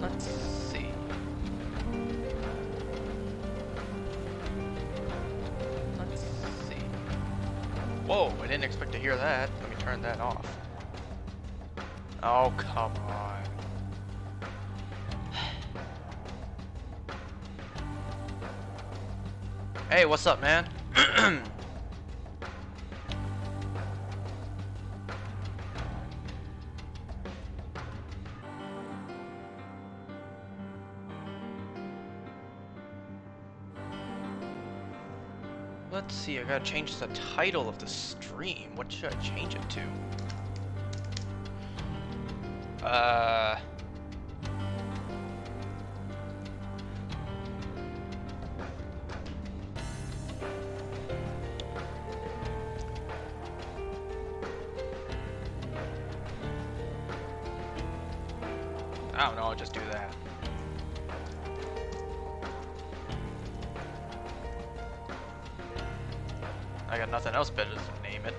Let's see. Let's see. Whoa, I didn't expect to hear that. Let me turn that off. Oh, come on. Hey, what's up, man? Let's see, I gotta change the title of the stream. What should I change it to? I don't know, I'll just do that. I got nothing else better to name it.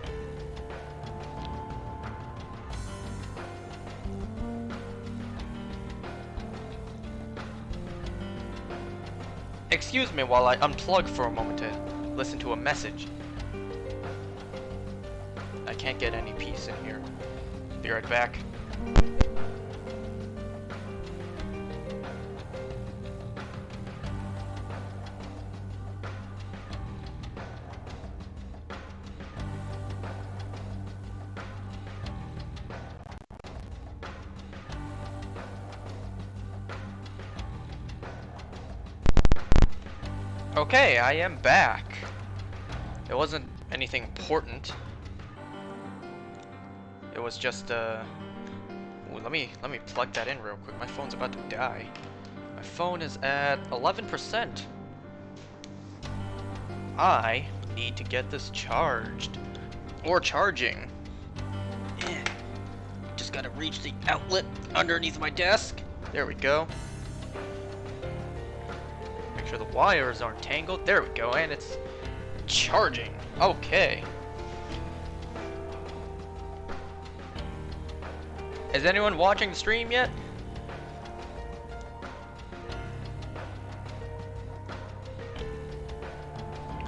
Excuse me while I unplug for a moment to listen to a message. I can't get any peace in here. Be right back. Okay, I am back. It wasn't anything important. It was just ooh, let me plug that in real quick. My phone's about to die. My phone is at 11%. I need to get this charged. Or charging. Just gotta reach the outlet underneath my desk. There we go. Make sure the wires aren't tangled. There we go, and it's charging. Okay. Is anyone watching the stream yet?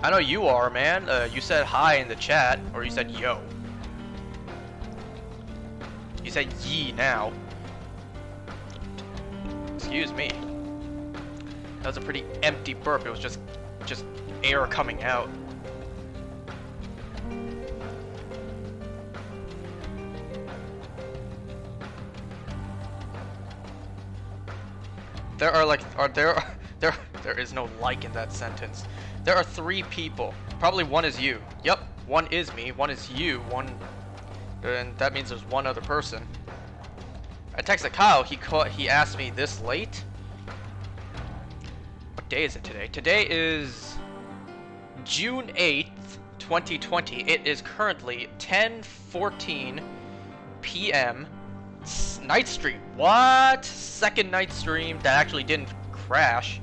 I know you are, man. You said hi in the chat, or you said yo. You said ye now. Excuse me. That was a pretty empty burp. It was just air coming out. There is no like in that sentence. There are 3 people. Probably one is you. Yep, one is me, one is you, and that means there's one other person. I texted Kyle, he asked me this late. What day is it today? Today is June 8th, 2020. It is currently 10:14 p.m. Night stream. What? Second night stream that actually didn't crash.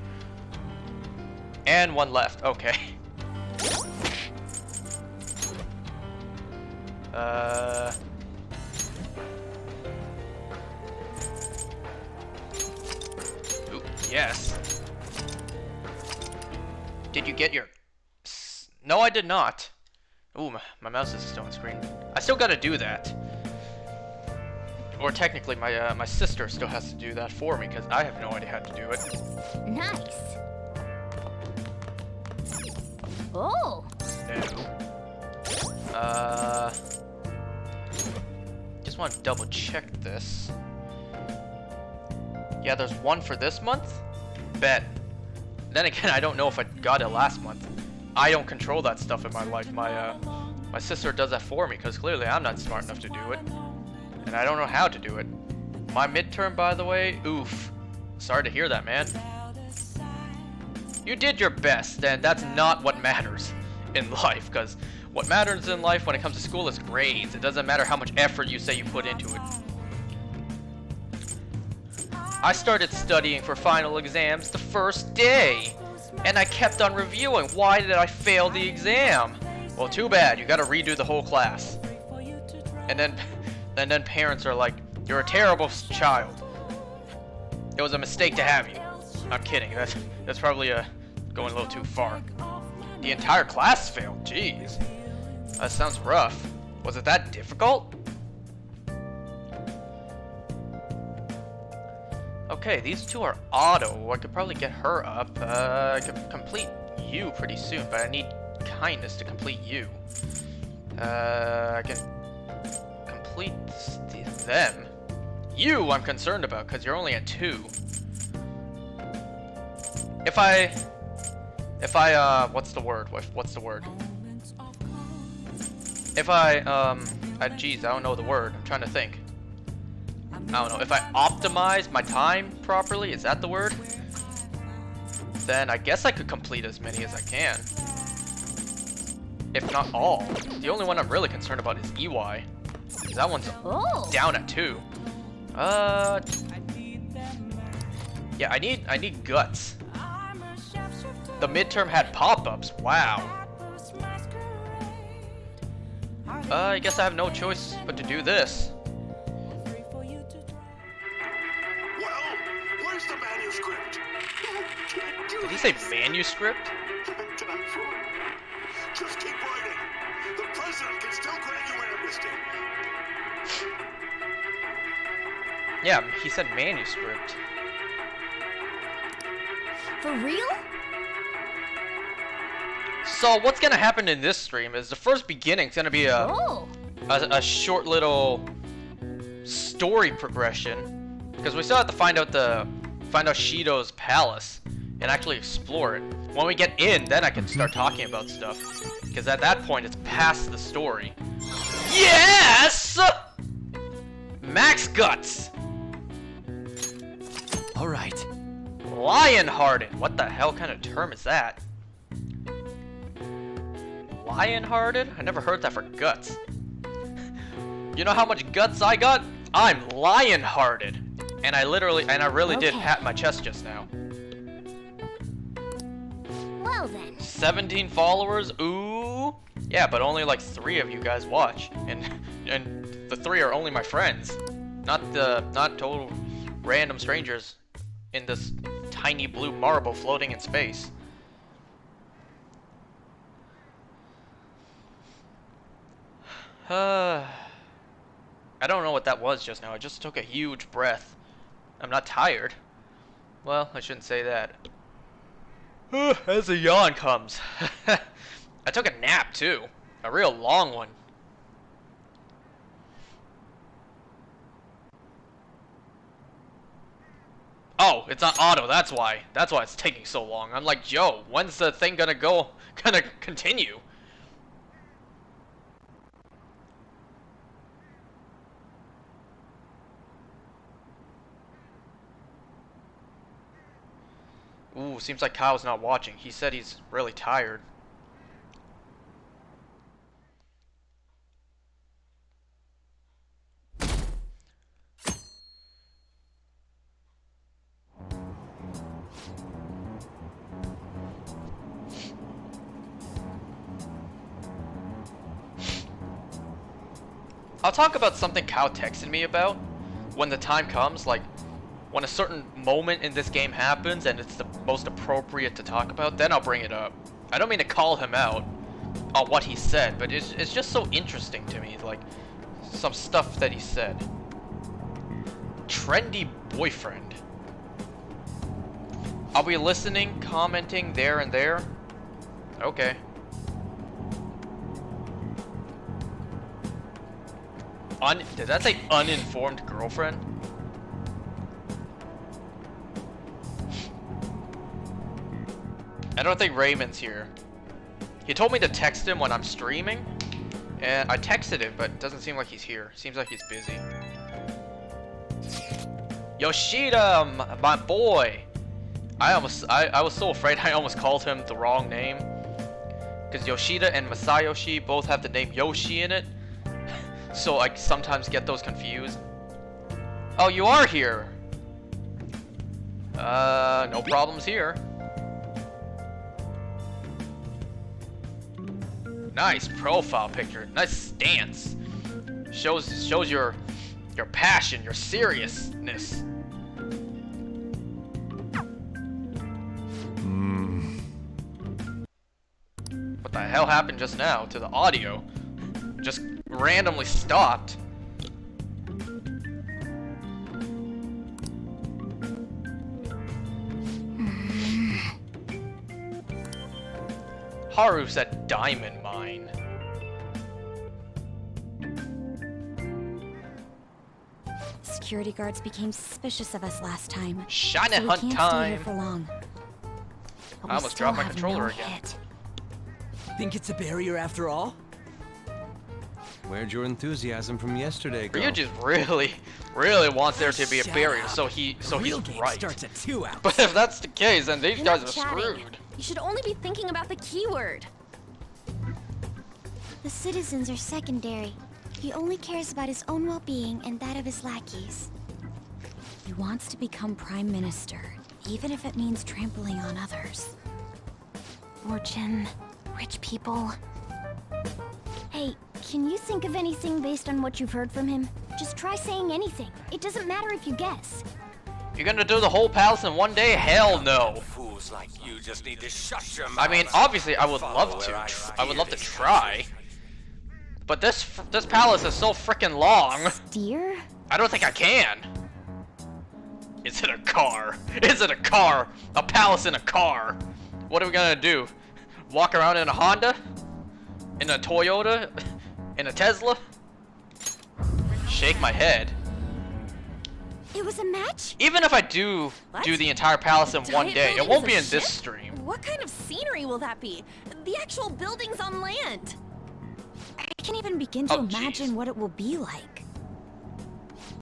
And one left. Okay. Ooh, yes. Did you get your... No, I did not. Ooh, my mouse is still on screen. I still gotta do that. Or technically, my sister still has to do that for me, because I have no idea how to do it. Nice. Oh. No. Just want to double check this. Yeah, there's one for this month? Bet. Then again, I don't know if I got it last month. I don't control that stuff in my life. My sister does that for me, because clearly I'm not smart enough to do it. And I don't know how to do it. My midterm, by the way, oof. Sorry to hear that, man. You did your best, and that's not what matters in life, because what matters in life when it comes to school is grades. It doesn't matter how much effort you say you put into it. I started studying for final exams the first day, and I kept on reviewing. Why did I fail the exam? Well, too bad. You gotta redo the whole class. And then parents are like, you're a terrible child. It was a mistake to have you. I'm kidding. That's probably going a little too far. The entire class failed. Jeez. That sounds rough. Was it that difficult? Okay, these two are auto. I could probably get her up. I could complete you pretty soon, but I need kindness to complete you. I can complete them. You, I'm concerned about, because you're only at 2. If I, what's the word? What's the word? If geez, I don't know the word. I'm trying to think. I don't know. If I optimize my time properly, is that the word? Then I guess I could complete as many as I can. If not all. The only one I'm really concerned about is EY. That one's down at 2. Yeah, I need guts. The midterm had pop-ups. Wow. I guess I have no choice but to do this. Well, where's the manuscript? Did he say manuscript? Time for it. Just keep writing. The president can still grant you an amnesty. Yeah, he said manuscript. For real? So what's gonna happen in this stream is the first beginning's gonna be a short little story progression, because we still have to find out Shido's palace and actually explore it. When we get in, then I can start talking about stuff, because at that point it's past the story. Yes! Max guts. All right. Lionhearted. What the hell kind of term is that? Lionhearted? I never heard that for guts. You know how much guts I got? I'm lionhearted. And I really did pat my chest just now. Well then. 17 followers? Ooh. Yeah, but only like 3 of you guys watch. And the 3 are only my friends. Not total random strangers in this tiny blue marble floating in space. I don't know what that was just now. I just took a huge breath. I'm not tired. Well, I shouldn't say that. As the yawn comes. I took a nap too. A real long one. Oh, it's on auto, that's why. That's why it's taking so long. I'm like, Joe, when's the thing gonna continue? Ooh, seems like Kyle's not watching. He said he's really tired. I'll talk about something Kyle texted me about when the time comes, like when a certain moment in this game happens and it's the most appropriate to talk about, then I'll bring it up. I don't mean to call him out on what he said, but it's just so interesting to me, like some stuff that he said. Trendy boyfriend. I'll be listening, commenting there and there. Okay. Did that say uninformed girlfriend? I don't think Raymond's here. He told me to text him when I'm streaming, and I texted him, but it doesn't seem like he's here. Seems like he's busy. Yoshida, my boy. I was so afraid I almost called him the wrong name, because Yoshida and Masayoshi both have the name Yoshi in it. So I sometimes get those confused. Oh, you are here. No problems here. Nice profile picture. Nice stance. Shows your passion, your seriousness. hell happened just now to the audio? Just randomly stopped. Haru said diamond mine. Security guards became suspicious of us last time. Shine So it we hunt can't stay time. here for long. But I we almost still dropped my have controller no again. hit. Think it's a barrier after all? Where'd your enthusiasm from yesterday go? Ryu just really wants there to be a Shut barrier, up. so he's Real game right. starts at 2 hours. But if that's the case, then these You're guys not are chatting. screwed. You should only be thinking about the keyword. The citizens are secondary. He only cares about his own well-being and that of his lackeys. He wants to become prime minister, even if it means trampling on others. Fortune, rich people. Hey, can you think of anything based on what you've heard from him? Just try saying anything. It doesn't matter if you guess. You're gonna do the whole palace in one day? Hell no. Fools like you just need to shut your mouth. I mean, obviously, I would love Follow to. where I would love to steer this try. But this palace is so freaking long. Deer? I don't think I can. Is it a car? Is it a car? A palace in a car? What are we gonna do? Walk around in a Honda? In a Toyota? In a Tesla? Shake my head. It was a match? Even if I do What? the entire palace in one Giant day, it building won't is be a in this ship? stream. What kind of scenery will that be? The actual buildings on land. I can't even begin to Oh, jeez. imagine what it will be like.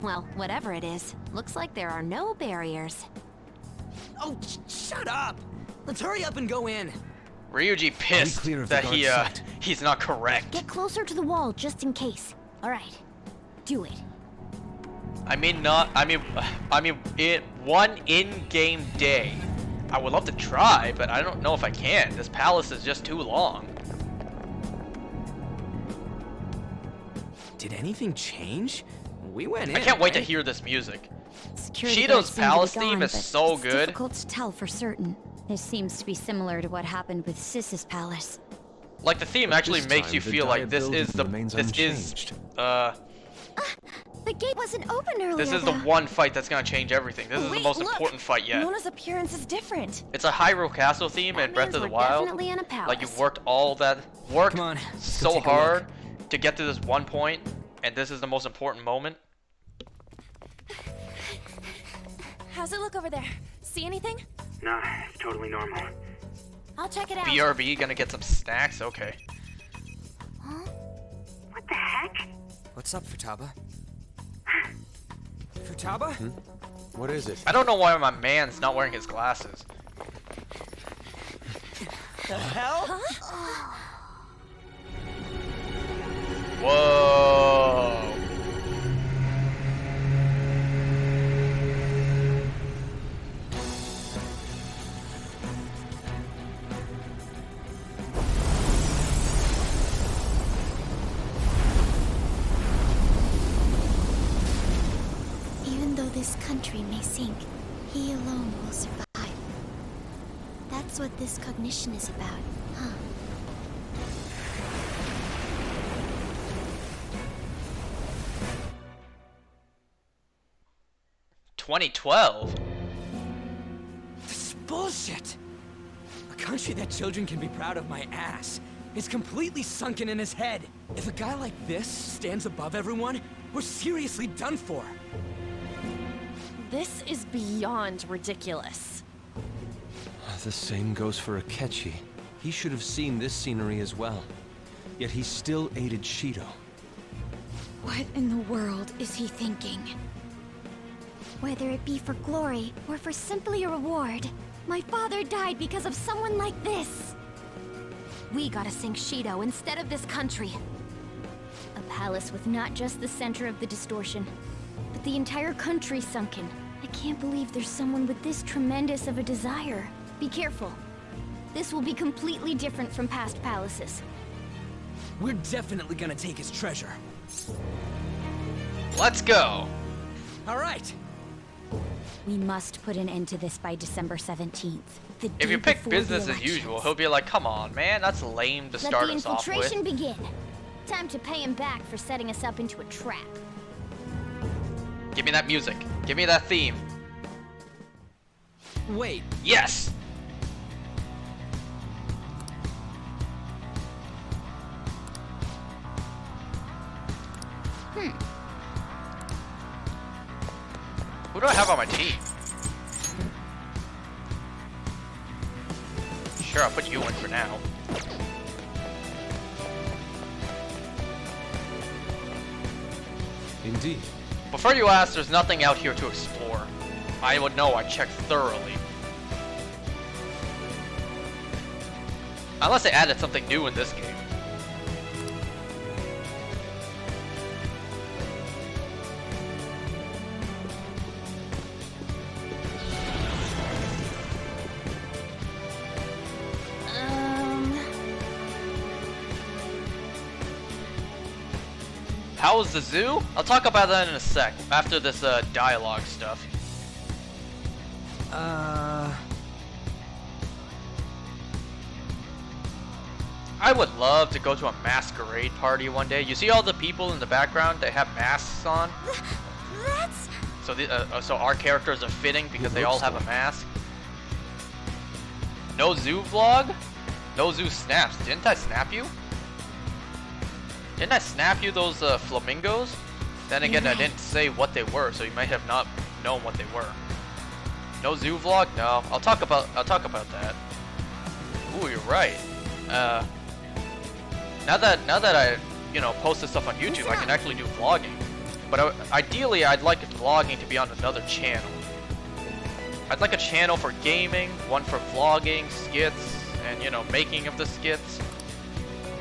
Well, whatever it is, looks like there are no barriers. Oh, shut up! Let's hurry up and go in. Ryuji pissed clear of the that guard's sight. he's not correct. Get closer to the wall just in case. All right, do it. I mean, one in-game day. I would love to try, but I don't know if I can. This palace is just too long. Did anything change? We went in. I can't wait to right? hear this music. Security Shido's guards seem to be palace theme gone, is but so it's good. difficult to tell for certain. This seems to be similar to what happened with Sis's palace. Like the theme actually This makes time, you the feel like this building is the remains this unchanged. The gate wasn't open earlier. is the though. one fight that's gonna change everything. This is the Wait, most look! important fight yet. Nona's appearance is different. It's a Hyrule Castle theme and That Breath means of the we're Wild. definitely in a palace. Like you've worked all that work Come on, let's so go take a hard look. to get to this one point, and this is the most important moment. How's it look over there? See anything? Nah, it's totally normal. I'll check it out. BRB gonna get some snacks. Okay. What the heck? What's up, Futaba? Futaba? What is it? I don't know why my man's not wearing his glasses. The hell? Whoa. Even though this country may sink, he alone will survive. That's what this cognition is about, huh? 2012. This is bullshit. A country that children can be proud of my ass is completely sunken in his head. If a guy like this stands above everyone, we're seriously done for. This is beyond ridiculous. The same goes for Akechi. He should have seen this scenery as well. Yet he still aided Shido. What in the world is he thinking? Whether it be for glory or for simply a reward, my father died because of someone like this. We gotta sink Shido instead of this country. A palace with not just the center of the distortion, but the entire country sunken. I can't believe there's someone with this tremendous of a desire. Be careful. This will be completely different from past palaces. We're definitely gonna take his treasure. Let's go. All right. We must put an end to this by December 17th. The If you day pick before business the as usual, elections. he'll be like, come on, man, that's lame to start us off with. Let the infiltration begin. Time to pay him back for setting us up into a trap. Give me that music. Give me that theme. Wait, Yes! Who do I have on my team? Sure, I'll put you in for now. Indeed. Before you ask, there's nothing out here to explore. I would know I checked thoroughly. Unless they added something new in this game. How was the zoo? I'll talk about that in a sec, after this dialogue stuff. I would love to go to a masquerade party one day. You see all the people in the background that have masks on? That's... So our characters are fitting because they all have a mask. No zoo vlog? No zoo snaps. Didn't I snap you? Didn't I snap you those flamingos? Then again, I didn't say what they were, so you might have not known what they were. No zoo vlog? No. I'll talk about that. Ooh, you're right. Now that I, post this stuff on YouTube, I can actually do vlogging. But ideally, I'd like vlogging to be on another channel. I'd like a channel for gaming, one for vlogging, skits, and making of the skits,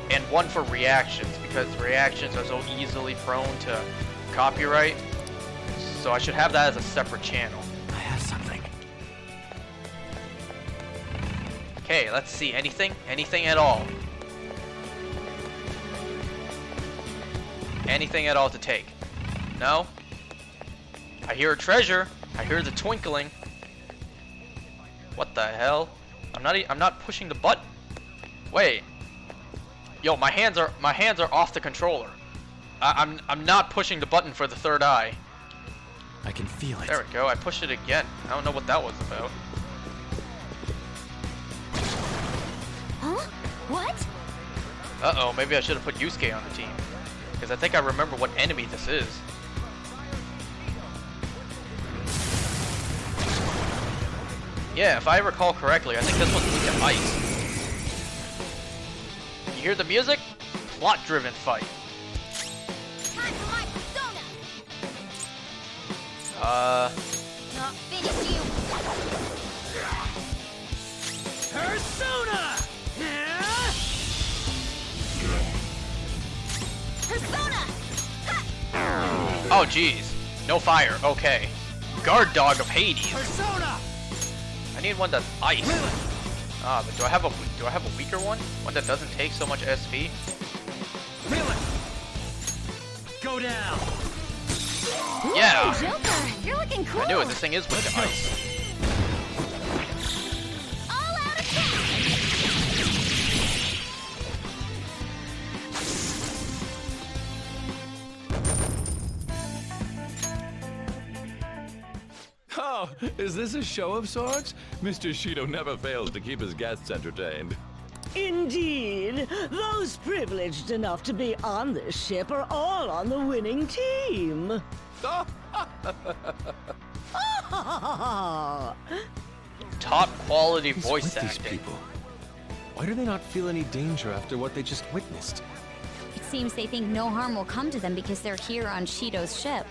and one for reactions, because reactions are so easily prone to copyright. So I should have that as a separate channel. I have something. Okay, let's see. Anything at all. Anything at all to take? No? I hear a treasure. I hear the twinkling. What the hell? I'm not pushing the button. Wait. Yo, my hands are off the controller. I'm not pushing the button for the third eye. I can feel it. There we go. I pushed it again. I don't know what that was about. Huh? What? Uh-oh, maybe I should have put Yusuke on the team. Because I think I remember what enemy this is. Yeah, if I recall correctly, I think this one's weak to ice. You hear the music? Plot-driven fight. Time for my persona! I'll finish you! Persona! Persona! Oh, jeez. No fire. Okay. Guard dog of Hades. Persona! I need one that's ice. Ah, but do I have a weaker one? One that doesn't take so much SP? Go down. Yeah. Ooh, Joker, you're looking cool. I knew it. This thing is weak to ice. All out attack! Oh, is this a show of sorts? Mr. Shido never fails to keep his guests entertained. Indeed. Those privileged enough to be on this ship are all on the winning team. Top quality What's voice with these acting. people? Why do they not feel any danger after what they just witnessed? It seems they think no harm will come to them because they're here on Shido's ship.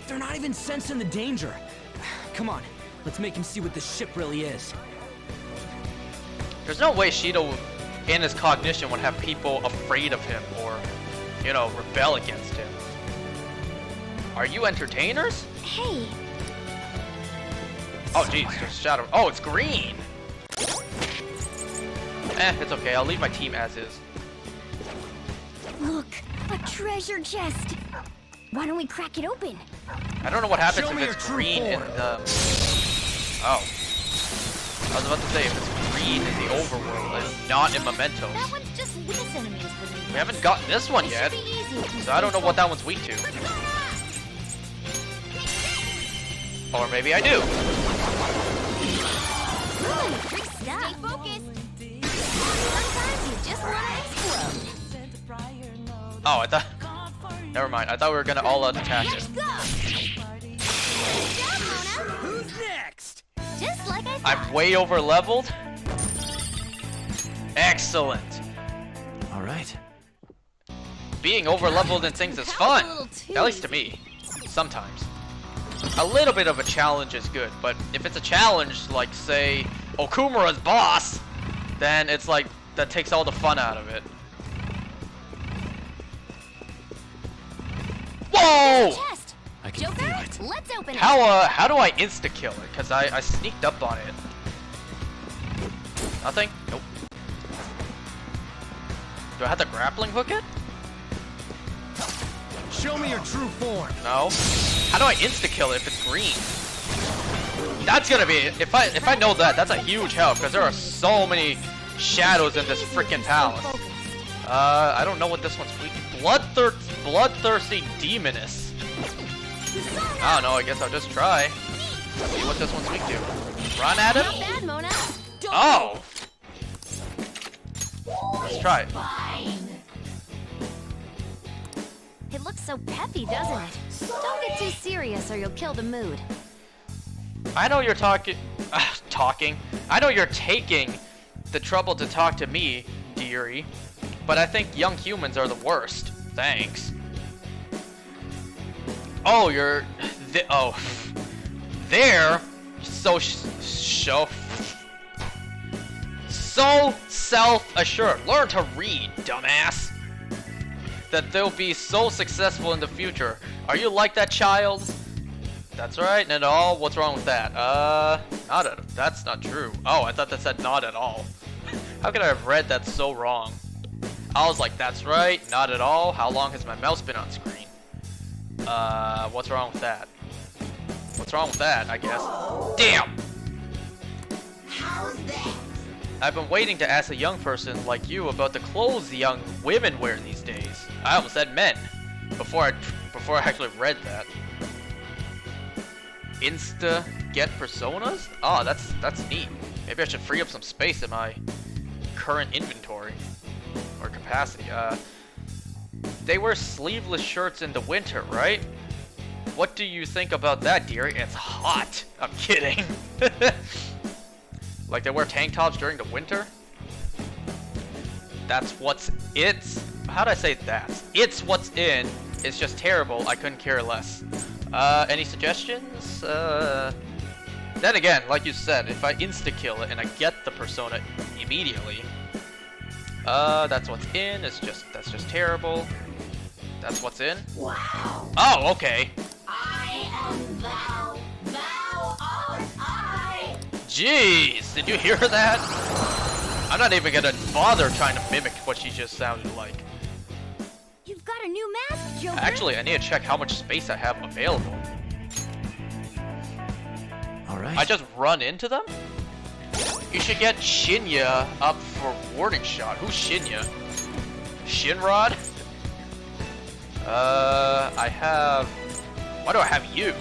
They're not even sensing the danger. Come on, let's make him see what this ship really is. There's no way Shido, in his cognition, would have people afraid of him or, rebel against him. Are you entertainers? Hey, Oh, jeez, there's shadow. Oh, it's green. It's okay. I'll leave my team as is. look, a treasure chest. Why don't we crack it open? I don't know what happens Show me if your it's true green in form. the... Oh. I was about to say, if it's green in the overworld and not in Mementos. That one's just weakest enemies with me. We haven't gotten this one yet, so I don't know what that one's weak to. Or maybe I do. Stay focused. Sometimes you just want to explode. Oh, I thought... Never mind, I thought we were gonna all attack Let's it. go. Good job, Mona. Who's next? Just like I thought. I'm way over leveled. Excellent. Alright. Being over leveled in things is fun. At least to me. Sometimes. A little bit of a challenge is good, but if it's a challenge like, say, Okumura's boss, then it's like, that takes all the fun out of it. Whoa! Chest. I can Joker, feel it. let's open it. How do I insta-kill it? Because I sneaked up on it. Nothing? Nope. Do I have to grappling hook it? Show me your true form. No. How do I insta-kill it if it's green? That's gonna be it. If I know that, that's a huge help because there are so many shadows in this freaking palace. I don't know what this one's weak to. Bloodthirsty Demoness. I don't know, I guess I'll just try. See what this one's weak to. Run at him? Not bad, Mona. Oh! Let's try it. It looks so peppy, doesn't it? Don't get too serious or you'll kill the mood. I know you're talking. I know you're taking the trouble to talk to me, dearie. But I think young humans are the worst. Thanks. Oh, you're. Oh. They're so self-assured. Learn to read, dumbass. That they'll be so successful in the future. Are you like that, child? That's right, not at all. What's wrong with that? That's not true. Oh, I thought that said not at all. How could I have read that so wrong? I was like, that's right, not at all. How long has my mouse been on screen? What's wrong with that? What's wrong with that, I guess? Damn! How's that? I've been waiting to ask a young person like you about the clothes the young women wear these days. I almost said men. Before I actually read that. Insta get personas? Oh, that's neat. Maybe I should free up some space in my current inventory or capacity. They wear sleeveless shirts in the winter, right? What do you think about that, dearie? It's hot. I'm kidding. Like they wear tank tops during the winter? How'd I say that? It's what's in. It's just terrible. I couldn't care less. Any suggestions? Then again, like you said, if I insta-kill it and I get the persona immediately, that's what's in. That's just terrible. That's what's in. Wow. Oh, okay. I am thou. Thou art I. Jeez, did you hear that? I'm not even gonna bother trying to mimic what she just sounded like. You've got a new mask, Joker. Actually, I need to check how much space I have available. Alright. I just run into them? You should get Shinya up for warning shot. Who's Shinya? Shinrod? I have... Why do I have you?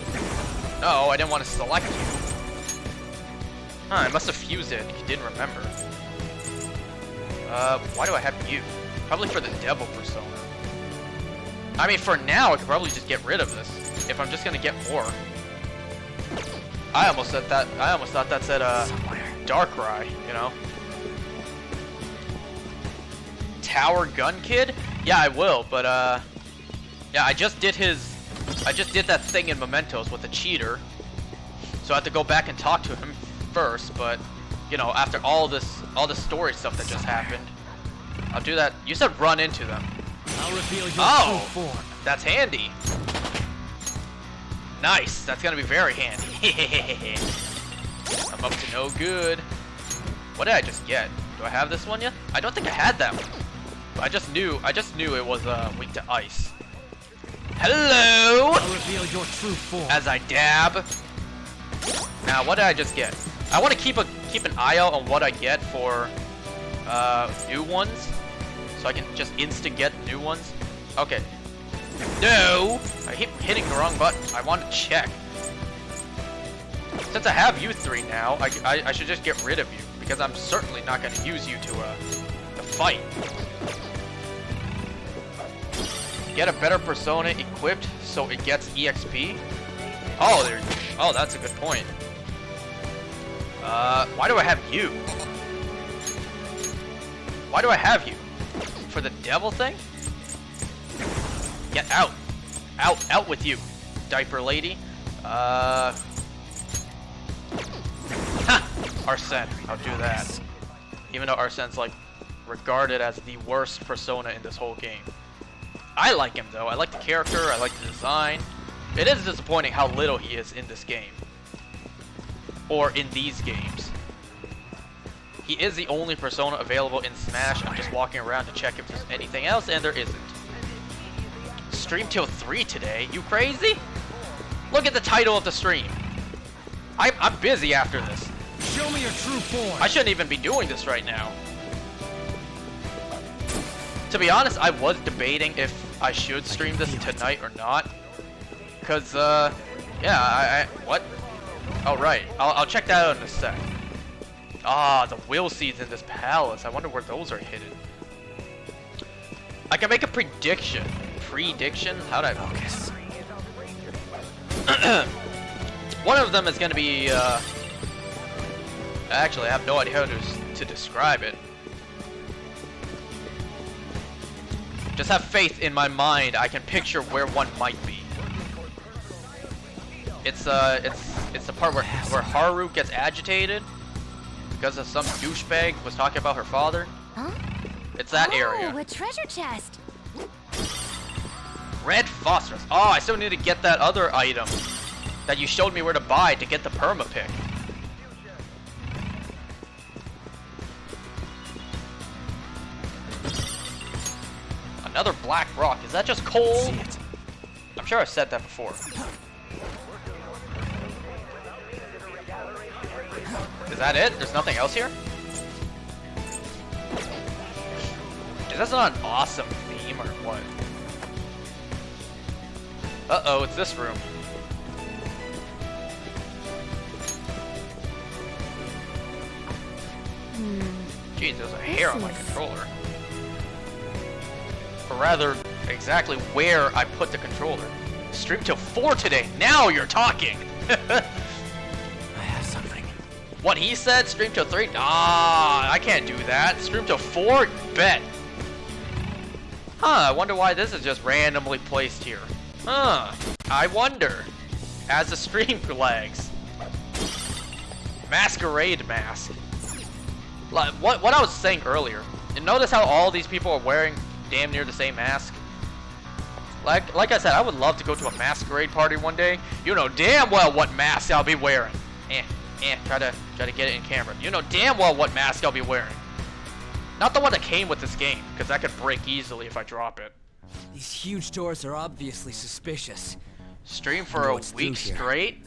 No, I didn't want to select you. Huh, I must have fused it if you didn't remember. Why do I have you? Probably for the devil persona. I mean, for now, I could probably just get rid of this. If I'm just gonna get more. I almost thought that said, Darkrai, you know? Tower Gun Kid? Yeah, I will, but, yeah, I just did that thing in Mementos with the cheater. So I have to go back and talk to him first, but, you know, after all this story stuff that just happened, I'll do that. You said run into them. I'll reveal your true form. That's handy. Nice, that's gonna be very handy. I'm up to no good. What did I just get? Do I have this one yet? I don't think I had that one. I just knew it was weak to ice. Hello! I'll reveal your true form. As I dab. Now, what did I just get? I want to keep an eye out on what I get for new ones, so I can just insta get new ones. Okay. No! I keep hitting the wrong button. I want to check. Since I have you three now, I should just get rid of you, because I'm certainly not going to use you to fight. Get a better persona equipped so it gets EXP. Oh, that's a good point. Why do I have you? Why do I have you? For the devil thing? Get out. Out with you, diaper lady. Ha! Arsene, I'll do that. Even though Arsene's like regarded as the worst persona in this whole game. I like him though. I like the character, I like the design. It is disappointing how little he is in this game. Or in these games. He is the only persona available in Smash. I'm just walking around to check if there's anything else, and there isn't. Stream till 3 today? You crazy? Look at the title of the stream. I'm busy after this. Show me your true form. I shouldn't even be doing this right now. To be honest, I was debating if I should stream this tonight or not. Cause, yeah, what? Oh, right. I'll check that out in a sec. Ah, the will seeds in this palace. I wonder where those are hidden. I can make a prediction. Prediction? How'd I focus? One of them is gonna be, actually, I have no idea how to describe it. Just have faith in my mind. I can picture where one might be. It's the part where Haru gets agitated because of some douchebag was talking about her father. Huh? It's that area. Oh, a treasure chest. Red phosphorus. Oh, I still need to get that other item that you showed me where to buy to get the perma pick. Another black rock. Is that just coal? I'm sure I've said that before. Is that it? There's nothing else here? Is this not an awesome theme or what? Uh-oh, it's this room. Jeez, there's a hair on my controller. Or rather, exactly where I put the controller. Stream till 4 today. Now you're talking. I have something. What he said? Stream till 3? Ah, I can't do that. Stream till 4? Bet. Huh, I wonder why this is just randomly placed here. Huh, I wonder. As the stream lags. Masquerade mask. Like, what I was saying earlier. You notice how all these people are wearing damn near the same mask? Like I said, I would love to go to a masquerade party one day. You know damn well what mask I'll be wearing. Try to get it in camera. You know damn well what mask I'll be wearing. Not the one that came with this game, because that could break easily if I drop it. These huge doors are obviously suspicious. Stream for a week straight?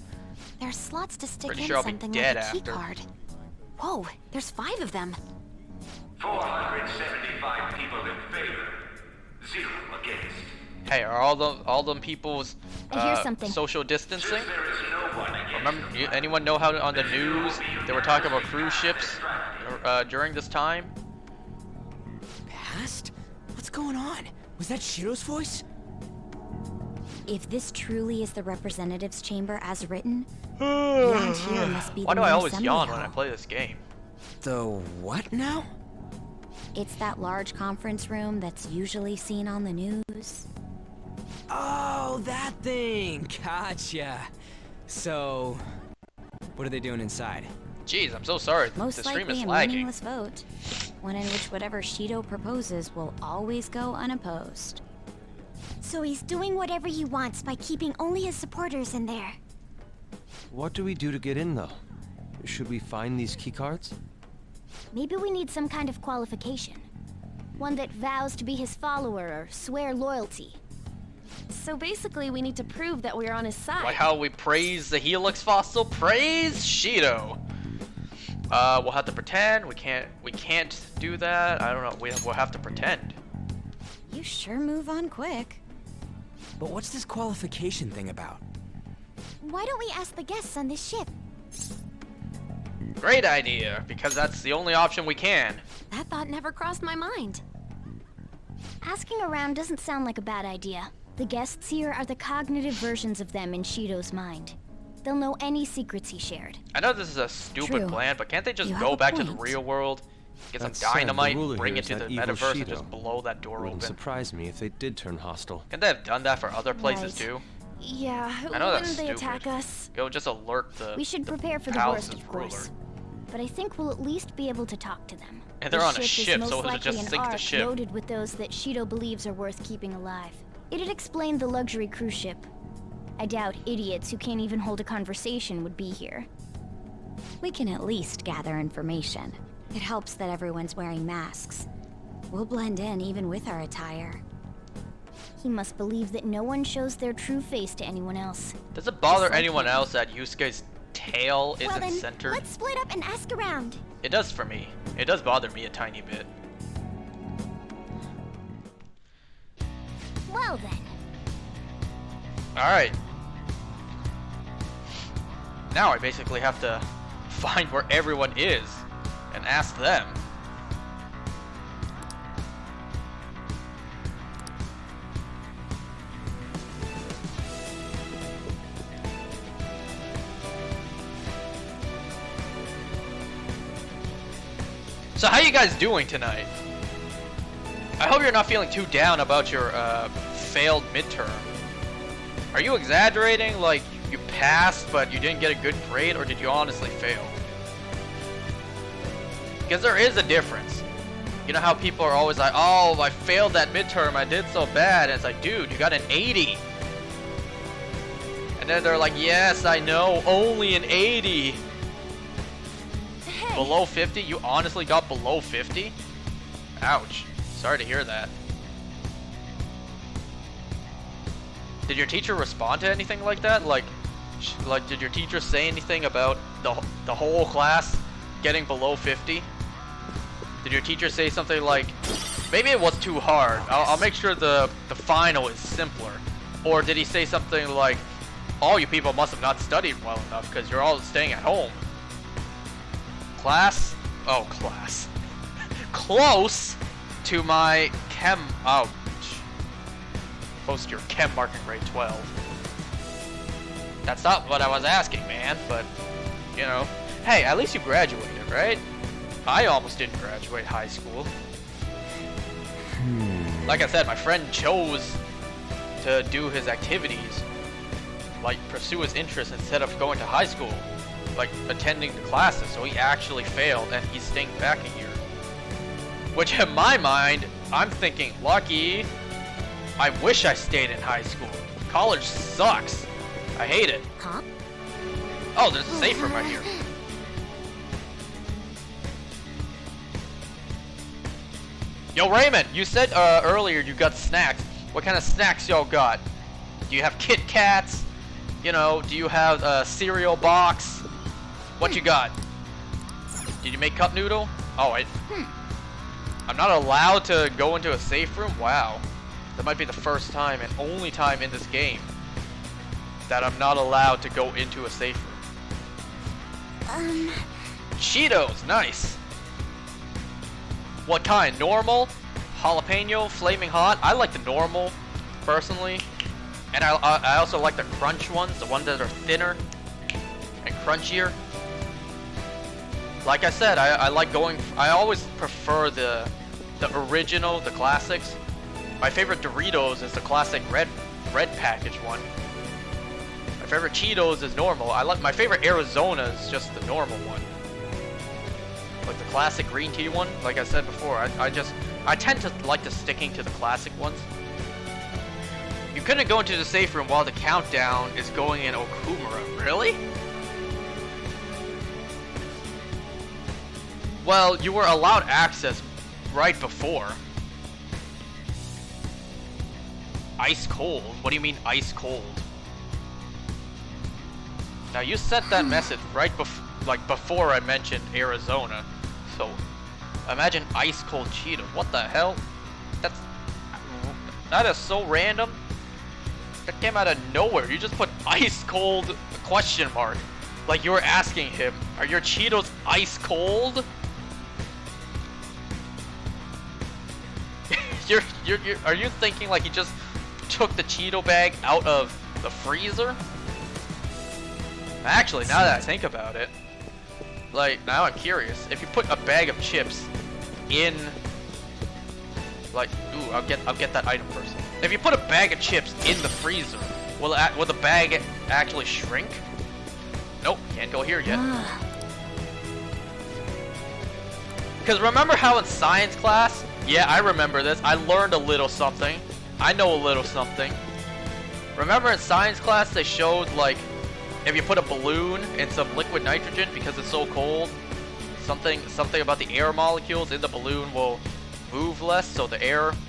There's slots to stick Pretty in sure I'll be something dead like a key after. card. Whoa, there's 5 of them. 475 people in favor, 0 against. Hey, are all them people's I hear something. social distancing? There is no one against. Remember, anyone know how on the news they were talking about cruise ships during this time? Past? What's going on? Was that Shiro's voice? If this truly is the representative's chamber as written, beyond here must be Why the do I main always assembly yawn when I hall. play this game? The what now? It's that large conference room that's usually seen on the news. Oh, that thing! Gotcha. So, what are they doing inside? Jeez, I'm so sorry. Most the stream likely is a lagging. meaningless vote, one in which whatever Shido proposes will always go unopposed. So he's doing whatever he wants by keeping only his supporters in there. What do we do to get in, though? Should we find these keycards? Maybe we need some kind of qualification. One that vows to be his follower or swear loyalty. So basically, we need to prove that we're on his side. Like how we praise the Helix fossil, praise Shido. We'll have to pretend. We can't do that. I don't know. We'll have to pretend. You sure move on quick. But what's this qualification thing about? Why don't we ask the guests on this ship? Great idea, because that's the only option we can. That thought never crossed my mind. Asking around doesn't sound like a bad idea. The guests here are the cognitive versions of them in Shido's mind. They'll know any secrets he shared. I know this is a stupid True. plan, but can't they just You go have a back to the point. real world, get some That's sad. The dynamite, ruler bring here it is to the that evil metaverse, and Shido. just blow that door Wouldn't open? surprise me if they did turn hostile. Can't they have done that for other places Right. too? Yeah, I know that's wouldn't they stupid. attack us? Go just alert the. We should prepare for the palace's worst, of course. ruler. But I think we'll at least be able to talk to them. And they're The on a is ship, most so it'll likely just an sink the ark ship. loaded with those that Shido believes are worth keeping alive. It'd explain the luxury cruise ship. I doubt idiots who can't even hold a conversation would be here. We can at least gather information. It helps that everyone's wearing masks. We'll blend in even with our attire. He must believe that no one shows their true face to anyone else. Does it bother Just like anyone him. else that Yusuke's tail Well isn't then, centered? let's split up and ask around. It does for me. It does bother me a tiny bit. Well then. Alright. Now I basically have to find where everyone is and ask them. So how you guys doing tonight? I hope you're not feeling too down about your failed midterm. Are you exaggerating, like you passed but you didn't get a good grade, or did you honestly fail? Because there is a difference. You know how people are always like, oh, I failed that midterm, I did so bad. And it's like, dude, you got an 80. And then they're like, yes, I know, only an 80. Hey. Below 50? You honestly got below 50? Ouch. Sorry to hear that. Did your teacher respond to anything like that? Like did your teacher say anything about the whole class getting below 50? Did your teacher say something like, maybe it was too hard, I'll make sure the final is simpler? Or did he say something like, all you people must have not studied well enough because you're all staying at home? Class? Oh, class. Close to my chem... Oh, close to your chem marking grade 12. That's not what I was asking, man, but, you know. Hey, at least you graduated, right? I almost didn't graduate high school. Like I said, my friend chose to do his activities, like pursue his interests instead of going to high school, like attending the classes, so he actually failed and he's staying back a year. Which in my mind, I'm thinking, lucky. I wish I stayed in high school. College sucks. I hate it. Huh? Oh, there's a safe room right here. Yo, Raymond, you said earlier you got snacks. What kind of snacks y'all got? Do you have Kit Kats? You know, do you have a cereal box? What you got? Did you make cup noodle? Oh, I'm not allowed to go into a safe room? Wow. That might be the first time and only time in this game that I'm not allowed to go into a safe room. Cheetos, nice. What kind? Normal? Jalapeno? Flaming hot? I like the normal, personally. And I also like the crunch ones, the ones that are thinner and crunchier. Like I said, I like going... I always prefer the original, the classics. My favorite Doritos is the classic red package one. My favorite Cheetos is normal. My favorite Arizona is just the normal one. Like the classic green tea one, like I said before, I tend to like the sticking to the classic ones. You couldn't go into the safe room while the countdown is going in Okumura. Really? Well, you were allowed access right before. Ice cold? What do you mean ice cold? Now you sent that message right before I mentioned Arizona. So imagine ice cold Cheetos. What the hell? That is so random. That came out of nowhere. You just put ice cold question mark. Like you were asking him, are your Cheetos ice cold? Are you thinking like he just took the Cheeto bag out of the freezer? Actually, now that I think about it, like now I'm curious. If you put a bag of chips in, like, ooh, I'll get that item first. If you put a bag of chips in the freezer, will the bag actually shrink? Nope, can't go here yet. Because remember how in science class? Yeah, I remember this. I learned a little something. I know a little something. Remember in science class they showed like if you put a balloon in some liquid nitrogen because it's so cold, something about the air molecules in the balloon will move less, so the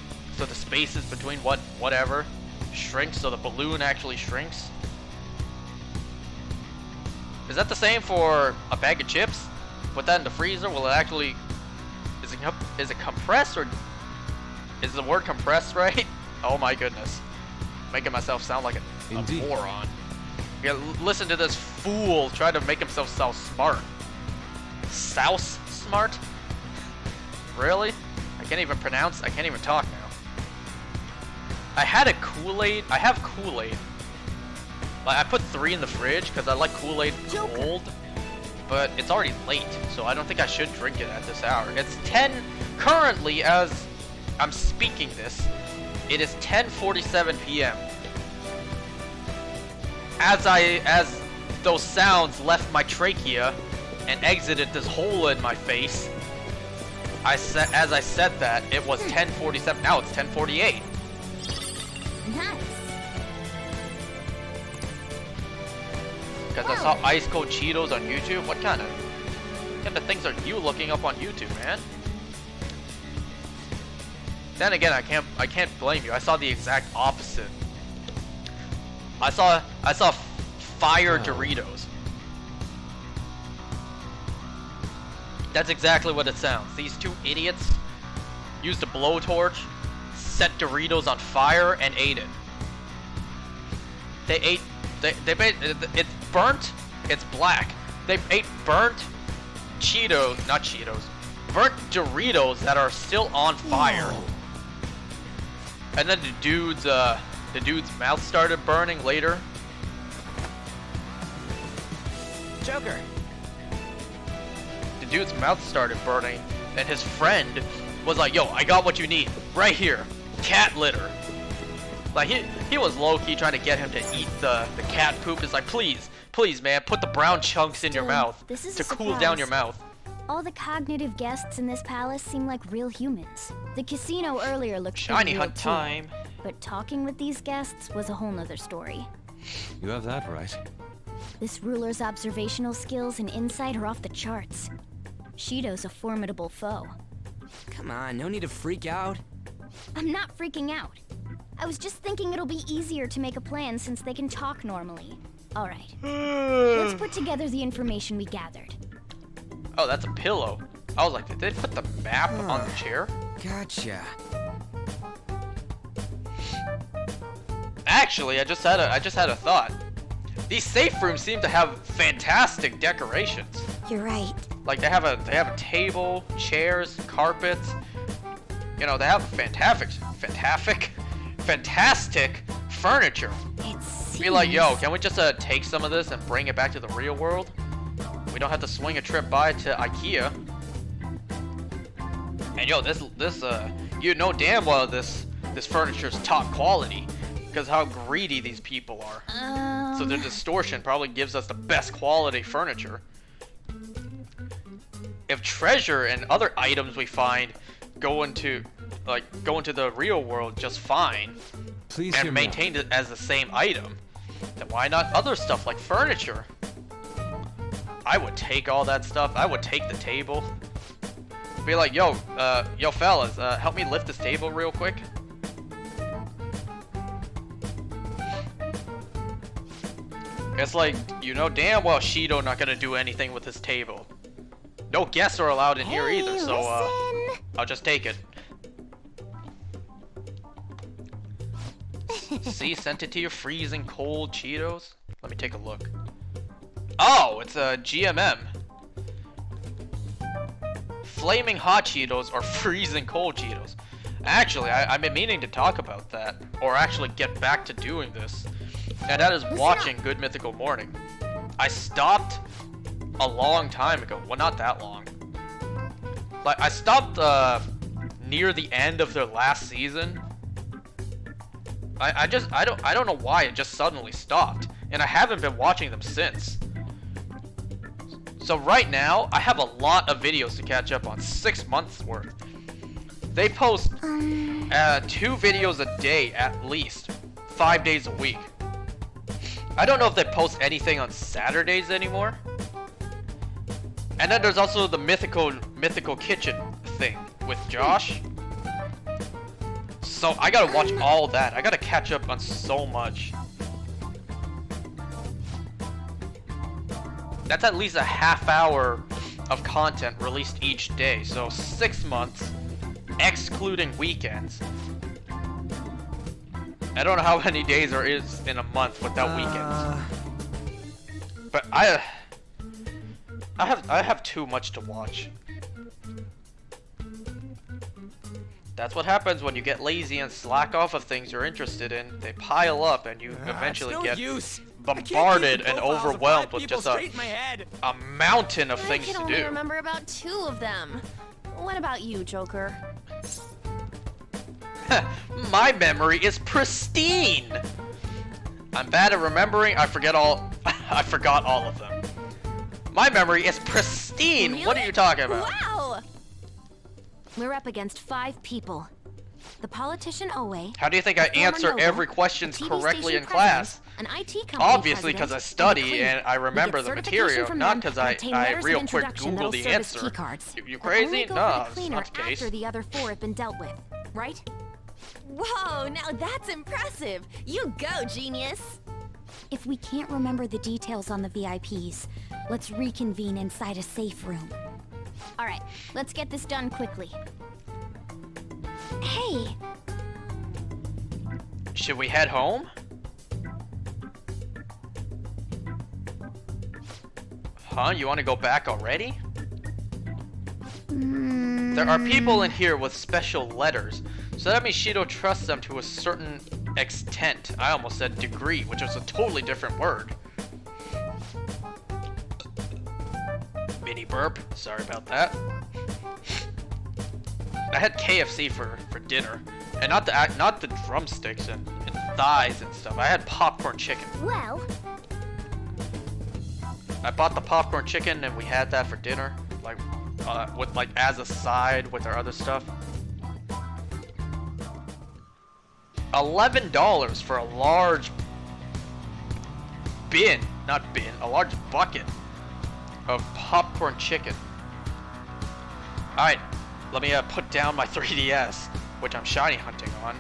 spaces between whatever shrinks, so the balloon actually shrinks. Is that the same for a bag of chips? Put that in the freezer, will it actually, is it compressed, or is the word compressed right? Oh my goodness. Making myself sound like a moron. Yeah, listen to this fool try to make himself sound smart. Souse smart? Really? I can't even talk now. I have Kool-Aid. Like, I put 3 in the fridge because I like Kool-Aid cold, but it's already late, so I don't think I should drink it at this hour. It's 10, currently as I'm speaking this, it is 10:47 p.m. As those sounds left my trachea and exited this hole in my face, as I said that, it was 10:47. Now it's 10:48. Nice. Because I saw ice cold Cheetos on YouTube. What kind of things are you looking up on YouTube, man? Then again, I can't blame you. I saw the exact opposite. I saw fire Doritos. That's exactly what it sounds. These two idiots used a blowtorch, set Doritos on fire, and ate it. It's burnt, it's black. They ate burnt burnt Doritos that are still on fire. Whoa. And then the dude's mouth started burning later. Joker. The dude's mouth started burning, and his friend was like, "Yo, I got what you need right here, cat litter." Like he was low-key trying to get him to eat the cat poop. It's like, please, man, put the brown chunks in your mouth to cool down your mouth. All the cognitive guests in this palace seem like real humans. The casino earlier looked shiny real hunt too, time. but talking with these guests was a whole nother story. You have that right. This ruler's observational skills and insight are off the charts. Shido's a formidable foe. Come on, no need to freak out. I'm not freaking out. I was just thinking it'll be easier to make a plan since they can talk normally. All right, let's put together the information we gathered. Oh, that's a pillow. I was like, did they put the map on the chair? Gotcha. Actually, I just had a thought. These safe rooms seem to have fantastic decorations. You're right. Like they have a table, chairs, carpets. You know, they have fantastic furniture. Be like, yo, can we just take some of this and bring it back to the real world? We don't have to swing a trip by to IKEA. And yo, this you know damn well this furniture's top quality, because how greedy these people are. So their distortion probably gives us the best quality furniture. If treasure and other items we find go into the real world just fine, and maintained it as the same item, then why not other stuff like furniture? I would take all that stuff. I would take the table. Be like, yo fellas, help me lift this table real quick. It's like, you know damn well Shido not gonna do anything with his table. No guests are allowed in here either, so I'll just take it. See, sent it to you freezing cold Cheetos. Let me take a look. Oh, it's a GMM. Flaming hot Cheetos or freezing cold Cheetos. Actually, I've been meaning to talk about that, or actually get back to doing this. And that is watching Good Mythical Morning. I stopped a long time ago. Well, not that long. Like, I stopped near the end of their last season. I don't know why it just suddenly stopped, and I haven't been watching them since. So right now, I have a lot of videos to catch up on, 6 months worth. They post 2 videos a day at least, 5 days a week. I don't know if they post anything on Saturdays anymore. And then there's also the Mythical Kitchen thing with Josh. So I gotta watch all that. I gotta catch up on so much. That's at least a half hour of content released each day. So 6 months, excluding weekends. I don't know how many days there is in a month without weekends. But I have too much to watch. That's what happens when you get lazy and slack off of things you're interested in. They pile up and you eventually get bombarded and overwhelmed with just a mountain of things to do. I can only remember about 2 of them. What about you, Joker? My memory is pristine. I'm bad at remembering. I forgot all of them. My memory is pristine. Really? What are you talking about? Wow! We're up against 5 people. The politician Owe. How do you think I answer every question correctly in class? An IT Obviously, because I study and I remember the material, not because I real quick Google the answer. You crazy? No, that's not the case. After the other 4 have been dealt with, right? Whoa, now that's impressive. You go, genius. If we can't remember the details on the VIPs, let's reconvene inside a safe room. Alright, let's get this done quickly. Hey! Should we head home? Huh? You want to go back already? There are people in here with special letters, so that means Shido trusts them to a certain extent. I almost said degree, which is a totally different word. Mini burp. Sorry about that. I had KFC for dinner, and not the drumsticks and thighs and stuff. I had popcorn chicken. Well, I bought the popcorn chicken and we had that for dinner, like with as a side with our other stuff. $11 for a large a large bucket of popcorn chicken. Alright, let me put down my 3DS, which I'm shiny hunting on.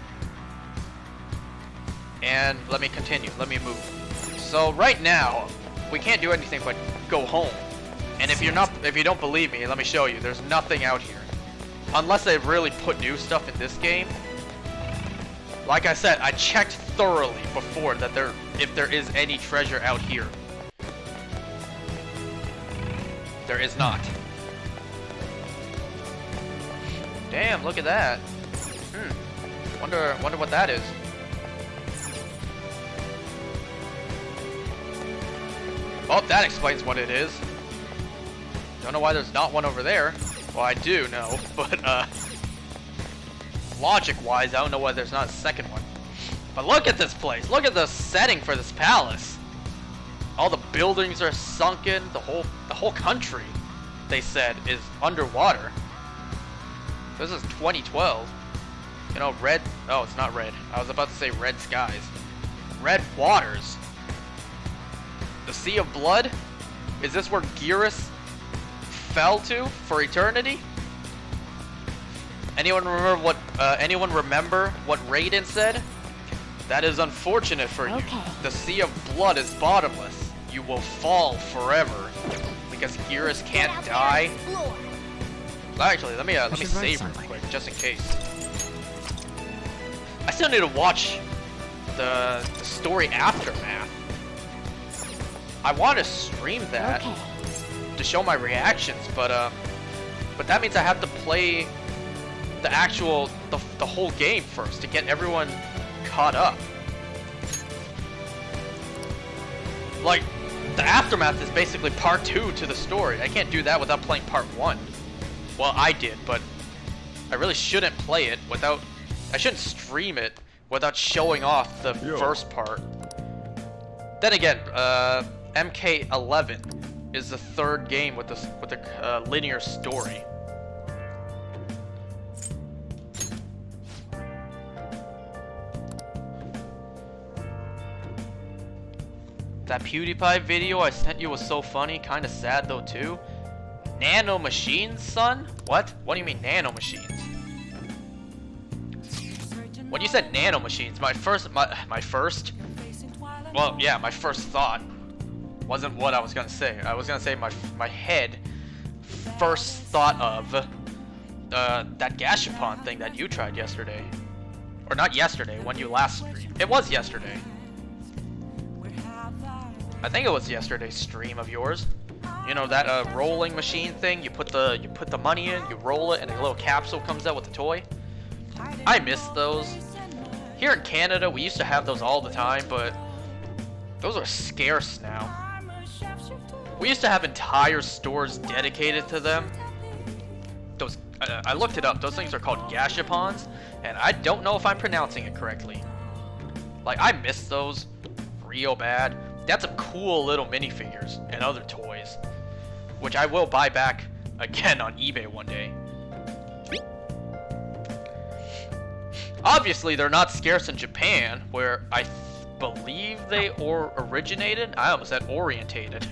And let me continue, let me move. So right now, we can't do anything but go home. And if you don't believe me, let me show you. There's nothing out here. Unless they've really put new stuff in this game. Like I said, I checked thoroughly before that if there is any treasure out here. There is not. Damn, look at that. Wonder what that is. Oh, that explains what it is. Don't know why there's not one over there. Well, I do know, but logic-wise, I don't know why there's not a second one. But look at this place. Look at the setting for this palace. All the buildings are sunken. The whole country, they said, is underwater. This is 2012. You know, red. Oh, it's not red. I was about to say red skies. Red waters. The Sea of Blood? Is this where Geras fell to for eternity? Anyone remember what Raiden said? That is unfortunate for you. The Sea of Blood is bottomless. you will fall forever because Geras can't die. Actually, let me save real quick just in case. I still need to watch the story aftermath. I want to stream that to show my reactions, but that means I have to play the actual the whole game first to get everyone caught up. Like, the aftermath is basically part 2 to the story. I can't do that without playing part 1. Well, I did, but I really shouldn't play it without... I shouldn't stream it without showing off the first part. Then again, MK11 is the 3rd game with the linear story. That PewDiePie video I sent you was so funny, kinda sad though too. Nano machines, son? What? What do you mean nano machines? When you said nano machines, my first thought wasn't what I was gonna say. I was gonna say my head first thought of that Gashapon thing that you tried yesterday. Or not yesterday, when you last streamed. It was yesterday. I think it was yesterday's stream of yours. You know that rolling machine thing? You put the money in, you roll it, and a little capsule comes out with the toy. I miss those. Here in Canada, we used to have those all the time, but those are scarce now. We used to have entire stores dedicated to them. Those I looked it up. Those things are called Gashapons, and I don't know if I'm pronouncing it correctly. Like, I miss those real bad. That's some cool little minifigures and other toys, which I will buy back again on eBay one day. Obviously, they're not scarce in Japan, where I believe they originated. I almost said orientated.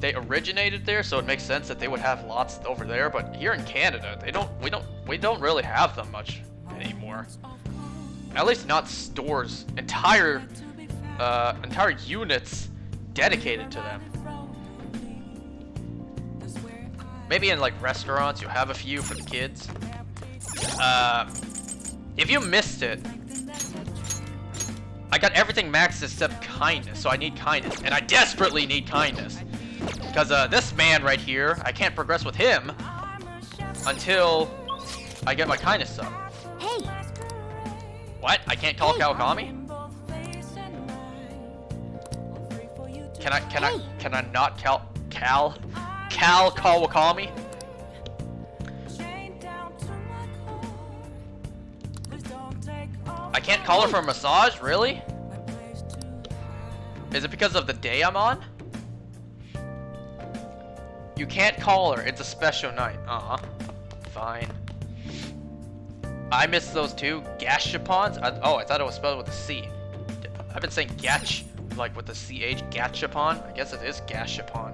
They originated there, so it makes sense that they would have lots over there. But here in Canada, we don't really have them much anymore. At least not stores, entire units dedicated to them. Maybe in like restaurants, you have a few for the kids. If you missed it, I got everything maxed except kindness, so I need kindness, and I desperately need kindness. Because this man right here, I can't progress with him until I get my kindness up. Hey! What? I can't call Kawakami? Can I not Cal Kawakami? I can't call her for a massage? Really? Is it because of the day I'm on? You can't call her. It's a special night. Fine. I miss those too. Gashapons? Oh, I thought it was spelled with a C. I've been saying Gatch, like with the CH, Gachapon. I guess it is Gashapon.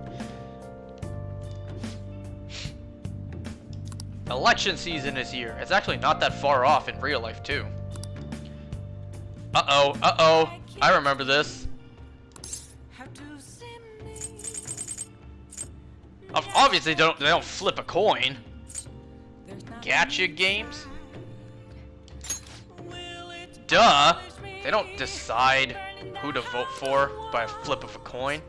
Election season is here. It's actually not that far off in real life too. Uh-oh. I remember this. Obviously, they don't flip a coin. Gacha games? Duh! They don't decide who to vote for by a flip of a coin.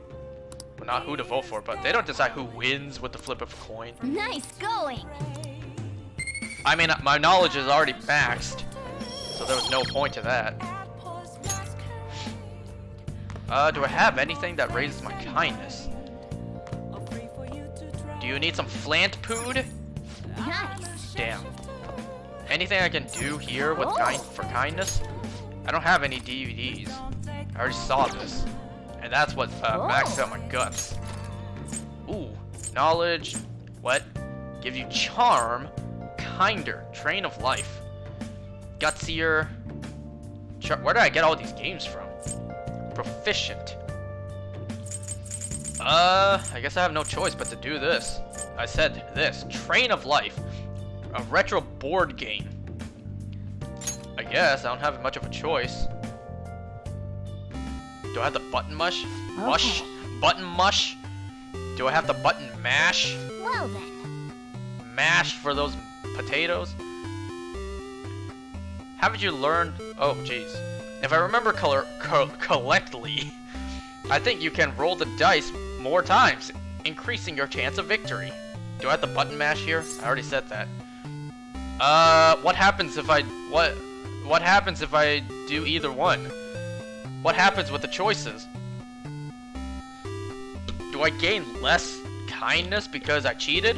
Well, not who to vote for, but they don't decide who wins with the flip of a coin. Nice going! I mean, my knowledge is already maxed, so there was no point to that. Do I have anything that raises my kindness? Do you need some flant pood? Nice. Damn. Anything I can do here with for kindness? I don't have any DVDs. I already saw this. And that's what maxed out my guts. Ooh. Knowledge. What? Give you charm. Kinder. Train of life. Gutsier. Where did I get all these games from? Proficient. I guess I have no choice but to do this. I said this. Train of Life. A retro board game. I guess I don't have much of a choice. Do I have the button mush? Mush? button mush? Do I have to button mash? Well then. Mash for those potatoes? Haven't you learned? Oh, jeez. If I remember correctly, I think you can roll the dice more times, increasing your chance of victory. Do I have to button mash here? I already said that. What happens if I what happens if I do either one? What happens with the choices? Do I gain less kindness because I cheated,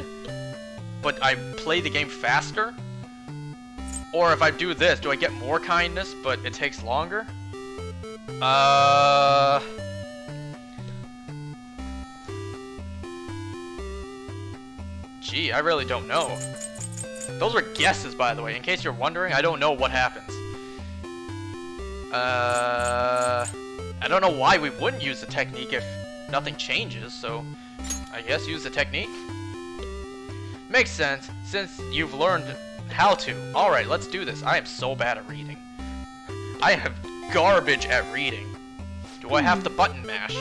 but I play the game faster? Or if I do this, do I get more kindness, but it takes longer? Gee, I really don't know. Those were guesses, by the way. In case you're wondering, I don't know what happens. I don't know why we wouldn't use the technique if nothing changes, so I guess use the technique. Makes sense, since you've learned how to. Alright, let's do this. I am so bad at reading. I am garbage at reading. Do I have to button mash?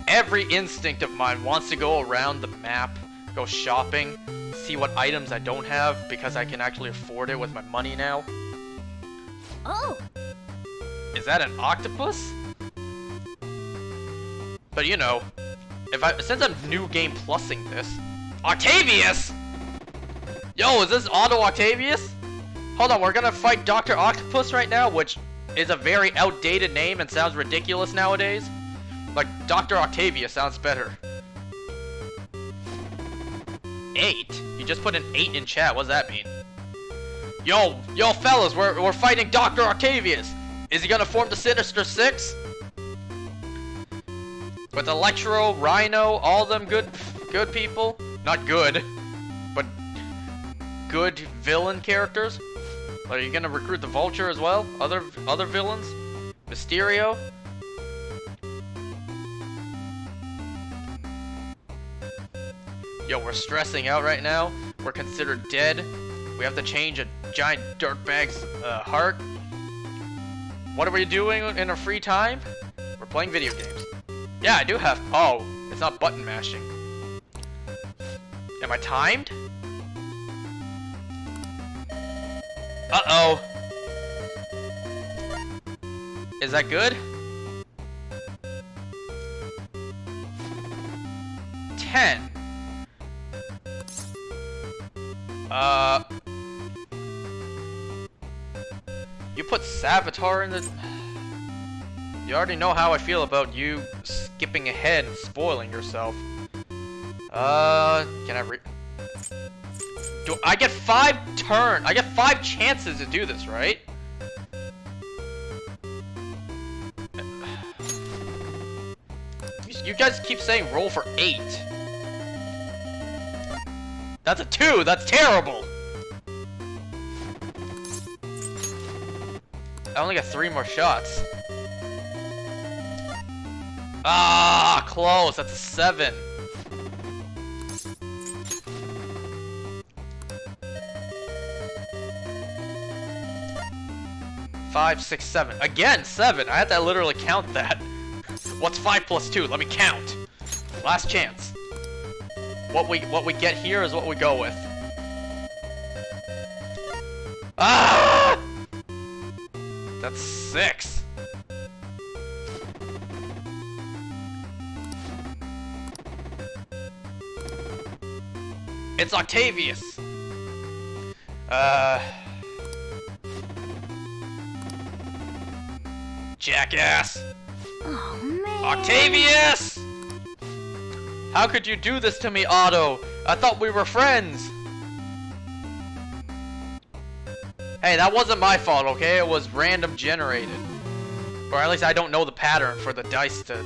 Every instinct of mine wants to go around the map, go shopping, see what items I don't have because I can actually afford it with my money now. Oh! Is that an octopus? But you know, since I'm new game plussing this, Octavius! Yo, is this Auto Octavius? Hold on, we're gonna fight Dr. Octopus right now, which is a very outdated name and sounds ridiculous nowadays. Like, Dr. Octavius sounds better. 8? You just put an 8 in chat, what does that mean? Yo fellas, we're fighting Dr. Octavius! Is he gonna form the Sinister Six? With Electro, Rhino, all them good people? Not good, but good villain characters? Are you gonna recruit the Vulture as well? Other villains? Mysterio? Yo, we're stressing out right now. We're considered dead. We have to change a giant dirtbag's heart. What are we doing in our free time? We're playing video games. Yeah, I do have... Oh, it's not button mashing. Am I timed? Uh-oh. Is that good? 10. You put Savitar in the... You already know how I feel about you skipping ahead and spoiling yourself. Can I do I get 5 I get 5 chances to do this, right? You guys keep saying roll for 8. That's a 2! That's terrible! I only got 3 more shots. Ah, close. That's a 7. Five, 6, 7. Again, 7. I had to literally count that. What's 5 plus 2? Let me count. Last chance. What we get here is what we go with. Ah! That's 6. It's Octavius. Jackass. Oh man. Octavius! How could you do this to me, Otto? I thought we were friends. Hey, that wasn't my fault, okay? It was random generated. Or at least I don't know the pattern for the dice to...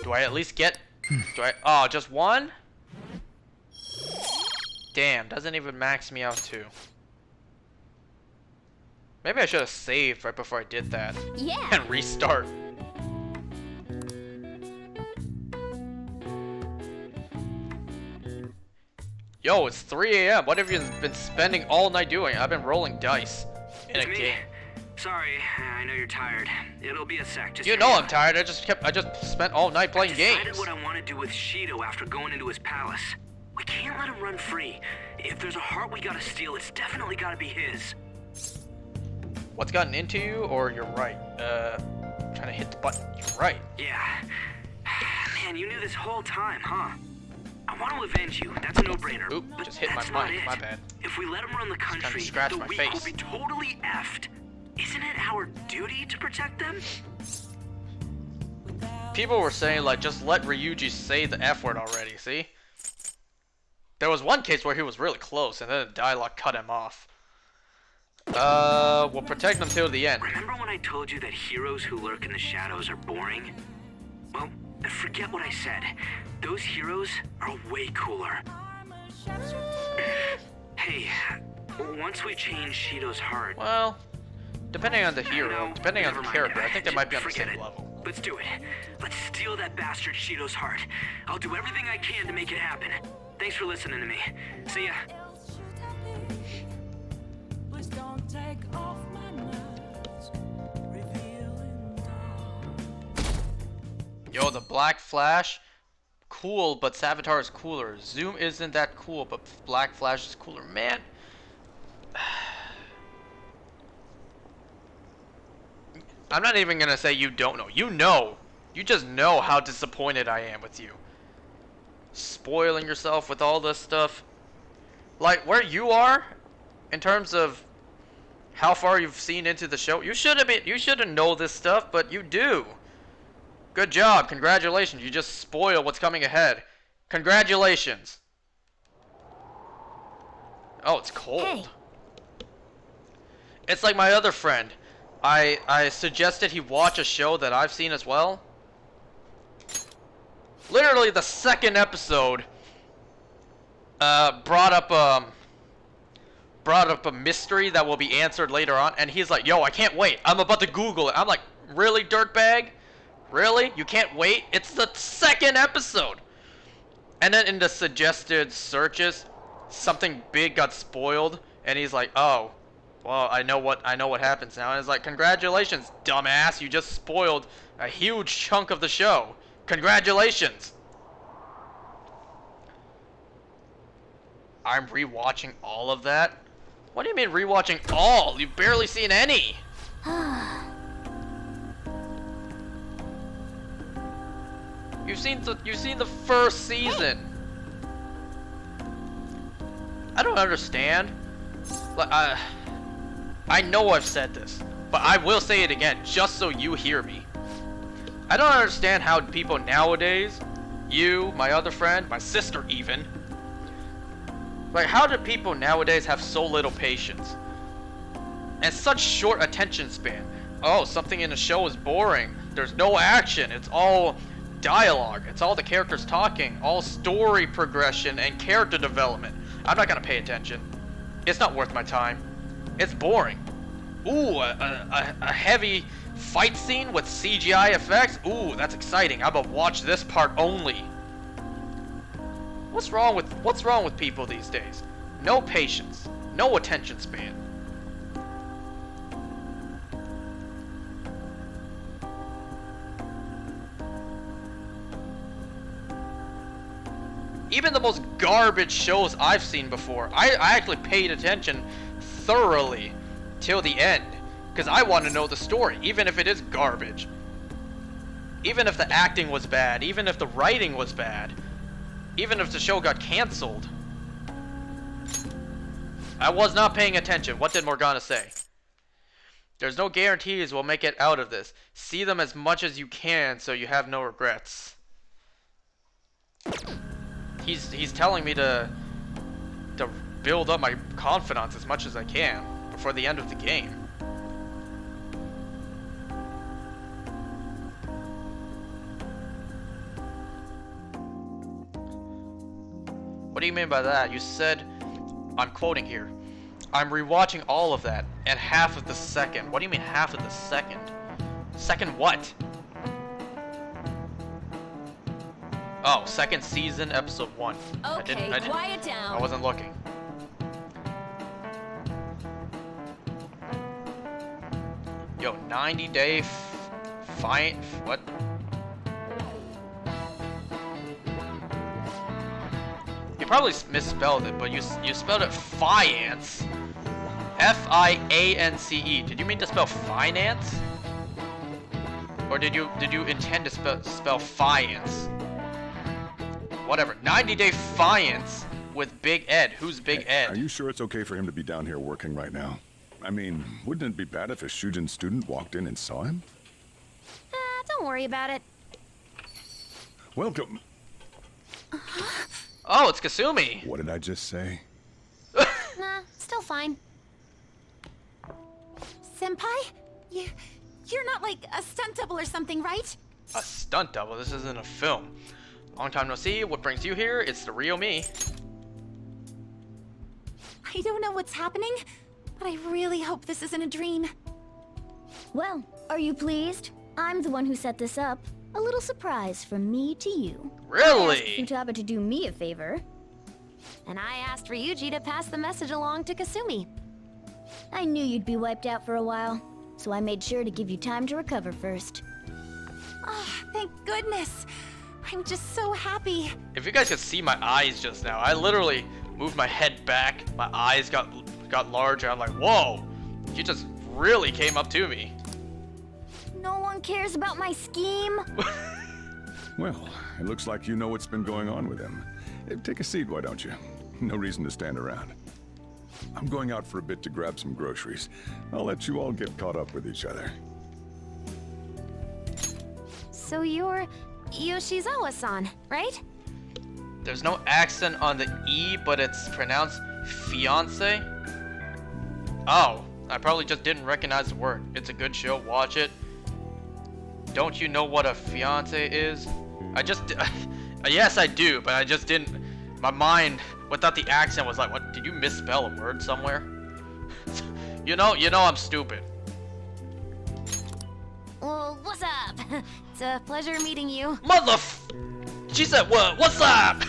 Do I at least get... Oh, just 1? Damn, doesn't even max me out too. Maybe I should have saved right before I did that. Yeah. And restart. Yo, it's 3 a.m. What have you been spending all night doing? I've been rolling dice in a game. Sorry, I know you're tired. It'll be a sec. Just you know I'm tired. I just spent all night playing games. I decided what I want to do with Shido after going into his palace. We can't let him run free. If there's a heart we gotta steal, it's definitely gotta be his. What's gotten into you, or you're right? Trying to hit the button. You're right. Yeah. Man, you knew this whole time, huh? I want to avenge you. That's a no-brainer. Oop, just hit my mic. My bad. If we let him run the country, the weak will be totally effed. Isn't it our duty to protect them? People were saying, like, just let Ryuji say the F word already, see? There was one case where he was really close, and then the dialogue cut him off. We'll protect them till the end. Remember when I told you that heroes who lurk in the shadows are boring? Well, forget what I said. Those heroes are way cooler. Hey, once we change Shido's heart... Well, depending on the hero, depending on the character, I think they might be on the same level. Let's do it. Let's steal that bastard Shido's heart. I'll do everything I can to make it happen. Thanks for listening to me. See ya. Yo, the Black Flash, cool, but Savitar is cooler. Zoom isn't that cool, but Black Flash is cooler. Man, I'm not even gonna say you don't know. You know. You just know how disappointed I am with you. Spoiling yourself with all this stuff. Like, where you are, in terms of how far you've seen into the show, you shouldn't know this stuff, but you do. Good job. Congratulations. You just spoil what's coming ahead. Congratulations. Oh, it's cold. Hey. It's like my other friend. I suggested he watch a show that I've seen as well. Literally the second episode brought up a mystery that will be answered later on, and he's like, yo, I can't wait. I'm about to Google it. I'm like, really, dirtbag? Really? You can't wait? It's the second episode. And then in the suggested searches, something big got spoiled, and he's like, oh, well, I know what happens now. And it's like, congratulations, dumbass, you just spoiled a huge chunk of the show. Congratulations. I'm rewatching all of that? What do you mean rewatching all? You've barely seen any. You've seen the first season. I don't understand. Like, I know I've said this, but I will say it again, just so you hear me. I don't understand how people nowadays, you, my other friend, my sister even, like, how do people nowadays have so little patience? And such short attention span? Oh, something in a show is boring. There's no action. It's all dialogue. It's all the characters talking. All story progression and character development. I'm not gonna pay attention. It's not worth my time. It's boring. Ooh, a heavy fight scene with CGI effects? Ooh, that's exciting. I'm gonna watch this part only. What's wrong with people these days? No patience, no attention span. Even the most garbage shows I've seen before, I actually paid attention thoroughly till the end, because I want to know the story, even if it is garbage. Even if the acting was bad, even if the writing was bad, even if the show got cancelled. I was not paying attention. What did Morgana say? There's no guarantees we'll make it out of this. See them as much as you can so you have no regrets. He's telling me to build up my confidence as much as I can before the end of the game. What do you mean by that? You said, I'm quoting here, I'm rewatching all of that at half of the second. What do you mean half of the second? Second what? Oh, second season, episode 1. Okay, quiet down. I wasn't looking. Yo, 90-day fine. What? You probably misspelled it, but you spelled it Fiance. F-I-A-N-C-E. Did you mean to spell finance? Or did you intend to spell Fiance? Whatever. 90-day Fiance with Big Ed. Who's Big Ed? Are you sure it's okay for him to be down here working right now? I mean, wouldn't it be bad if a Shujin student walked in and saw him? Don't worry about it. Welcome. Oh, it's Kasumi. What did I just say? Nah, still fine. Senpai? You're not like a stunt double or something, right? A stunt double? This isn't a film. Long time no see. What brings you here? It's the real me. I don't know what's happening, but I really hope this isn't a dream. Well, are you pleased? I'm the one who set this up. A little surprise from me to you. Really? I asked Futaba to do me a favor. And I asked Ryuji to pass the message along to Kasumi. I knew you'd be wiped out for a while, so I made sure to give you time to recover first. Oh, thank goodness. I'm just so happy. If you guys could see my eyes just now, I literally moved my head back. My eyes got larger. I'm like, whoa. She just really came up to me. No one cares about my scheme. Well, it looks like you know what's been going on with him. Take a seat, why don't you? No reason to stand around. I'm going out for a bit to grab some groceries. I'll let you all get caught up with each other. So you're Yoshizawa-san, right? There's no accent on the E, but it's pronounced fiance. Oh, I probably just didn't recognize the word. It's a good show, watch it. Don't you know what a fiance is? Yes I do, but I just didn't, my mind, without the accent was like, what, did you misspell a word somewhere? you know I'm stupid. Well, what's up? It's a pleasure meeting you. She said what? What's up?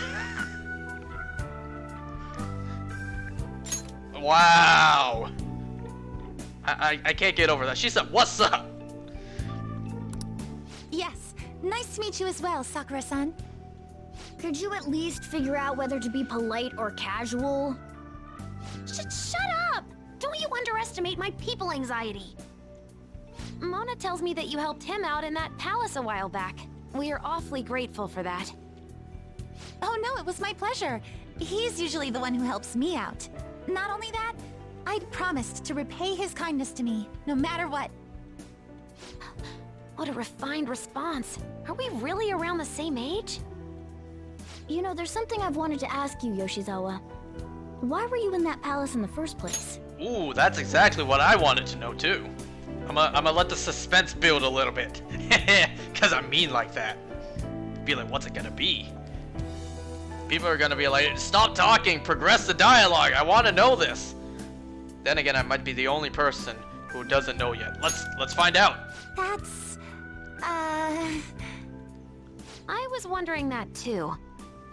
Wow. I can't get over that. She said, what's up? Yes, nice to meet you as well, Sakura-san. Could you at least figure out whether to be polite or casual? Shut up! Don't you underestimate my people anxiety. Mona tells me that you helped him out in that palace a while back. We are awfully grateful for that. Oh no, it was my pleasure. He's usually the one who helps me out. Not only that, I'd promised to repay his kindness to me, no matter what. What a refined response. Are we really around the same age? You know, there's something I've wanted to ask you, Yoshizawa. Why were you in that palace in the first place? Ooh, that's exactly what I wanted to know too. I'm gonna let the suspense build a little bit. Cause I'm mean like that. Be like, what's it gonna be? People are gonna be like, stop talking, progress the dialogue, I wanna know this. Then again, I might be the only person who doesn't know yet. Let's find out. That's... I was wondering that too.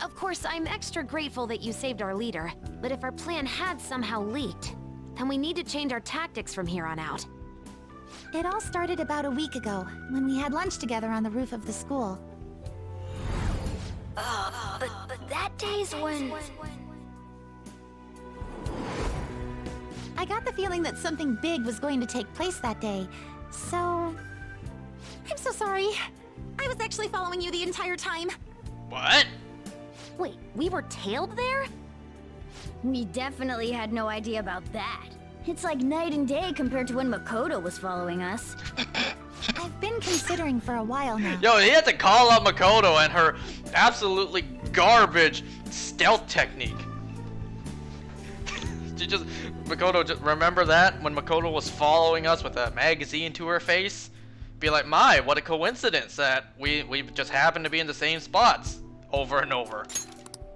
Of course, I'm extra grateful that you saved our leader, but if our plan had somehow leaked, then we need to change our tactics from here on out. It all started about a week ago, when we had lunch together on the roof of the school. But that day's when... I got the feeling that something big was going to take place that day, so... I'm so sorry. I was actually following you the entire time. What? Wait, we were tailed there? We definitely had no idea about that. It's like night and day compared to when Makoto was following us. I've been considering for a while now. Yo, he had to call out Makoto and her absolutely garbage stealth technique. Makoto, just remember that? When Makoto was following us with a magazine to her face? Be like, my, what a coincidence that we just happen to be in the same spots over and over.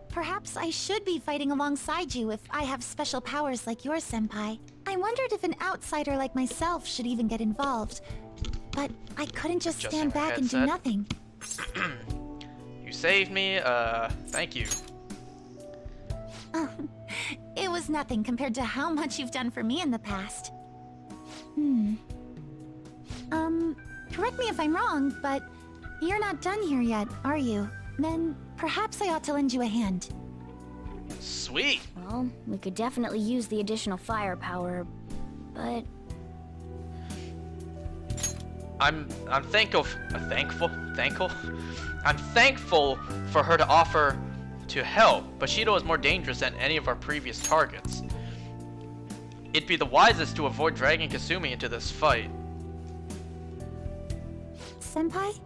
Perhaps I should be fighting alongside you if I have special powers like yours, Senpai. I wondered if an outsider like myself should even get involved. But I couldn't just stand back and do nothing. You You saved me, thank you. Oh, it was nothing compared to how much you've done for me in the past. Correct me if I'm wrong, but you're not done here yet, are you? Then perhaps I ought to lend you a hand. Sweet. Well, we could definitely use the additional firepower, but I'm thankful for her to offer to help, but Shido is more dangerous than any of our previous targets. It'd be the wisest to avoid dragging Kasumi into this fight. Senpai?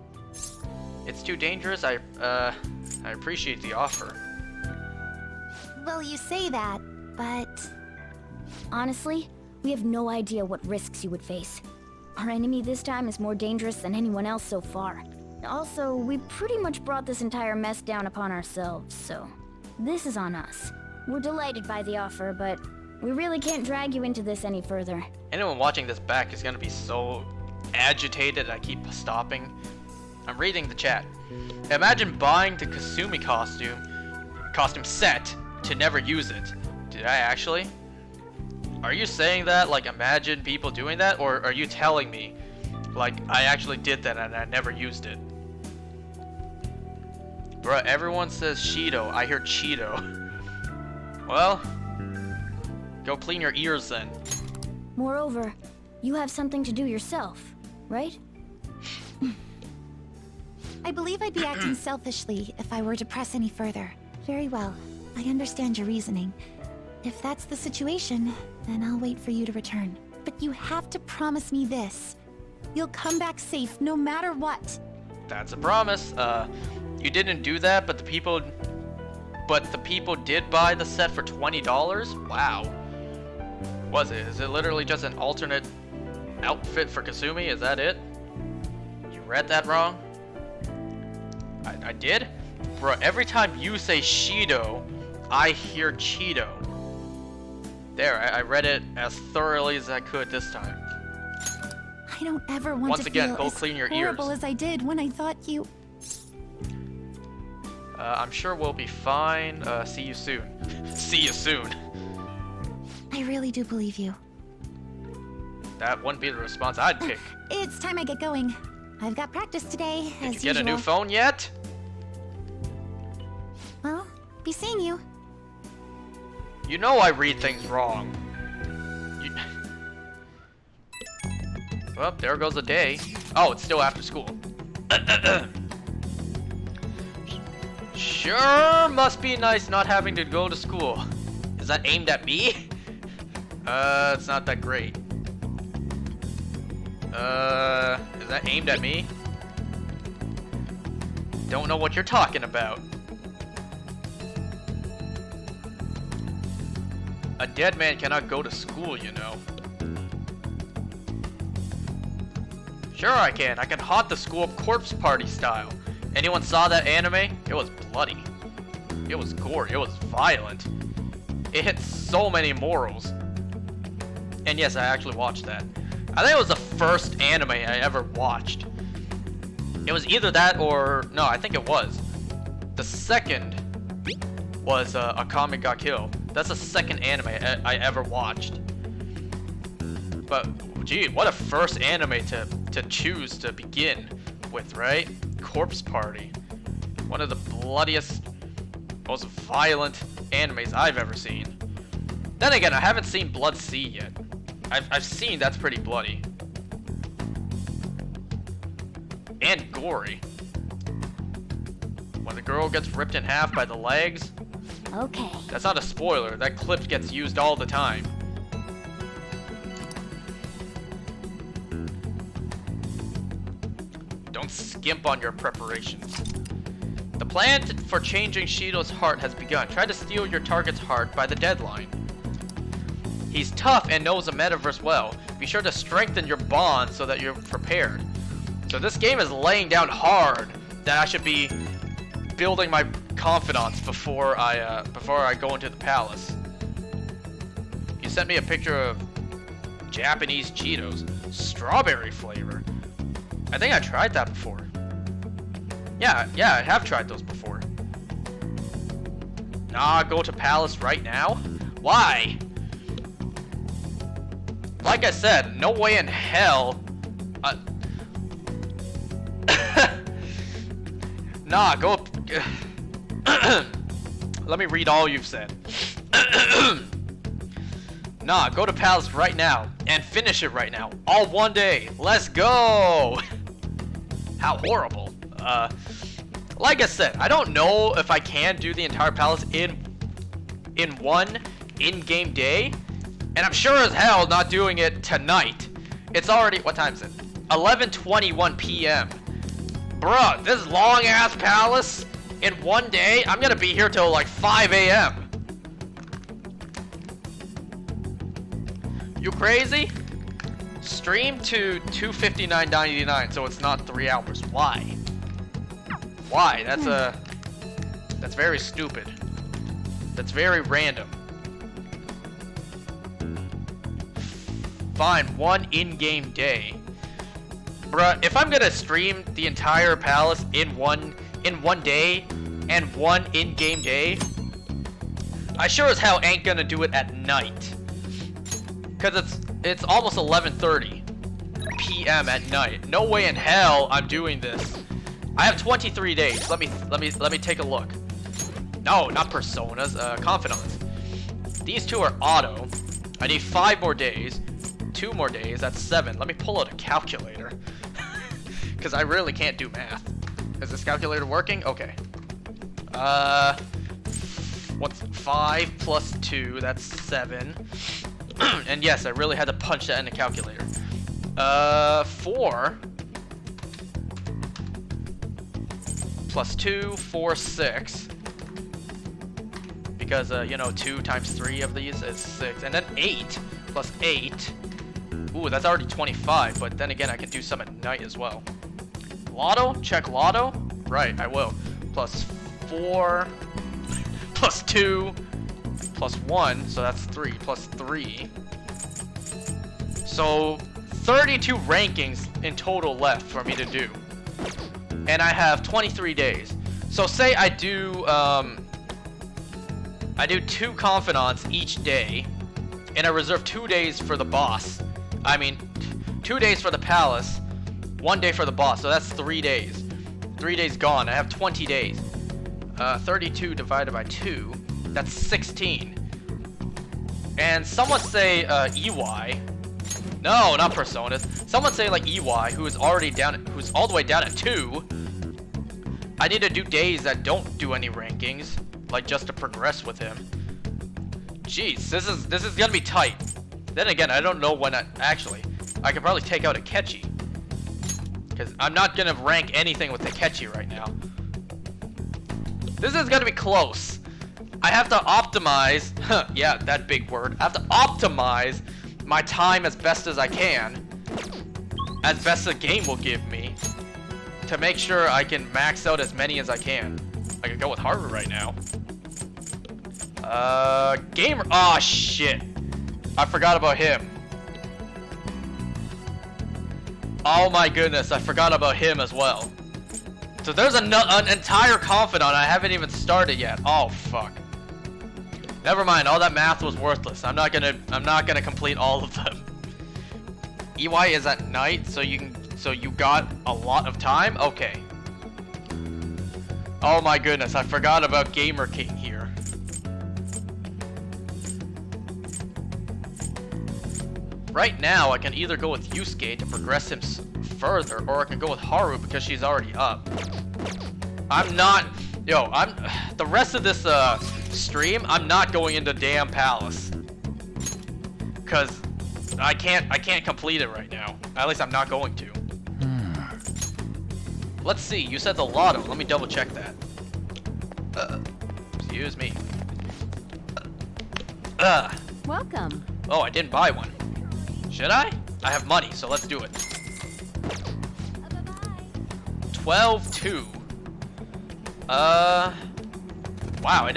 It's too dangerous. I appreciate the offer. Well, you say that, but... honestly, we have no idea what risks you would face. Our enemy this time is more dangerous than anyone else so far. Also, we pretty much brought this entire mess down upon ourselves, so this is on us. We're delighted by the offer, but we really can't drag you into this any further. Anyone watching this back is gonna be so agitated I keep stopping. I'm reading the chat. Imagine buying the Kasumi costume set to never use it. Did I actually? Are you saying that, like, imagine people doing that, or are you telling me, like, I actually did that and I never used it? Bruh, everyone says Shido. I hear Cheeto. Well, go clean your ears then. Moreover, you have something to do yourself, right? I believe I'd be acting selfishly if I were to press any further. Very well. I understand your reasoning. If that's the situation, then I'll wait for you to return. But you have to promise me this. You'll come back safe no matter what. That's a promise. You didn't do that, but the people did buy the set for $20? Wow. Was it? Is it literally just an alternate outfit for Kasumi? Is that it? You read that wrong? I did? Bro, every time you say Shido, I hear Cheeto. There, I read it as thoroughly as I could this time. I don't ever want Once to again, feel go as clean your horrible ears. as I did when I thought you... I'm sure we'll be fine. See you soon. See you soon. I really do believe you. That wouldn't be the response I'd pick. It's time I get going. I've got practice today, Did as you get a new usual. phone yet? Well, be seeing you. You know I read things wrong. Well, there goes a day. Oh, it's still after school. Sure must be nice not having to go to school. Is that aimed at me? It's not that great. Is that aimed at me? Don't know what you're talking about. A dead man cannot go to school, you know. Sure I can. I can haunt the school corpse party style. Anyone saw that anime? It was bloody. It was gory. It was violent. It hit so many morals. And yes, I actually watched that. I think it was the first anime I ever watched. It was either that or... no, I think it was. The second was Akame ga Kill. That's the second anime I ever watched. But, gee, what a first anime to choose to begin with, right? Corpse Party. One of the bloodiest, most violent animes I've ever seen. Then again, I haven't seen Blood Sea yet. I've seen that's pretty bloody. And gory. When the girl gets ripped in half by the legs. Okay. That's not a spoiler. That clip gets used all the time. Don't skimp on your preparations. The plan for changing Shido's heart has begun. Try to steal your target's heart by the deadline. He's tough and knows the metaverse well. Be sure to strengthen your bond so that you're prepared. So this game is laying down hard that I should be building my confidence before I go into the palace. You sent me a picture of Japanese Cheetos, strawberry flavor. I think I tried that before. Yeah, I have tried those before. Nah, go to Palace right now? Why? Like I said, no way in hell. Nah, go. Let me read all you've said. Nah, go to Palace right now and finish it right now. All one day. Let's go. How horrible. Like I said, I don't know if I can do the entire Palace in one in-game day, and I'm sure as hell not doing it tonight. It's already, what time is it? 11:21 p.m. Bruh, this long-ass Palace in one day? I'm gonna be here till like 5 a.m. You crazy? Stream to 259.99, so it's not 3 hours. Why? Why? That's very stupid. That's very random. Fine, one in-game day. Bruh, if I'm gonna stream the entire Palace in one day and one in-game day, I sure as hell ain't gonna do it at night. Cause it's almost 11:30 p.m. at night. No way in hell I'm doing this. I have 23 days. Let me take a look. No, not personas, confidants. These two are auto. I need 5 more days. 2 more days, that's 7. Let me pull out a calculator. Cause I really can't do math. Is this calculator working? Okay. What's 5 plus 2? That's 7. And yes, I really had to punch that in the calculator. 4 plus 2, 4, 6. Because, you know, 2 times 3 of these is 6. And then 8 plus 8. Ooh, that's already 25, but then again, I can do some at night as well. Lotto? Check Lotto? Right, I will. Plus 4, plus 2, plus 1, so that's 3, plus 3. So, 32 rankings in total left for me to do. And I have 23 days. So say I do 2 confidants each day, and I reserve 2 days for the boss. I mean, 2 days for the Palace, 1 day for the boss, so that's 3 days. 3 days gone, I have 20 days. 32 divided by 2, that's 16. And someone say, EY. No, not Personas. Someone say like EY, who's all the way down at 2. I need to do days that don't do any rankings, like just to progress with him. Jeez, this is gonna be tight. Then again, I don't know when I could probably take out Akechi. Because I'm not gonna rank anything with Akechi right now. This is gonna be close. I have to optimize, yeah, that big word. I have to optimize my time as best as I can. As best the game will give me. To make sure I can max out as many as I can. I could go with Haru right now. Gamer, oh shit. I forgot about him. Oh my goodness, I forgot about him as well. So there's an entire confidant I haven't even started yet. Oh fuck. Never mind, all that math was worthless. I'm not gonna complete all of them. EY is at night, so you got a lot of time? Okay. Oh my goodness, I forgot about Gamer King here. Right now, I can either go with Yusuke to progress him further, or I can go with Haru because she's already up. The rest of this stream, I'm not going into damn Palace. Cause I can't complete it right now. At least I'm not going to. Let's see, you said the Lotto. Let me double check that. Excuse me. Welcome. Oh, I didn't buy one. Should I? I have money, so let's do it. 12-2. Wow, I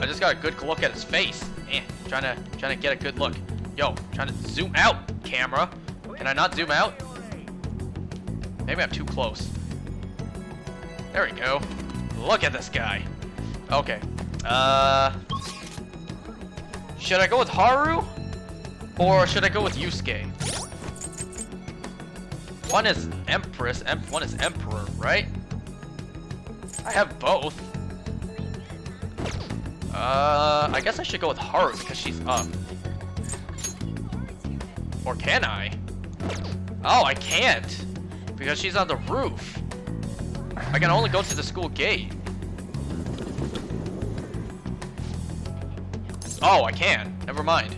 just got a good look at his face. Man, trying to get a good look. Yo, trying to zoom out, camera. Can I not zoom out? Maybe I'm too close. There we go. Look at this guy. Okay. Should I go with Haru? Or should I go with Yusuke? One is Empress, one is Emperor, right? I have both. I guess I should go with Haru because she's up. Or can I? Oh, I can't. Because she's on the roof. I can only go to the school gate. Oh, I can. Never mind.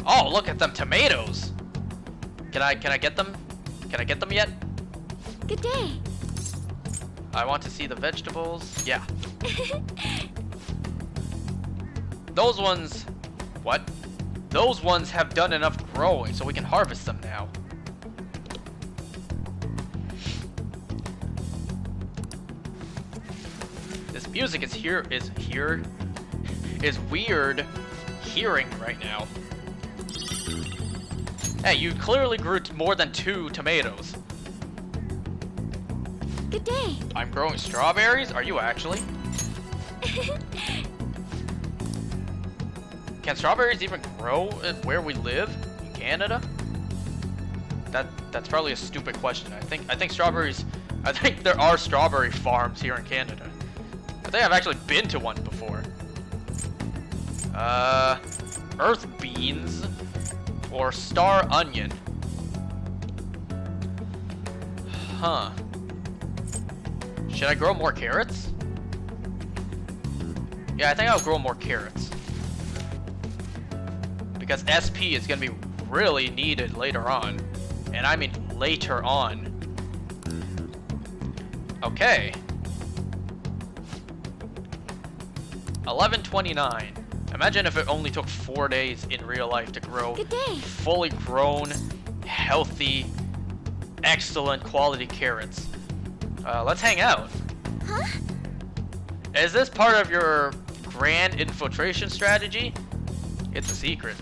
Oh, look at them tomatoes. Can I get them? Can I get them yet? Good day. I want to see the vegetables. Yeah. Those ones... What? Those ones have done enough growing, so we can harvest them now. This music is weird hearing right now. Hey, you clearly grew more than 2 tomatoes. Good day. I'm growing strawberries? Are you actually? Can strawberries even grow where we live? In Canada? That's probably a stupid question. I think strawberries... I think there are strawberry farms here in Canada. I think I've actually been to one before. Earth beans or star onion. Huh. Should I grow more carrots? Yeah, I think I'll grow more carrots. Because SP is gonna be really needed later on. And I mean later on. Okay. 11:29. Imagine if it only took 4 days in real life to grow fully grown, healthy, excellent quality carrots. Let's hang out. Huh? Is this part of your grand infiltration strategy? It's a secret.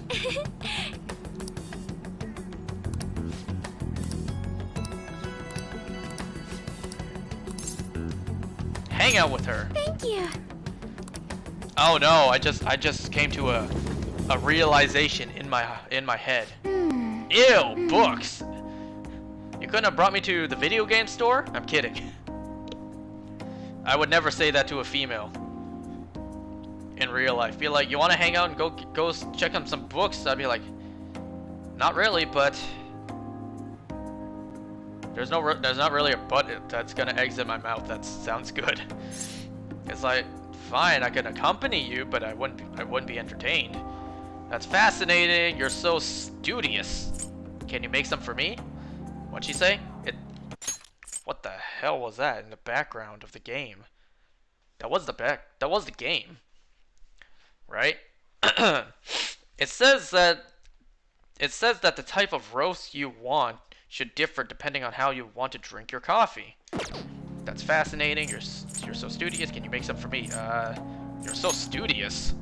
Hang out with her. Thank you. Oh no, I just came to a realization in my head. Ew, books. You couldn't have brought me to the video game store? I'm kidding. I would never say that to a female in real life. Be like, you want to hang out and go check on some books? I'd be like, not really, but there's not really a but that's gonna exit my mouth. That sounds good. It's like, fine, I can accompany you, but I wouldn't be entertained. That's fascinating. You're so studious. Can you make some for me? What'd she say? What the hell was that in the background of the game? That was the game. Right? It says that the type of roast you want should differ depending on how you want to drink your coffee. That's fascinating. You're so studious. Can you make some for me? You're so studious.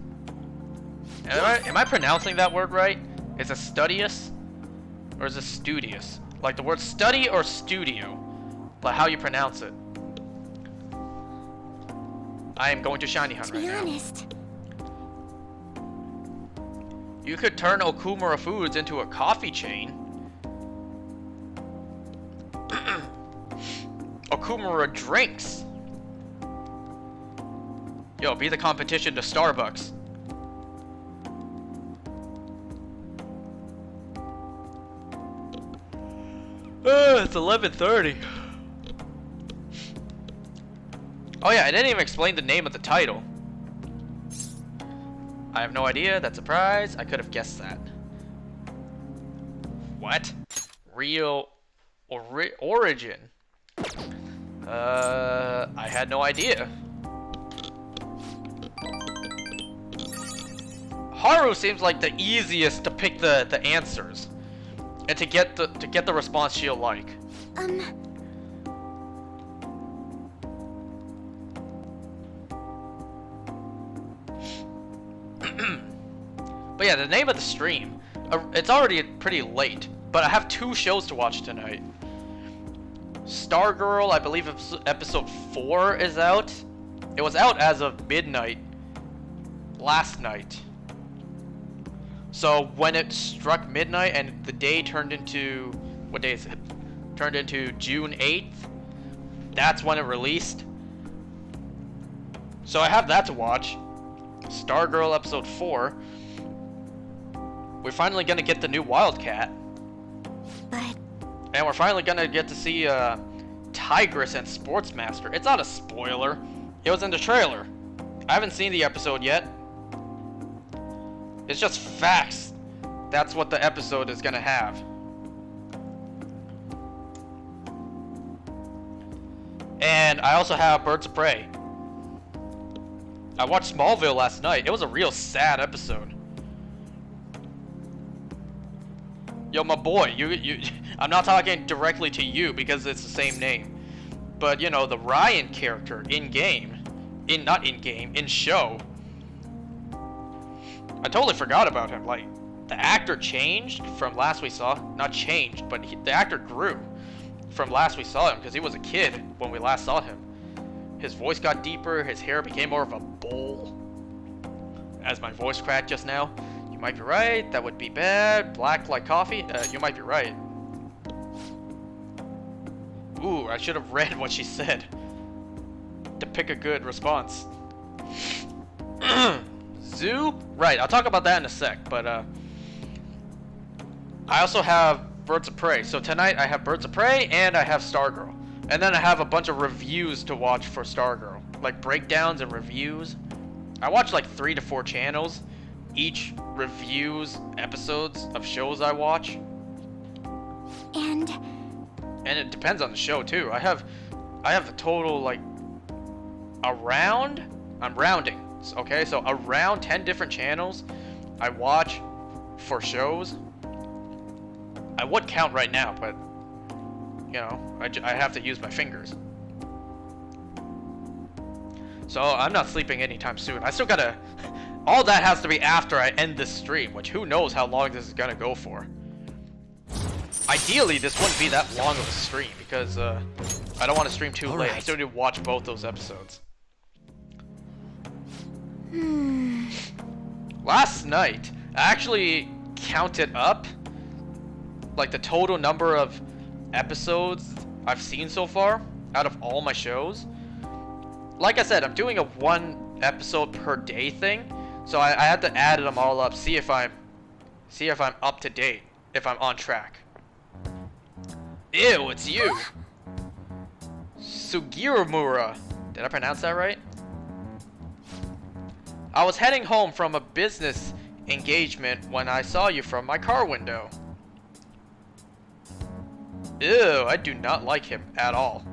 Am I pronouncing that word right? Is it studious? Or is it studious? Like the word study or studio? Like how you pronounce it. I am going to Shiny Hunt right now. To be honest. You could turn Okumura Foods into a coffee chain. Okumura Drinks. Yo, be the competition to Starbucks. It's 11:30. Oh yeah, I didn't even explain the name of the title. I have no idea. That's a surprise. I could have guessed that. What? Real origin? I had no idea. Haru seems like the easiest to pick the answers and to get the response she'll like. But yeah, the name of the stream, it's already pretty late. But I have 2 shows to watch tonight. Stargirl, I believe episode 4 is out. It was out as of midnight last night. So when it struck midnight and the day turned into, what day is it? Turned into June 8th. That's when it released. So I have that to watch. Stargirl episode 4. We're finally gonna get the new Wildcat. But... And we're finally gonna get to see Tigress and Sportsmaster. It's not a spoiler. It was in the trailer. I haven't seen the episode yet. It's just facts. That's what the episode is gonna have. And I also have Birds of Prey. I watched Smallville last night. It was a real sad episode. Yo, my boy, you I'm not talking directly to you because it's the same name. But, you know, the Ryan character in-game, in show, I totally forgot about him. Like, the actor changed from last we saw. Not changed, but the actor grew from last we saw him because he was a kid when we last saw him. His voice got deeper, his hair became more of a bowl. As my voice cracked just now. You might be right, that would be bad. Black like coffee? You might be right. Ooh, I should have read what she said to pick a good response. Zoo? Right, I'll talk about that in a sec, but I also have Birds of Prey. So tonight I have Birds of Prey and I have Stargirl. And then I have a bunch of reviews to watch for Stargirl. Like breakdowns and reviews. I watch like 3 to 4 channels. Each reviews episodes of shows I watch. And it depends on the show too. I have a total like around, I'm rounding, okay, so around 10 different channels I watch for shows. I would count right now, but you know, I have to use my fingers. So I'm not sleeping anytime soon. I still gotta, all that has to be after I end this stream, which who knows how long this is gonna go for. Ideally, this wouldn't be that long of a stream because I don't want to stream too late. I still need to watch both those episodes. Last night, I actually counted up like the total number of episodes I've seen so far out of all my shows. Like I said, I'm doing a 1 episode per day thing, so I had to add them all up, see if I'm up to date, if I'm on track. Ew, it's you! Sugimura. Did I pronounce that right? I was heading home from a business engagement when I saw you from my car window. Ew, I do not like him at all.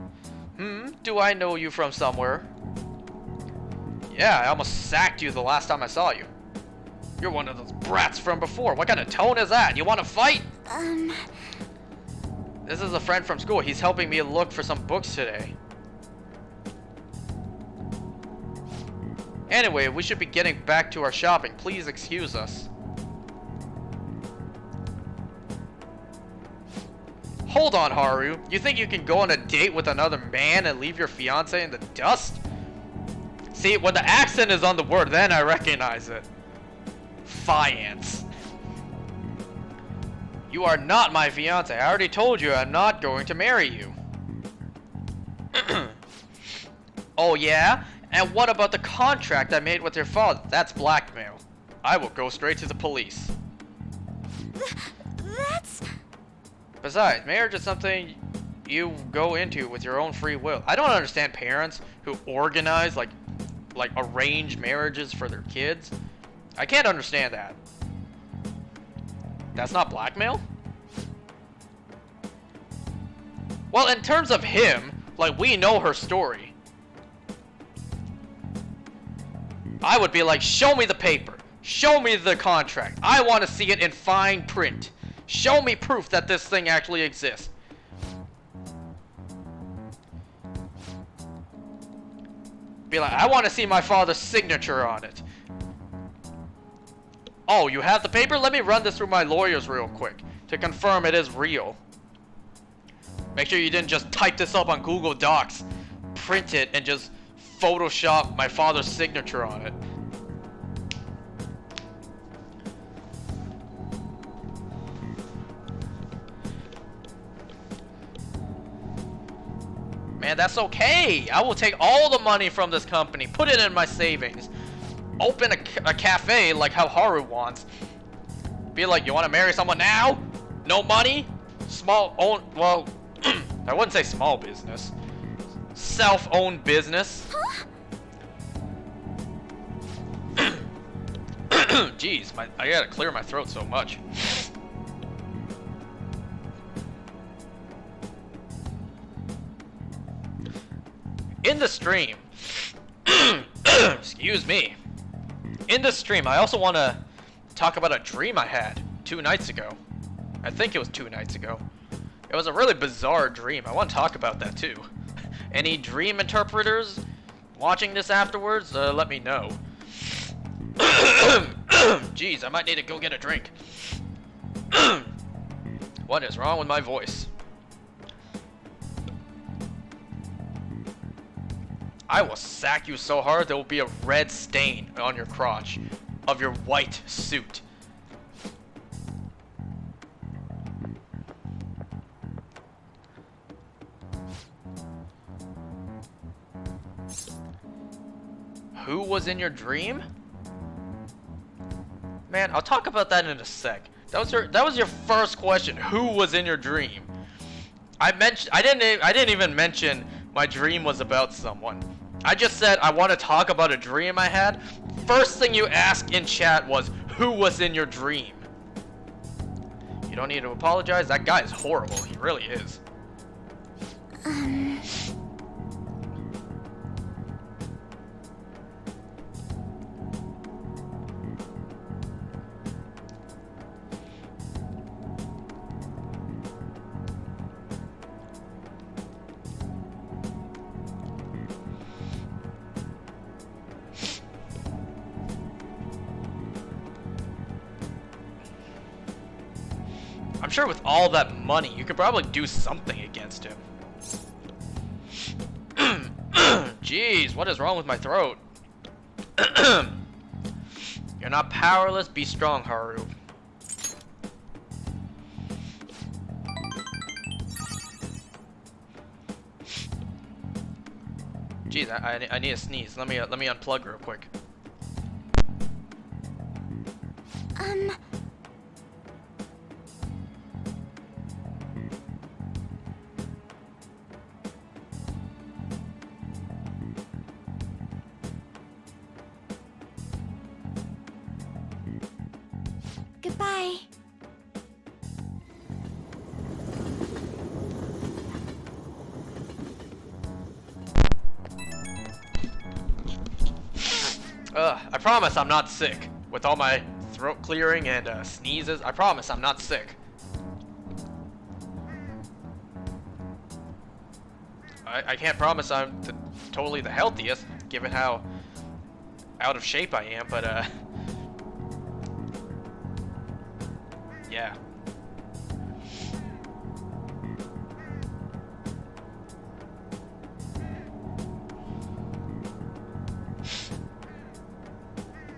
Do I know you from somewhere? Yeah, I almost sacked you the last time I saw you. You're one of those brats from before. What kind of tone is that? You want to fight? This is a friend from school. He's helping me look for some books today. Anyway, we should be getting back to our shopping. Please excuse us. Hold on, Haru. You think you can go on a date with another man and leave your fiance in the dust? See, when the accent is on the word, then I recognize it. Fiance. You are not my fiance. I already told you I'm not going to marry you. Oh yeah? And what about the contract I made with your father? That's blackmail. I will go straight to the police. That's... Besides, marriage is something you go into with your own free will. I don't understand parents who organize like arranged marriages for their kids. I can't understand that. That's not blackmail? Well, in terms of him, like, we know her story. I would be like, show me the paper. Show me the contract. I want to see it in fine print. Show me proof that this thing actually exists. Be like, I want to see my father's signature on it. Oh, you have the paper? Let me run this through my lawyers real quick. to confirm it is real. Make sure you didn't just type this up on Google Docs, print it, and just Photoshop my father's signature on it. Man, that's okay. I will take all the money from this company, put it in my savings, open a cafe like how Haru wants. Be like, you want to marry someone now? No money? Small own, well, I wouldn't say small business. Self-owned business. Jeez, I gotta clear my throat so much. In the stream, excuse me. In the stream, I also want to talk about a dream I had 2 nights ago. I think it was 2 nights ago. It was a really bizarre dream. I want to talk about that too. Any dream interpreters watching this afterwards, let me know. Jeez, I might need to go get a drink. What is wrong with my voice? I will sack you so hard there will be a red stain on your crotch of your white suit. Who was in your dream? Man, I'll talk about that in a sec. That was your first question. Who was in your dream? I didn't even mention my dream was about someone. I just said I want to talk about a dream I had. First thing you asked in chat was, who was in your dream? You don't need to apologize. That guy is horrible. He really is. I'm sure with all that money, you could probably do something against him. Jeez, what is wrong with my throat? You're not powerless, be strong, Haru. Jeez, I need a sneeze. Let me unplug real quick. Goodbye. I promise I'm not sick. With all my throat clearing and sneezes, I promise I'm not sick. I can't promise I'm totally the healthiest, given how out of shape I am, but yeah.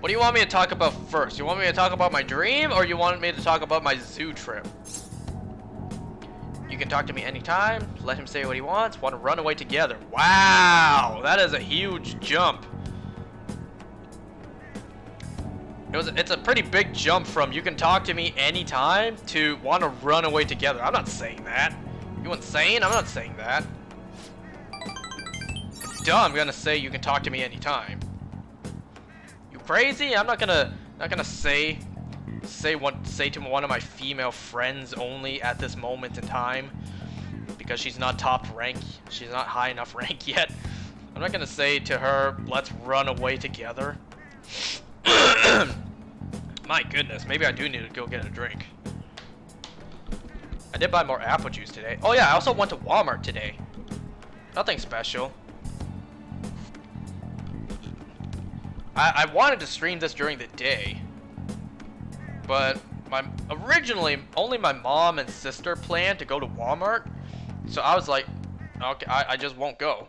What do you want me to talk about first? You want me to talk about my dream, or you want me to talk about my zoo trip? You can talk to me anytime. Let him say what he wants. Want to run away together. Wow, that is a huge jump. It's a pretty big jump from you can talk to me anytime to want to run away together. I'm not saying that. You insane? I'm not saying that. Duh, I'm gonna say you can talk to me anytime. You crazy? I'm not gonna say to one of my female friends only at this moment in time because she's not top rank. She's not high enough rank yet. I'm not gonna say to her, let's run away together. My goodness, maybe I do need to go get a drink. I did buy more apple juice today. Oh yeah, I also went to Walmart today. Nothing special. I wanted to stream this during the day, but originally only my mom and sister planned to go to Walmart, so I was like, okay, I just won't go.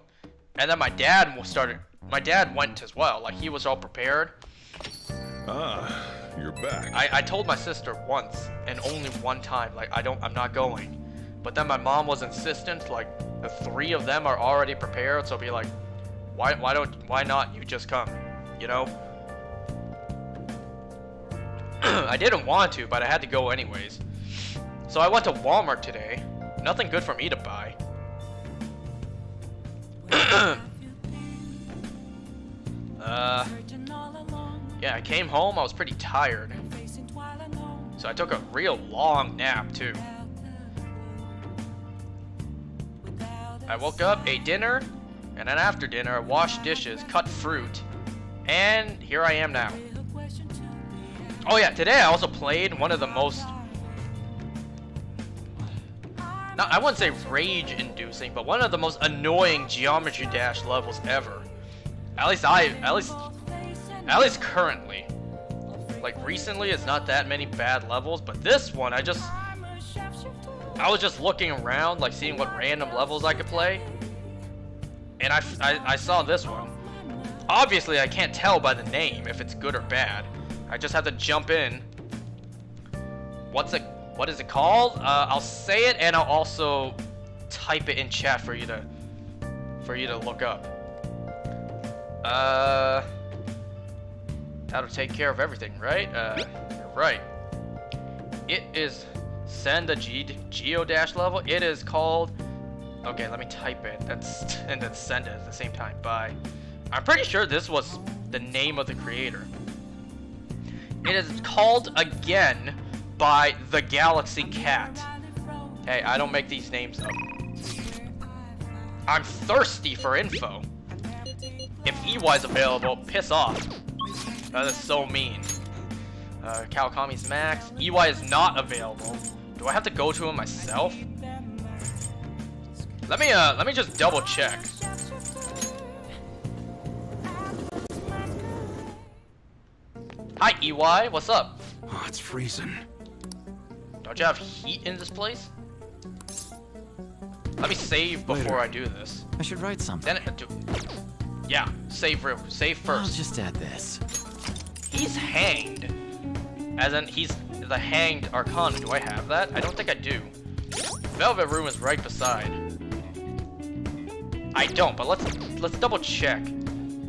And then my dad went as well. Like, he was all prepared. Ah, you're back. I told my sister once and only one time, like, I'm not going. But then my mom was insistent, like, the 3 of them are already prepared, so be like, why not you just come, you know? I didn't want to, but I had to go anyways. So I went to Walmart today. Nothing good for me to buy. Yeah, I came home, I was pretty tired. So I took a real long nap too. I woke up, ate dinner, and then after dinner I washed dishes, cut fruit, and here I am now. Oh yeah, today I also played one of the most, I wouldn't say rage-inducing, but one of the most annoying Geometry Dash levels ever. At least currently. Like, recently it's not that many bad levels, but this one I was just looking around, like seeing what random levels I could play, and I saw this one. Obviously I can't tell by the name if it's good or bad. I just have to jump in. What is it called? I'll say it, and I'll also type it in chat for you to look up. How to take care of everything, right? You're right. It is send a Geodash level. It is called. Okay, let me type it. And then send it at the same time. Bye. I'm pretty sure this was the name of the creator. It is called again by the Galaxy Cat. Hey, I don't make these names up. I'm thirsty for info. If EY's available, piss off. That is so mean. Kawakami's Max. EY is not available. Do I have to go to him myself? Let me just double check. Hi EY, what's up? Oh, it's freezing. Don't you have heat in this place? Let me save before I do this. I should write something. Then yeah, save first. I'll just add this. He's hanged. As in, he's the hanged Arcana. Do I have that? I don't think I do. Velvet Room is right beside. I don't, but let's double check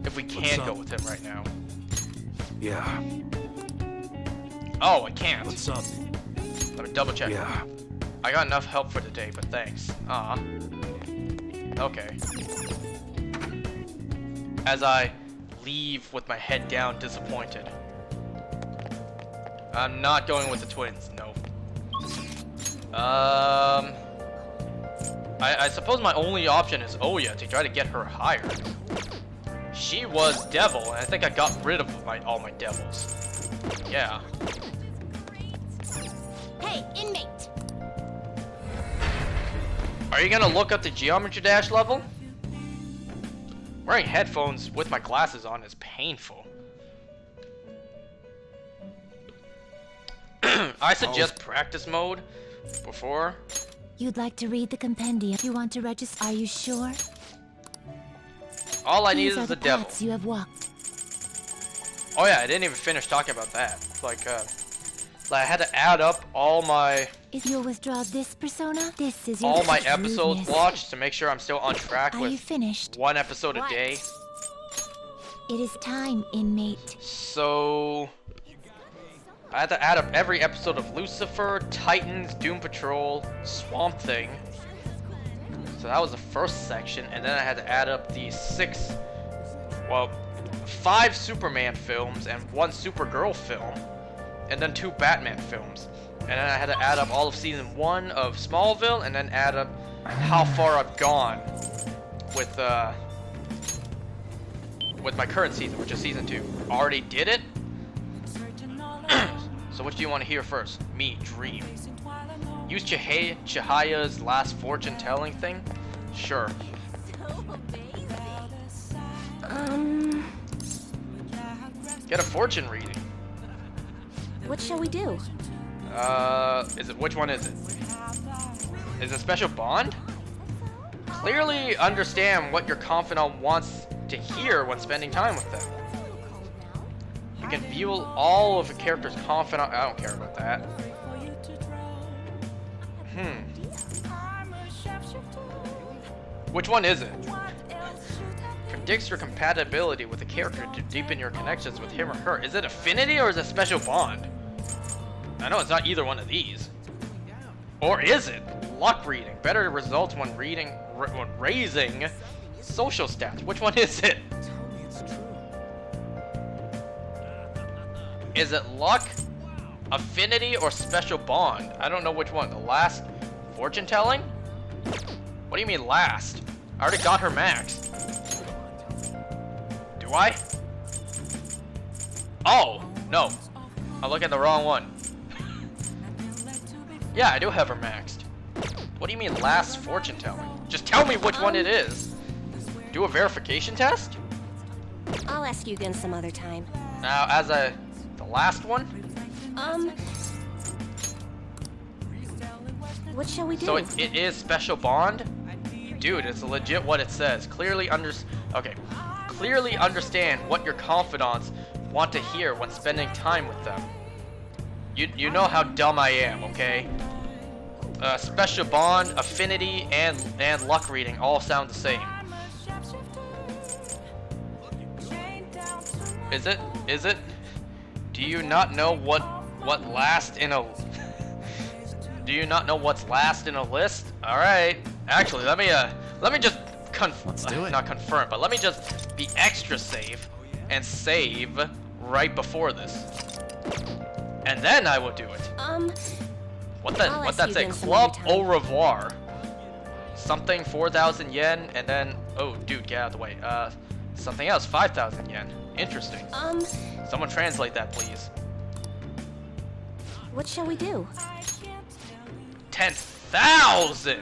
if we can go with him right now. Yeah. Oh, I can't. What's up? Let me double check. Yeah. I got enough help for today, but thanks. Okay. As I leave with my head down, disappointed. I'm not going with the twins, no. I suppose my only option is Oya to try to get her higher. She was devil, and I think I got rid of all my devils. Yeah. Hey, inmate! Are you gonna look up the Geometry Dash level? Wearing headphones with my glasses on is painful. I suggest practice mode before. You'd like to read the compendium? You want to register? Are you sure? All I need is the devil. Paths you have walked. Oh yeah, I didn't even finish talking about that. Like I had to add up all my. If you'll withdraw this persona, this is your all my episodes watched to make sure I'm still on track Are with you finished? one episode a day. It is time, inmate. So I had to add up every episode of Lucifer, Titans, Doom Patrol, Swamp Thing. So that was the first section, and then I had to add up the 5 Superman films and 1 Supergirl film, and then 2 Batman films. And then I had to add up all of season 1 of Smallville, and then add up how far I've gone with my current season, which is season 2. Already did it. So which do you want to hear first? Me, Dream. Use Chihaya's last fortune-telling thing? Sure. Um... Get a fortune reading. What shall we do? Which one is it? Is it special bond? Clearly understand what your confidant wants to hear when spending time with them. You can view all of a character's confidant. I don't care about that. Which one is it? Predicts your compatibility with the character to deepen your connections with him or her. Is it affinity or is it special bond? I know it's not either one of these. Or is it luck reading? Better results when raising social stats. Which one is it? Is it luck, affinity, or special bond? I don't know which one. The last fortune telling? What do you mean last? I already got her maxed. Do I? Oh, no. I look at the wrong one. Yeah, I do have her maxed. What do you mean last fortune telling? Just tell me which one it is. Do a verification test? I'll ask you again some other time. Now, as the last one? What shall we do? So it is special bond? Dude, it's legit what it says. Clearly understand what your confidants want to hear when spending time with them. You know how dumb I am, okay? Special bond, affinity, and luck reading all sound the same. Is it? Do you not know what last in a Do you not know what's last in a list? All right. Actually, let me just not confirm, but let me just be extra safe and save right before this. And then I will do it. What's that say? Club au revoir. Something 4,000 yen, and then dude, get out of the way. Something else 5,000 yen. Interesting. Someone translate that, please. What shall we do? 10,000.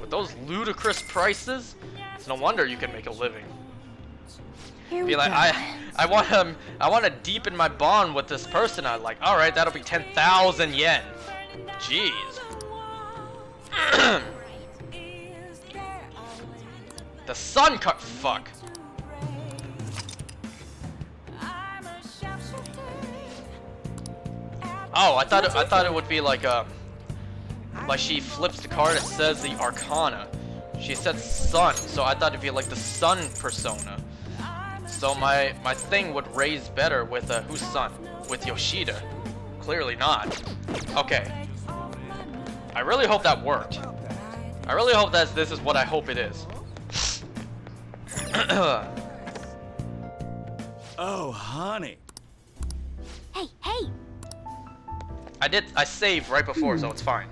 With those ludicrous prices, it's no wonder you can make a living. Be like, I want to deepen my bond with this person I like. All right, that'll be 10,000 yen. Jeez. The sun cut. Fuck. Oh, I thought it would be like she flips the card. It says the Arcana. She said sun, so I thought it'd be like the sun persona. So my thing would raise better with who's son? With Yoshida. Clearly not. Okay. I really hope that worked. I really hope this is what I hope it is. Oh, honey. Hey. I saved right before, so it's fine.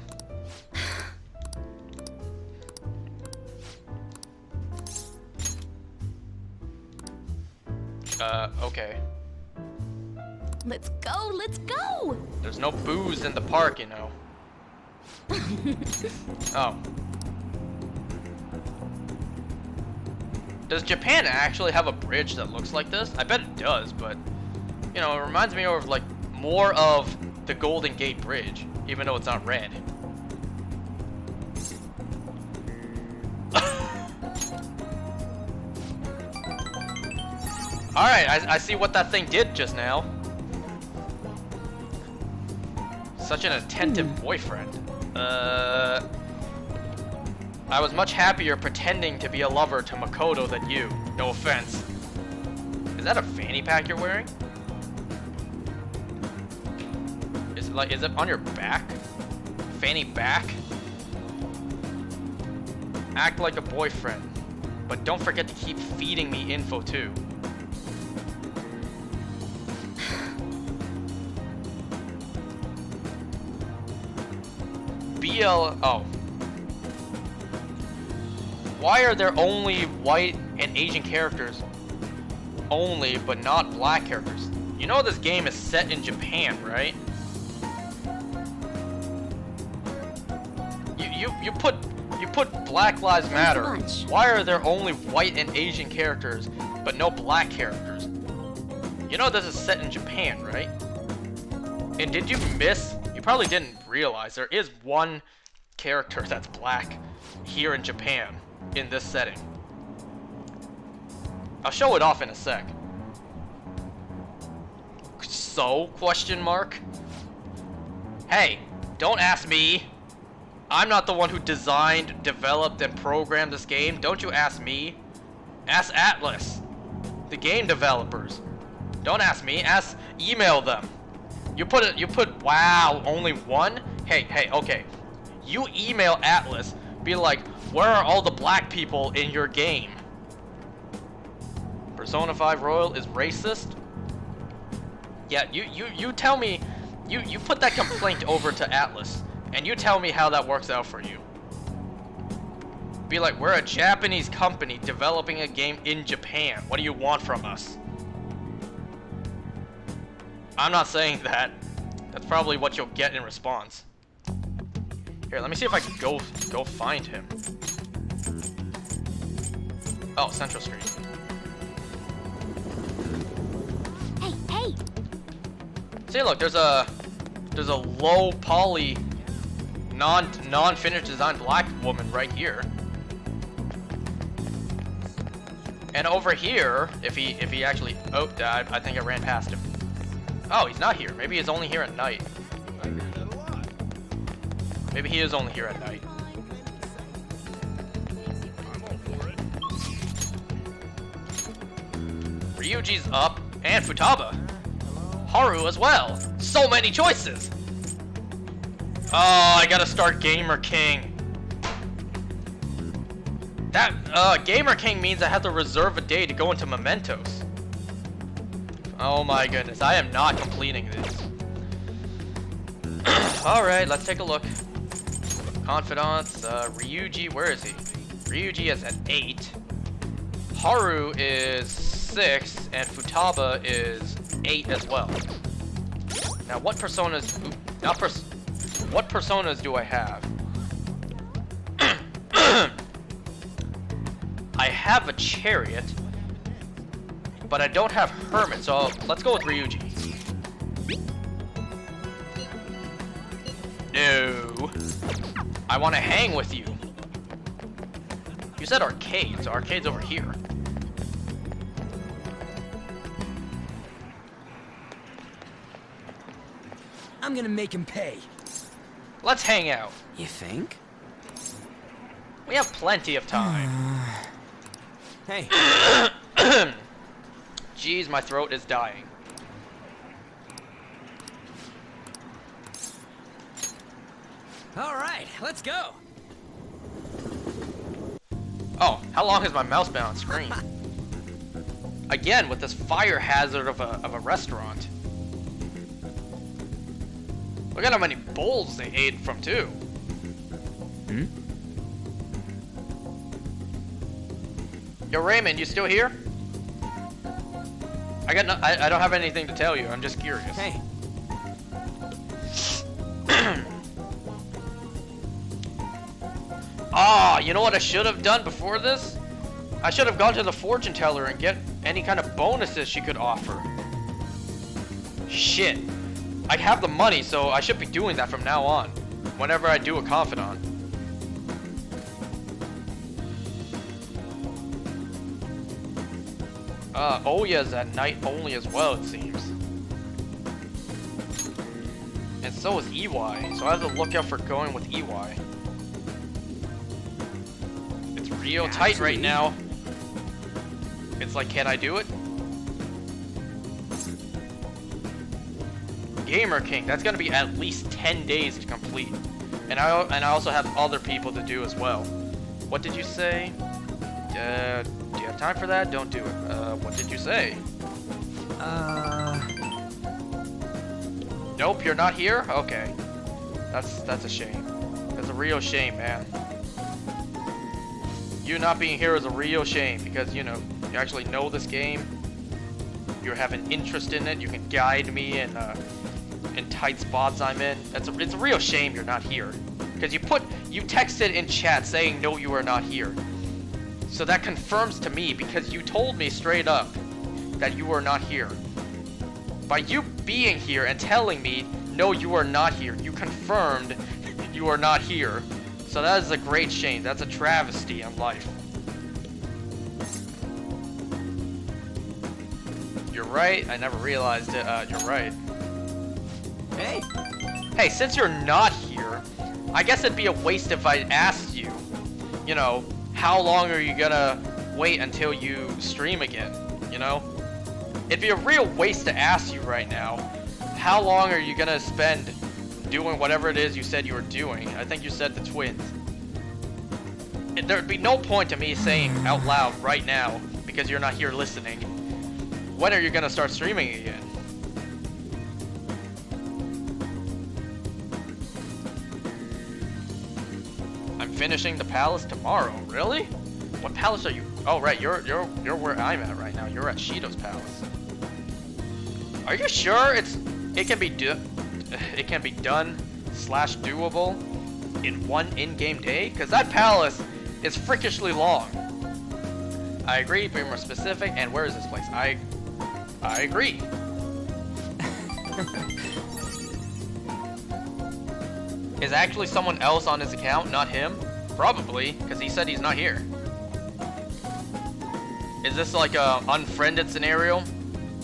Okay. Let's go! There's no booze in the park, you know. Oh. Does Japan actually have a bridge that looks like this? I bet it does, but you know, it reminds me of like more of the Golden Gate Bridge, even though it's not red. Alright, I see what that thing did just now. Such an attentive boyfriend. I was much happier pretending to be a lover to Makoto than you. No offense. Is that a fanny pack you're wearing? Is it on your back? Fanny back? Act like a boyfriend. But don't forget to keep feeding me info too. Oh. Why are there only white and Asian characters? Only, but not black characters. You know this game is set in Japan, right? You put Black Lives Matter. Why are there only white and Asian characters, but no black characters? You know this is set in Japan, right? And did you miss? You probably didn't realize there is one character that's black here in Japan in this setting. I'll show it off in a sec. So, question mark? Hey, don't ask me. I'm not the one who designed, developed, and programmed this game. Don't you ask me. Ask Atlus, the game developers. Don't ask me. Email them. You put wow, only one? Hey, okay. You email Atlus, be like, where are all the black people in your game? Persona 5 Royal is racist? Yeah, you tell me, you put that complaint over to Atlus, and you tell me how that works out for you. Be like, we're a Japanese company developing a game in Japan. What do you want from us? I'm not saying that. That's probably what you'll get in response. Here, let me see if I can go find him. Oh, Central Street. Hey! See, look, there's a low poly, non-finished design black woman right here. And over here, if he actually died, I think I ran past him. Oh, he's not here. Maybe he's only here at night. Maybe he is only here at night. Ryuji's up, and Futaba. Haru as well. So many choices. Oh, I gotta start Gamer King. That Gamer King means I have to reserve a day to go into Mementos. Oh my goodness, I am not completing this. Alright, let's take a look. Confidants, Ryuji, where is he? Ryuji is at 8. Haru is 6, and Futaba is 8 as well. Now, what personas? What personas do I have? I have a Chariot, but I don't have Hermit, so let's go with Ryuji. No. I want to hang with you. You said arcade, so arcade's over here. I'm gonna make him pay. Let's hang out. You think? We have plenty of time. Hey. Jeez, my throat is dying. All right, let's go. Oh, how long has my mouse been on screen? Again, with this fire hazard of a restaurant. Look at how many bowls they ate from, too. Hmm? Yo, Raymond, you still here? I don't have anything to tell you. I'm just curious. Hey. Ah, you know what I should have done before this? I should have gone to the fortune teller and get any kind of bonuses she could offer. Shit. I have the money, so I should be doing that from now on. Whenever I do a confidant. Oya's at night only as well, it seems. And so is EY, so I have to look out for going with EY. It's real tight right now. It's like, can I do it? Gamer King, that's gonna be at least 10 days to complete. And I also have other people to do as well. What did you say? Do you have time for that? Don't do it. What did you say? Nope, you're not here? Okay. That's a shame. That's a real shame, man. You not being here is a real shame because, you know, you actually know this game. You have an interest in it. You can guide me in tight spots I'm in. It's a real shame you're not here. Because you texted in chat saying no, you are not here. So that confirms to me because you told me straight up that you were not here. By you being here and telling me no, you are not here. You confirmed you are not here. So that is a great shame. That's a travesty on life. You're right. I never realized it. You're right. Hey. Hey, since you're not here, I guess it'd be a waste if I asked you, you know, how long are you gonna wait until you stream again, you know? It'd be a real waste to ask you right now, how long are you gonna spend doing whatever it is you said you were doing? I think you said the twins. There'd be no point to me saying out loud right now, because you're not here listening, when are you gonna start streaming again? I'm finishing the palace tomorrow. Really? What palace are you? Oh right, you're where I'm at right now. You're at Shido's palace. Are you sure it can be done slash doable in one in-game day? Cause that palace is freakishly long. I agree. Be more specific. And where is this place? I agree. Is actually someone else on his account, not him? Probably, because he said he's not here. Is this like a unfriended scenario?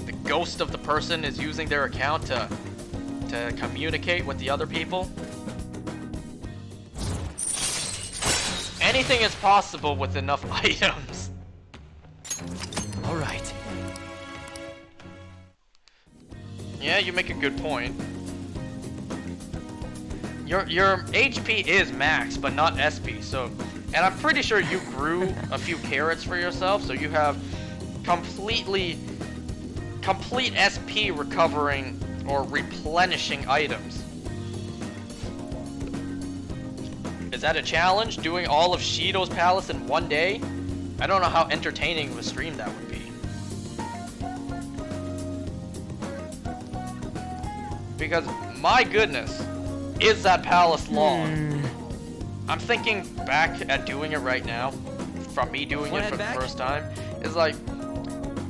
The ghost of the person is using their account to communicate with the other people? Anything is possible with enough items. Alright. Yeah, you make a good point. Your HP is max, but not SP, so... And I'm pretty sure you grew a few carrots for yourself, so you have complete SP recovering or replenishing items. Is that a challenge? Doing all of Shido's palace in one day? I don't know how entertaining of a stream that would be. Because, my goodness, is that palace long? I'm thinking back at doing it right now, from me doing it for the first time. It's like,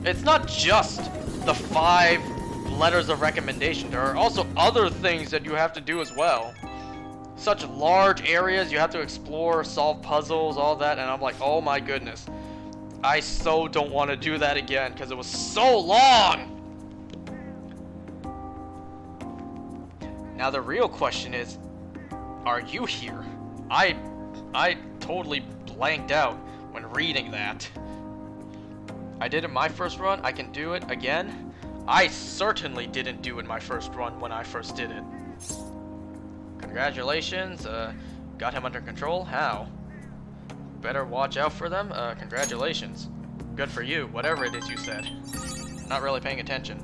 it's not just the 5 letters of recommendation. There are also other things that you have to do as well. Such large areas you have to explore, solve puzzles, all that, and I'm like, oh my goodness. I so don't want to do that again, because it was so long! Now the real question is, are you here? I totally blanked out when reading that. I did it my first run, I can do it again. I certainly didn't do it my first run when I first did it. Congratulations, got him under control? How? Better watch out for them? Congratulations. Good for you, whatever it is you said. Not really paying attention.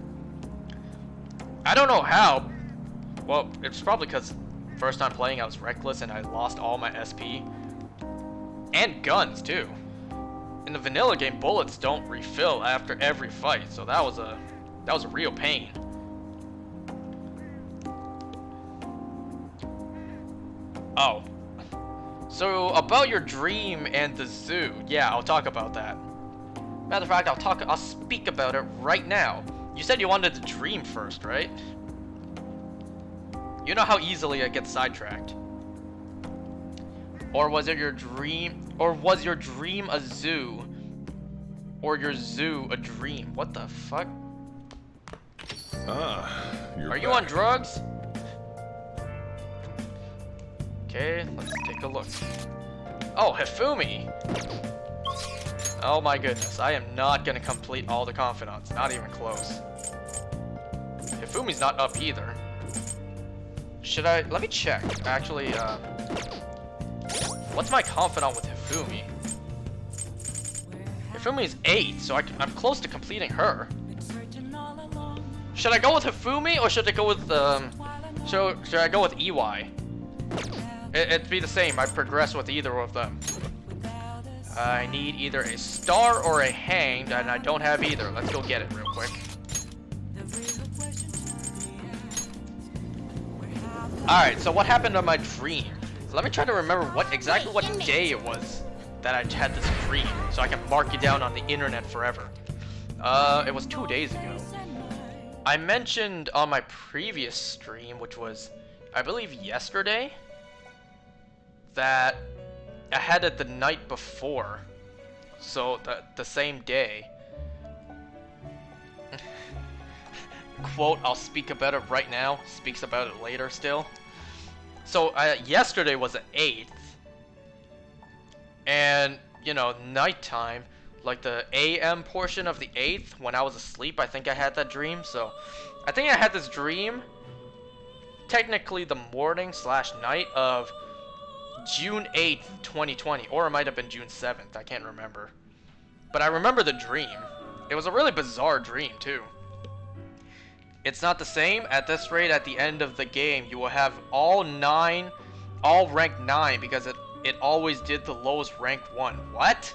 I don't know how. Well, it's probably because first time playing I was reckless and I lost all my SP. And guns too. In the vanilla game, bullets don't refill after every fight, so that was a real pain. Oh. So about your dream and the zoo. Yeah, I'll talk about that. Matter of fact, I'll speak about it right now. You said you wanted to dream first, right? You know how easily I get sidetracked. Or was it your dream? Or was your dream a zoo? Or your zoo a dream? What the fuck? Are you on drugs? Okay, let's take a look. Oh, Hifumi! Oh my goodness, I am not gonna complete all the confidants. Not even close. Hifumi's not up either. Should I? Let me check. Actually, what's my confidant with Hifumi? Hifumi is 8, so I'm close to completing her. Should I go with Hifumi or should I go with should I go with EY? It'd be the same. I progress with either of them. I need either a star or a hanged, and I don't have either. Let's go get it real quick. Alright, so what happened on my dream? Let me try to remember exactly what day it was that I had this dream, so I can mark it down on the internet forever. It was 2 days ago. I mentioned on my previous stream, which was, I believe, yesterday, that I had it the night before, so the same day. Quote, I'll speak about it right now, speaks about it later still. So yesterday was the 8th, and, you know, nighttime, like the AM portion of the 8th, when I was asleep, I think I had that dream. So I think I had this dream technically the morning / night of June 8th, 2020, or it might have been June 7th, I can't remember. But I remember the dream. It was a really bizarre dream too. It's not the same. At this rate, at the end of the game, you will have all rank 9, because it always did the lowest rank 1. What?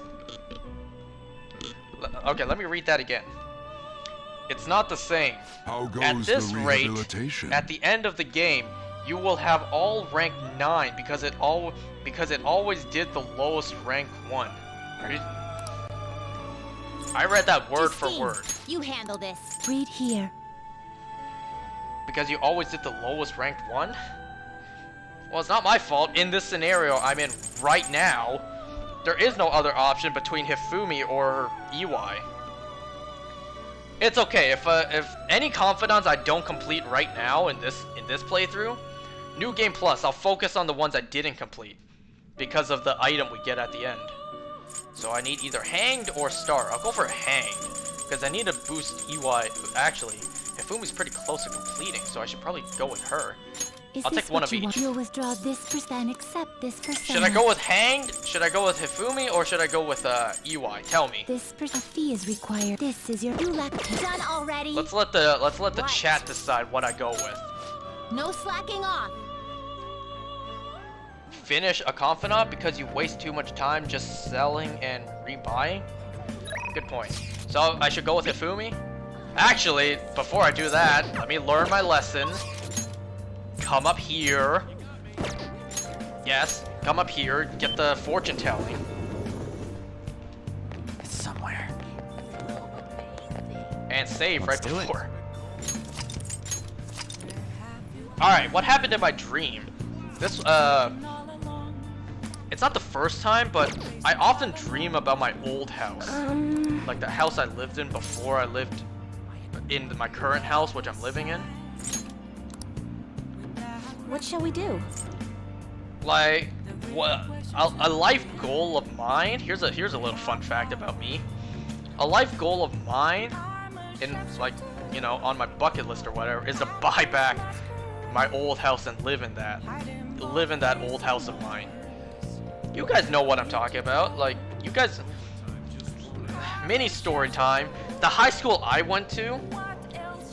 Okay, let me read that again. It's not the same. How goes at this the rate, rehabilitation? at the end of the game, you will have all rank 9 because it always did the lowest rank 1. Right? I read that word for Justine, word. You handle this. Read here. Because you always did the lowest ranked 1? Well, it's not my fault. In this scenario I'm in right now, there is no other option between Hifumi or Iwai. It's okay if any confidants I don't complete right now in this playthrough, New Game Plus, I'll focus on the ones I didn't complete because of the item we get at the end. So I need either Hanged or Star. I'll go for Hanged because I need to boost Iwai. Actually, Hifumi's pretty close to completing, so I should probably go with her. I'll take one of each. You'll withdraw this % accept this %. Should I go with Hanged? Should I go with Hifumi, or should I go with Iwai? Tell me. This % fee is required. This is your Done already. Let's let the chat decide what I go with. No slacking off. Finish a confidant because you waste too much time just selling and rebuying? Good point. So I should go with Hifumi? Actually, before I do that, let me learn my lesson. Come up here. Yes, come up here, get the fortune telling. It's somewhere. And save Let's right do it. before. Alright, what happened in my dream? This, it's not the first time, but I often dream about my old house. Like the house I lived in before I lived in my current house, which I'm living in. What shall we do? Like, what a life goal of mine. Here's a little fun fact about me. A life goal of mine, in like, you know, on my bucket list or whatever, is to buy back my old house and live in that old house of mine. You guys know what I'm talking about. Like, you guys, mini story time. The high school I went to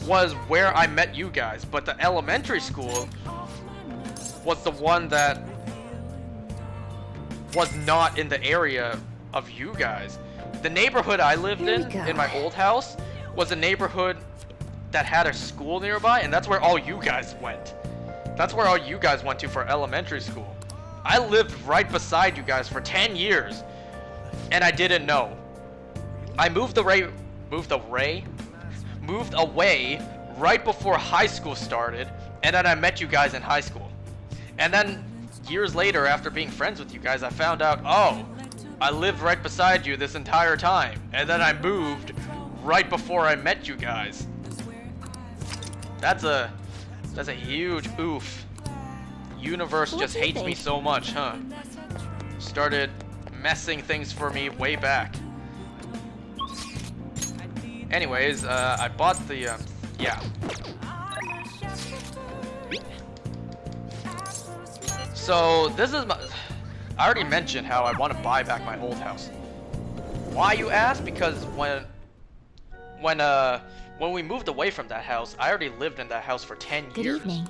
was where I met you guys, but the elementary school was the one that was not in the area of you guys. The neighborhood I lived in my old house, was a neighborhood that had a school nearby, and that's where all you guys went. That's where all you guys went to for elementary school. I lived right beside you guys for 10 years, and I didn't know. I moved away right before high school started, and then I met you guys in high school. And then years later, after being friends with you guys, I found out, oh, I lived right beside you this entire time. And then I moved right before I met you guys. That's a huge oof. Universe just hates me so much, huh? Started messing things for me way back. Anyways, I bought the, yeah. So this is my, I already mentioned how I want to buy back my old house. Why, you ask? Because when we moved away from that house, I already lived in that house for 10 years. Good evening.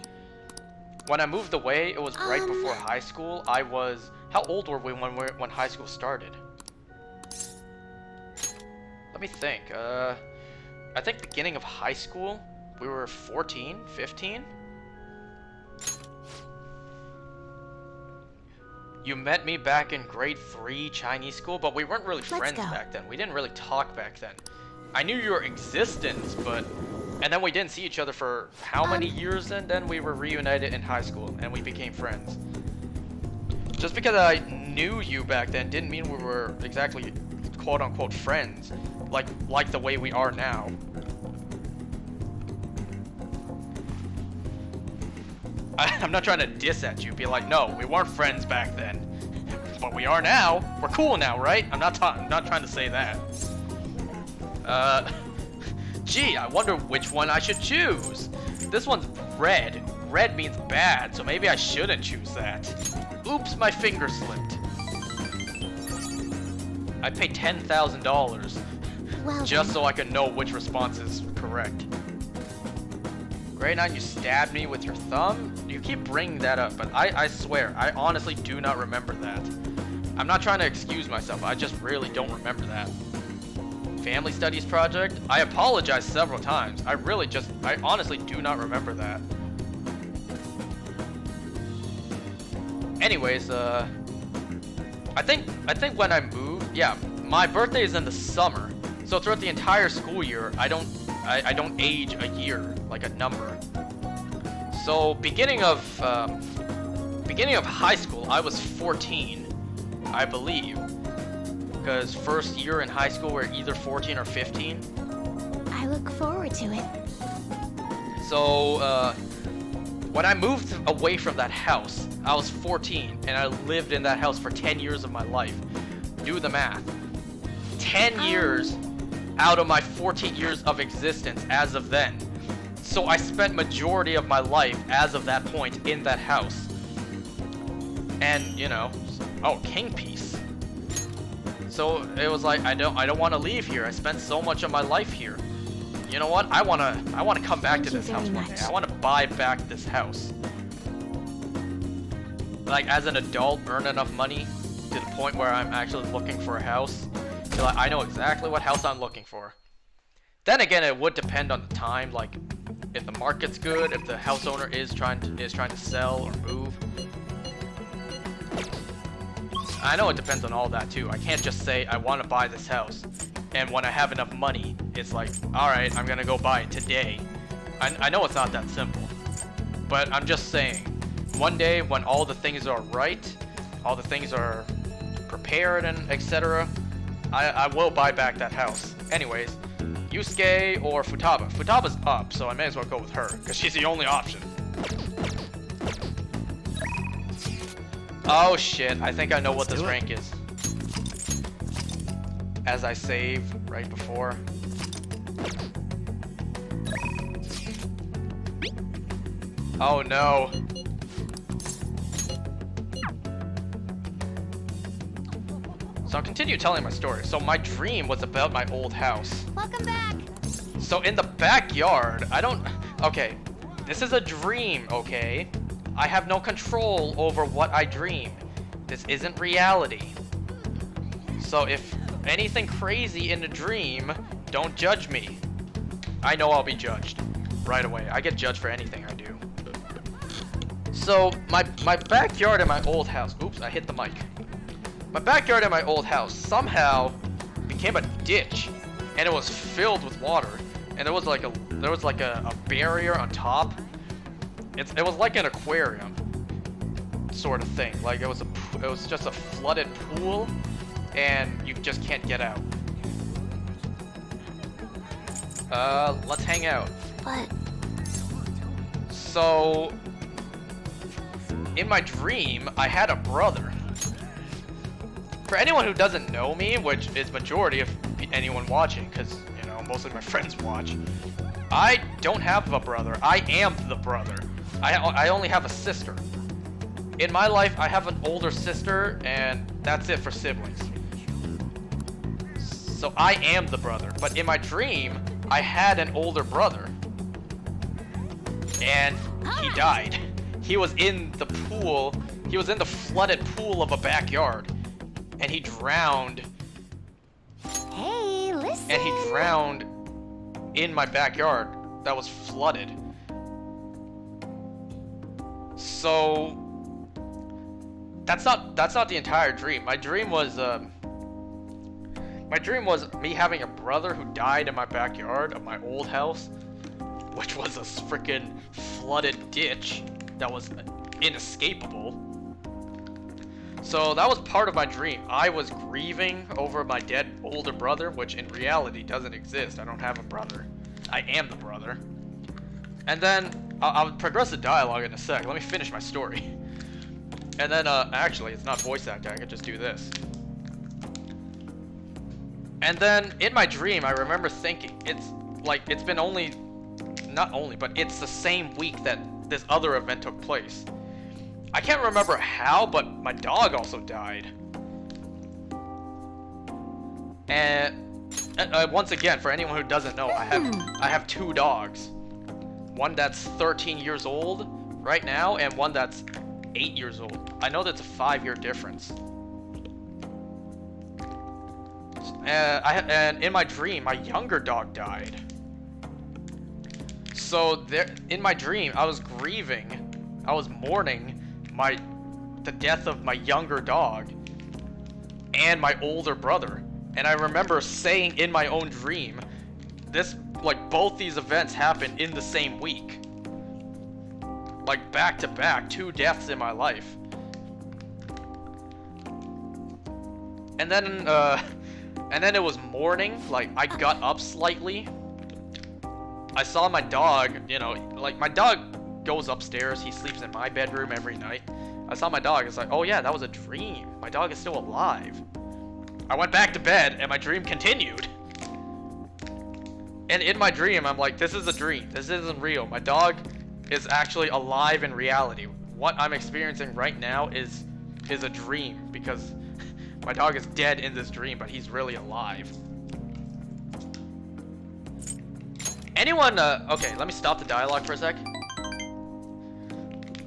When I moved away, it was right before high school. How old were we when high school started? Let me think. I think beginning of high school, we were 14, 15. You met me back in grade 3 Chinese school, but we weren't really friends back then. We didn't really talk back then. I knew your existence, but And then we didn't see each other for how many years, and then we were reunited in high school, and we became friends. Just because I knew you back then didn't mean we were exactly quote-unquote friends, like the way we are now. I'm not trying to diss at you, be like, no, we weren't friends back then, but we are now. We're cool now, right? I'm not trying to say that. Gee, I wonder which one I should choose. This one's red. Red means bad, so maybe I shouldn't choose that. Oops, my finger slipped. I paid $10,000 Well, just so I could know which response is correct. Grade 9, you stabbed me with your thumb? You keep bringing that up, but I swear, I honestly do not remember that. I'm not trying to excuse myself, I just really don't remember that. Family studies project? I apologized several times. I honestly do not remember that. Anyways, I think when I moved, yeah, my birthday is in the summer. So throughout the entire school year, I don't age a year, like a number. So beginning of high school, I was 14, I believe. Because first year in high school, we're either 14 or 15. I look forward to it. So, when I moved away from that house, I was 14, and I lived in that house for 10 years of my life. Do the math. 10 years out of my 14 years of existence as of then. So I spent majority of my life as of that point in that house. And, you know, oh, king piece. So it was like, I don't want to leave here. I spent so much of my life here. You know what? I want to come back to this house one day. I want to buy back this house. Like, as an adult, earn enough money to the point where I'm actually looking for a house. So, like, I know exactly what house I'm looking for. Then again, it would depend on the time. Like, if the market's good, if the house owner is trying to sell or move. I know it depends on all that too. I can't just say I want to buy this house, and when I have enough money, it's like, alright, I'm gonna go buy it today. I know it's not that simple, but I'm just saying, one day when all the things are right, all the things are prepared and etc., I will buy back that house. Anyways, Yusuke or Futaba. Futaba's up, so I may as well go with her, because she's the only option. Oh shit, I think I know what this rank is. As I save right before. Oh no. So I'll continue telling my story. So my dream was about my old house. Welcome back. So in the backyard, okay, this is a dream, okay? I have no control over what I dream. This isn't reality. So if anything crazy in a dream, don't judge me. I know I'll be judged right away. I get judged for anything I do. So my backyard in my old house, oops, I hit the mic. My backyard in my old house somehow became a ditch, and it was filled with water, and there was like a barrier on top. It was like an aquarium sort of thing. Like it was just a flooded pool, and you just can't get out. Let's hang out. But so in my dream, I had a brother. For anyone who doesn't know me, which is majority of anyone watching, because, you know, most of my friends watch, I don't have a brother. I am the brother. I only have a sister. In my life, I have an older sister, and that's it for siblings. So I am the brother. But in my dream, I had an older brother. And he died. He was in the pool. He was in the flooded pool of a backyard. And he drowned. hey, listen. And he drowned in my backyard that was flooded. So that's not the entire dream. My dream was me having a brother who died in my backyard of my old house. which was a freaking flooded ditch that was inescapable. So that was part of my dream. I was grieving over my dead older brother, which in reality doesn't exist. I don't have a brother. I am the brother. And then I'll progress the dialogue in a sec. Let me finish my story. And then, actually, it's not voice acting. I could just do this. And then in my dream, I remember thinking, it's been but it's the same week that this other event took place. I can't remember how, but my dog also died. And once again, for anyone who doesn't know, I have 2 dogs. One that's 13 years old right now, and one that's 8 years old. I know that's a 5-year difference. And in my dream, my younger dog died. So in my dream, I was grieving, I was mourning the death of my younger dog and my older brother. And I remember saying in my own dream, both these events happened in the same week. Like back to back, 2 deaths in my life. And then it was morning, like I got up slightly. I saw my dog, my dog goes upstairs, he sleeps in my bedroom every night. I saw my dog, it's like, oh yeah, that was a dream. My dog is still alive. I went back to bed and my dream continued. And in my dream, I'm like, this is a dream. This isn't real. My dog is actually alive in reality. What I'm experiencing right now is a dream because my dog is dead in this dream, but he's really alive. Anyone, okay, let me stop the dialogue for a sec.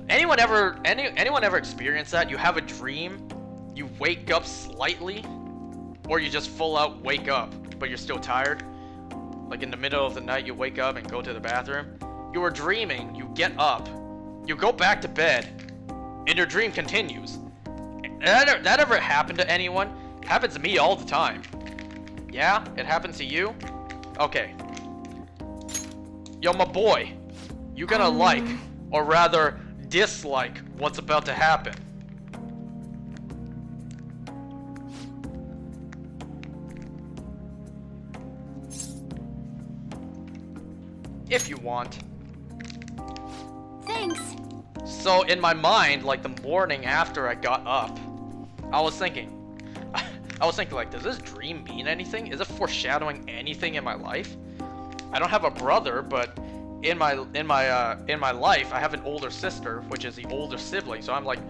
Anyone ever experienced that? You have a dream, you wake up slightly, or you just full out wake up, but you're still tired? Like in the middle of the night, you wake up and go to the bathroom. You were dreaming, you get up, you go back to bed, and your dream continues. That ever happened to anyone? It happens to me all the time. Yeah? It happens to you? Okay. Yo, my boy, you gonna like, or rather dislike, what's about to happen. If you want. Thanks. So in my mind, like the morning after I got up, I was thinking like, does this dream mean anything? Is it foreshadowing anything in my life? I don't have a brother, but in my life, I have an older sister, which is the older sibling. So I'm like,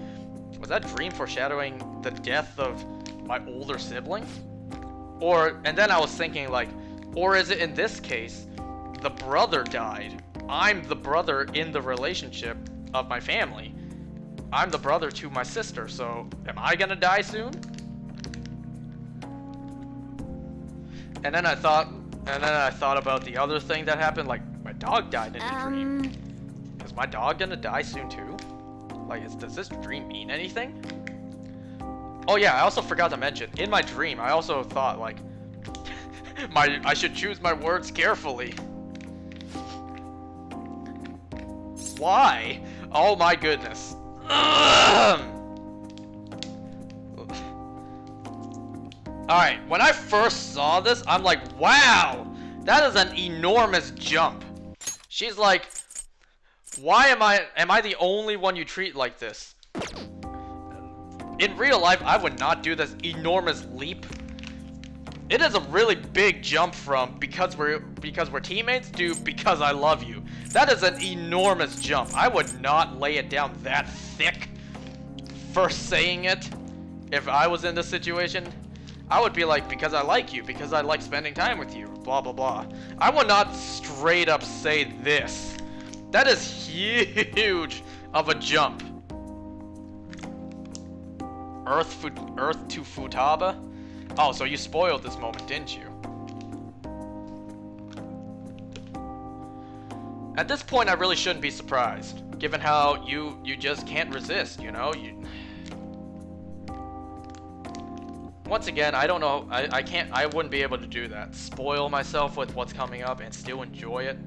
was that dream foreshadowing the death of my older sibling? And then I was thinking like, or is it in this case, the brother died? I'm the brother in the relationship of my family. I'm the brother to my sister, so am I gonna die soon? And then I thought about the other thing that happened, like my dog died in a dream. Is my dog gonna die soon too? Like, does this dream mean anything? Oh yeah, I also forgot to mention, in my dream, I also thought like, I should choose my words carefully. Why? Oh my goodness. Alright, when I first saw this, I'm like, wow, that is an enormous jump. She's like, why am I the only one you treat like this? In real life, I would not do this enormous leap. It is a really big jump from because we're teammates to because I love you. That is an enormous jump. I would not lay it down that thick first saying it. If I was in this situation, I would be like, because I like you, because I like spending time with you, blah blah blah. I would not straight up say this. That is huge of a jump. Earth to Futaba? Oh, so you spoiled this moment, didn't you? At this point, I really shouldn't be surprised, given how you just can't resist, you know? Once again, I don't know, I wouldn't be able to do that. Spoil myself with what's coming up and still enjoy it.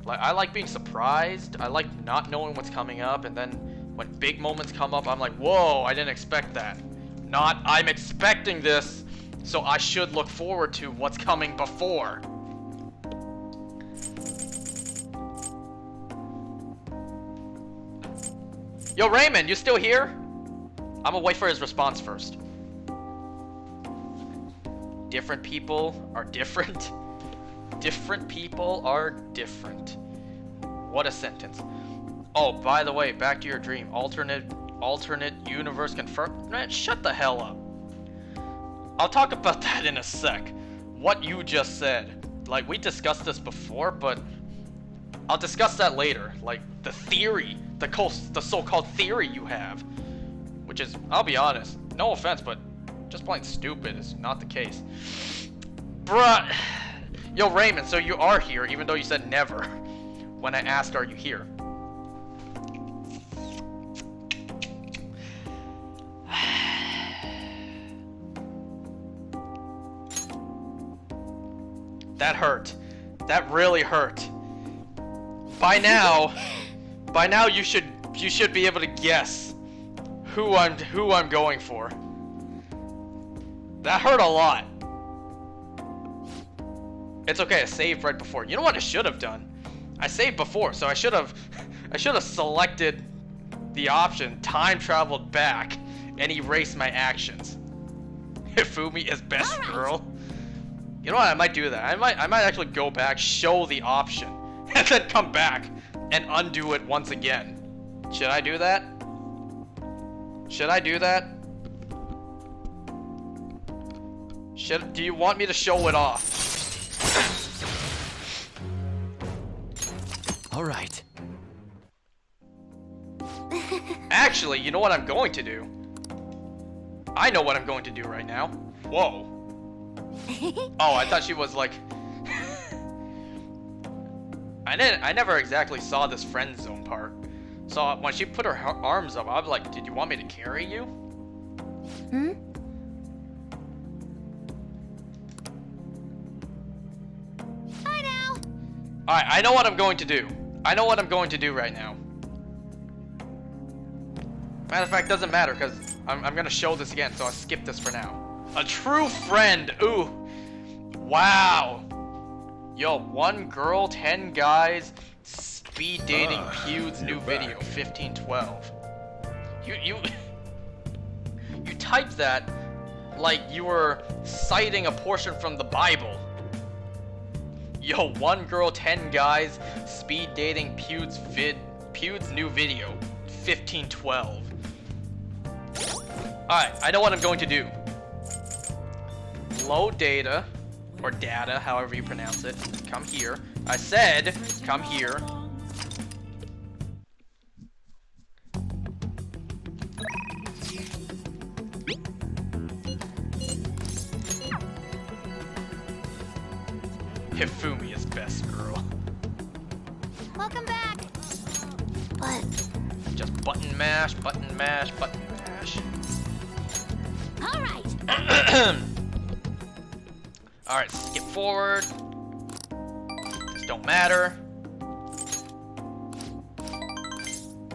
Like, I like being surprised. I like not knowing what's coming up, and then when big moments come up, I'm like, whoa, I didn't expect that. Not, I'm expecting this, so I should look forward to what's coming before. Yo, Raymond, you still here? I'm gonna wait for his response first. Different people are different. Different people are different. What a sentence. Oh, by the way, back to your dream. Alternate universe confirmed. Man, shut the hell up. I'll talk about that in a sec. What you just said. Like, we discussed this before, but I'll discuss that later. Like, the theory, the so-called theory you have. Which is, I'll be honest, no offense, but just plain stupid is not the case. Bruh. Yo, Raymond, so you are here, even though you said never. When I asked, are you here? That hurt. That really hurt. By now you should be able to guess who I'm going for. That hurt a lot. It's okay, I saved right before. You know what I should have done? I saved before, so I should have selected the option time traveled back and erased my actions. Hifumi is best girl. You know what? I might do that. I might actually go back, show the option, and then come back and undo it once again. Should I do that? Should I do that? Do you want me to show it off? All right. Actually, you know what I'm going to do? I know what I'm going to do right now. Whoa. Oh, I thought she was like... I never exactly saw this friend zone part. So when she put her arms up, I was like, did you want me to carry you? Hmm? Bye now. Alright, I know what I'm going to do. I know what I'm going to do right now. Matter of fact, doesn't matter, because I'm gonna show this again, so I'll skip this for now. A true friend, ooh. Wow. Yo, 1 girl, 10 guys, speed dating Pewd's new video, 1512. You typed that like you were citing a portion from the Bible. Yo, 1 girl, 10 guys, speed dating Pewd's new video, 1512. Alright, I know what I'm going to do. Load data, or data, however you pronounce it. Come here. I said, come here. Hifumi is best girl. Welcome back. But Just button mash, button mash, button mash. All right. Alright, skip forward. These don't matter.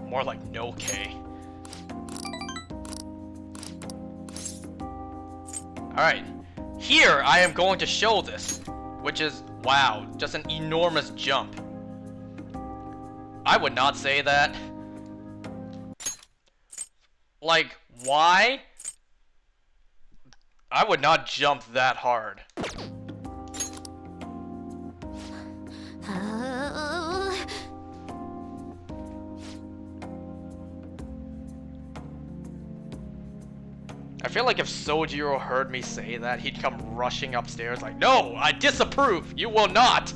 More like no K. Alright. Here, I am going to show this. Which is, wow, just an enormous jump. I would not say that. Like, why? I would not jump that hard. I feel like if Sojiro heard me say that, he'd come rushing upstairs like, no, I disapprove, you will not!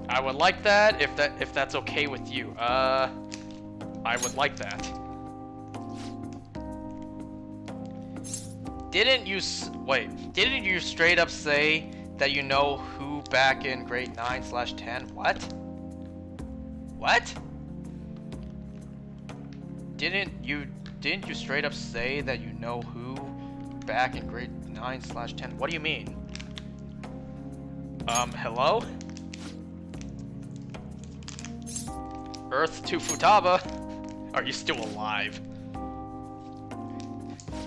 I would like that if that's okay with you. I would like that. Didn't you Didn't you straight up say that you know who back in grade 9/10? What? What? Didn't you straight up say that you know who back in grade 9/10? What do you mean? Hello? Earth to Futaba. Are you still alive?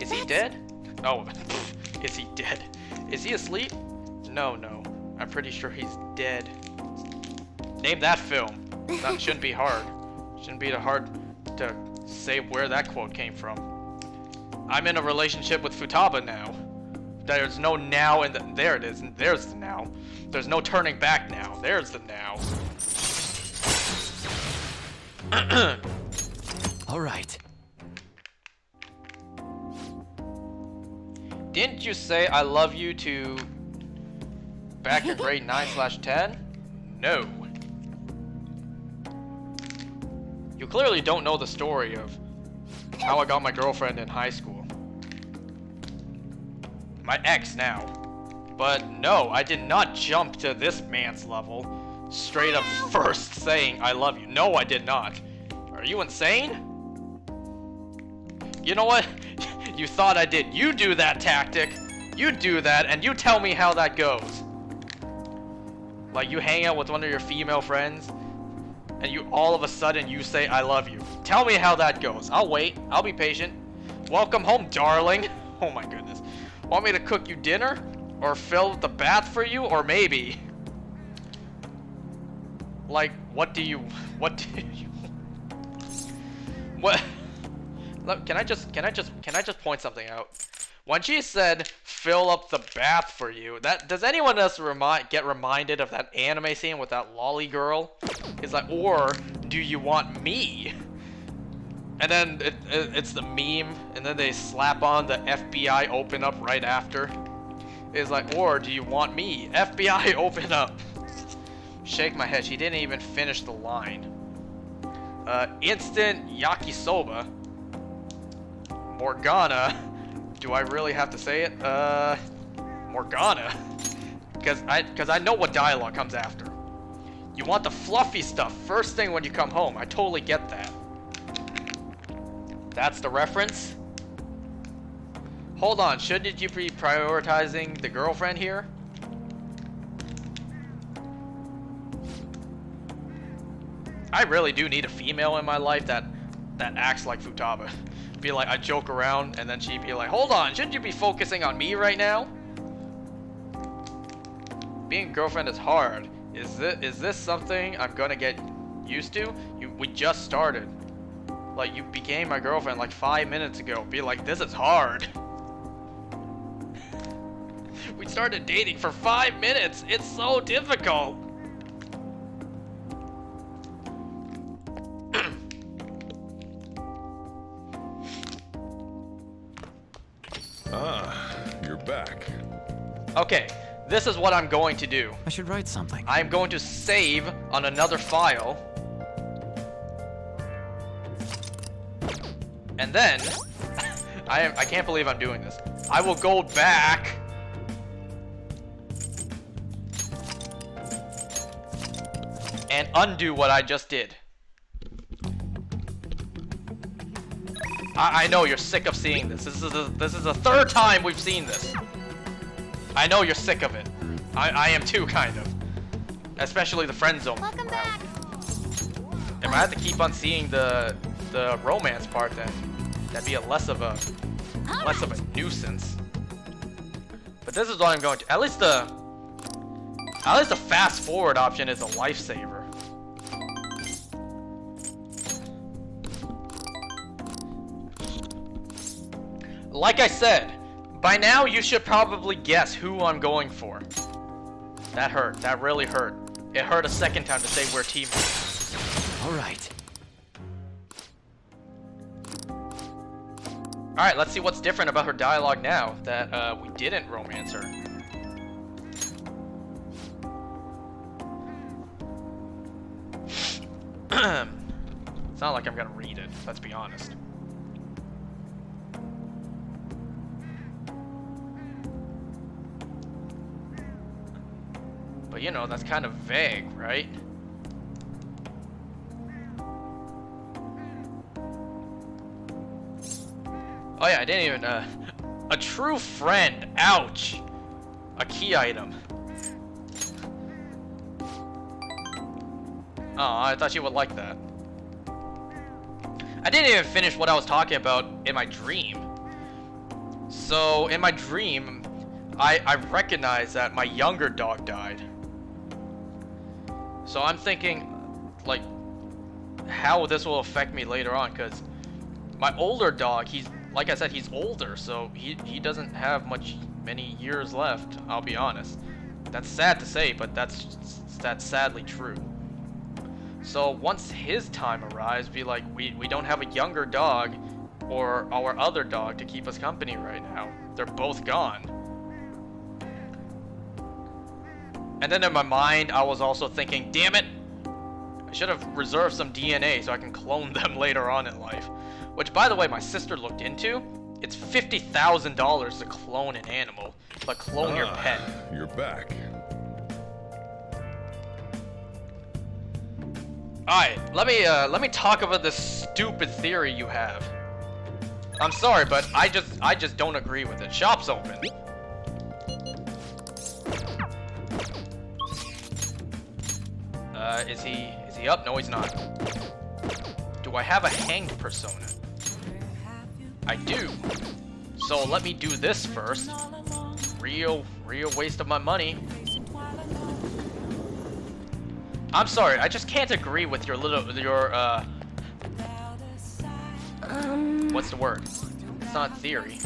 Is he dead? Oh, is he dead? Is he asleep? No. I'm pretty sure he's dead. Name that film. That shouldn't be hard. Shouldn't be hard to say where that quote came from. I'm in a relationship with Futaba now. There's no now and there it is. There's the now. There's no turning back now. There's the now. All right. Didn't you say I love you to back in grade 9/10? No. You clearly don't know the story of how I got my girlfriend in high school. My ex now. But no, I did not jump to this man's level straight up first saying I love you. No, I did not. Are you insane? You know what? You thought I did. You do that tactic. You do that and you tell me how that goes. Like you hang out with one of your female friends and you all of a sudden you say I love you. Tell me how that goes. I'll wait. I'll be patient. Welcome home, darling. Oh my goodness. Want me to cook you dinner? Or fill the bath for you? Or maybe... Like, what do you... What... Look, can I just point something out? When she said, fill up the bath for you, does anyone else get reminded of that anime scene with that lolly girl? It's like, or do you want me? And then it's the meme, and then they slap on the FBI open up right after. It's like, or do you want me? FBI open up. Shake my head, she didn't even finish the line. Instant yakisoba. Morgana. Do I really have to say it? Morgana. Because I know what dialogue comes after. You want the fluffy stuff first thing when you come home. I totally get that. That's the reference? Hold on, shouldn't you be prioritizing the girlfriend here? I really do need a female in my life that acts like Futaba. Be like, I joke around, and then she'd be like, hold on, shouldn't you be focusing on me right now? Being a girlfriend is hard. Is this something I'm gonna get used to? We just started. Like, you became my girlfriend like 5 minutes ago. Be like, this is hard. We started dating for 5 minutes. It's so difficult. You're back. Okay, this is what I'm going to do. I should write something. I'm going to save on another file. And then, I can't believe I'm doing this. I will go back and undo what I just did. I know you're sick of seeing this. This is the third time we've seen this. I know you're sick of it. I am too, kind of. Especially the friend zone. Welcome back. If I have to keep on seeing the romance part, then that'd be less of a nuisance. But this is what I'm going to. At least the fast forward option is a lifesaver. Like I said, by now you should probably guess who I'm going for. That hurt. That really hurt. It hurt a second time to say we're teammates. All right. Alright, let's see what's different about her dialogue now that we didn't romance her. It's not like I'm gonna read it, let's be honest. But you know, that's kind of vague, right? Oh yeah, I didn't even, a true friend, ouch! A key item. Oh, I thought you would like that. I didn't even finish what I was talking about in my dream. So, in my dream, I recognized that my younger dog died. So I'm thinking, like, how this will affect me later on, because my older dog, he's, like I said, he's older, so he doesn't have many years left, I'll be honest. That's sad to say, but that's sadly true. So once his time arrives, be like, we don't have a younger dog or our other dog to keep us company right now. They're both gone. And then in my mind, I was also thinking, damn it, I should have reserved some DNA so I can clone them later on in life. Which, by the way, my sister looked into. It's $50,000 to clone an animal, but clone your pet. You're back. Alright, let me talk about this stupid theory you have. I'm sorry, but I just don't agree with it. Shop's open. Is he up? No, he's not. Do I have a hanged persona? I do. So let me do this first. Real waste of my money. I'm sorry, I just can't agree with your what's the word? It's not theory.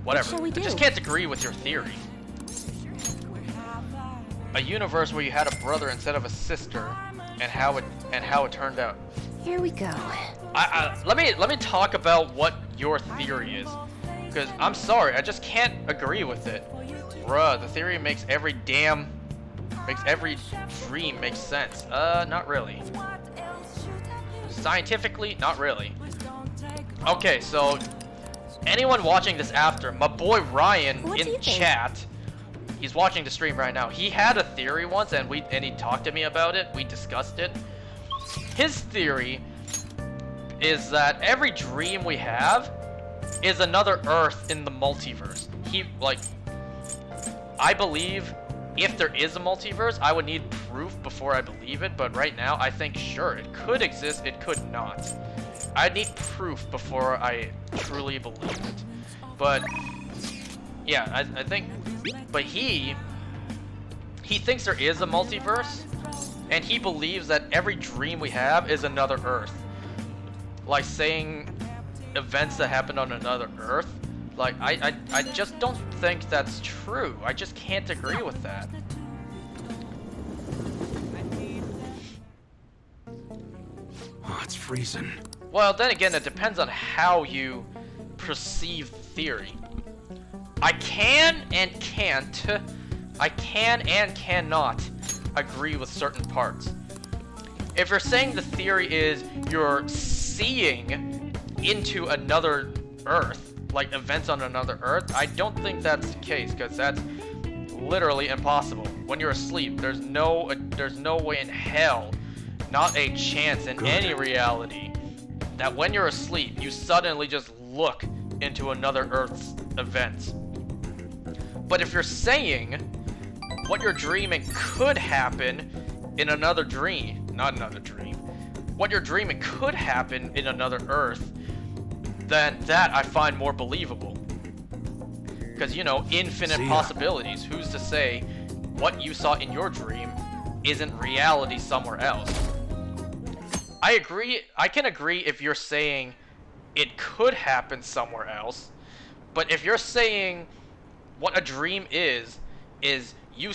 Whatever. I just can't agree with your theory. A universe where you had a brother instead of a sister, and how it turned out. Here we go. Let me talk about what your theory is, because I'm sorry, I just can't agree with it. Bruh, the theory makes every dream make sense. Not really. Scientifically, not really. Okay, so anyone watching this after, my boy Ryan in chat, he's watching the stream right now. He had a theory once, and he talked to me about it. We discussed it. His theory is that every dream we have is another Earth in the multiverse. I believe if there is a multiverse, I would need proof before I believe it, but right now I think sure, it could exist, it could not. I need proof before I truly believe it. But yeah, I think, but he thinks there is a multiverse, and he believes that every dream we have is another Earth. Like saying events that happened on another Earth. Like, I just don't think that's true. I just can't agree with that. Oh, it's freezing. Well, then again, it depends on how you perceive theory. I can and cannot agree with certain parts. If you're saying the theory is you're seeing into another Earth, like events on another Earth, I don't think that's the case, because that's literally impossible. When you're asleep, there's no way in hell, not a chance in any reality, that when you're asleep, you suddenly just look into another Earth's events. But if you're saying what you're dreaming could happen in another dream, not another dream, what you're dreaming could happen in another Earth, then that I find more believable. Because, you know, infinite possibilities. Who's to say what you saw in your dream isn't reality somewhere else? I agree. I can agree if you're saying it could happen somewhere else. But if you're saying what a dream is you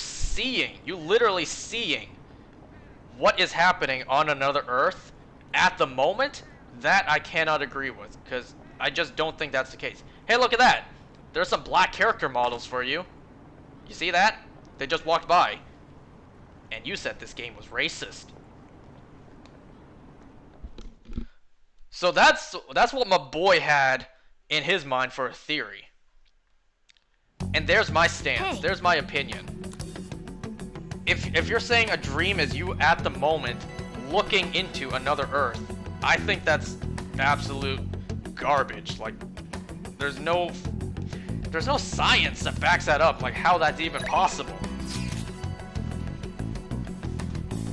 literally seeing what is happening on another Earth at the moment, that I cannot agree with, because I just don't think that's the case. Hey, look at that! There's some black character models for you. You see that? They just walked by. And you said this game was racist. So that's what my boy had in his mind for a theory. And there's my stance. Hey. There's my opinion. if you're saying a dream is you at the moment looking into another Earth, I think that's absolute garbage. Like, there's no science that backs that up, like how that's even possible.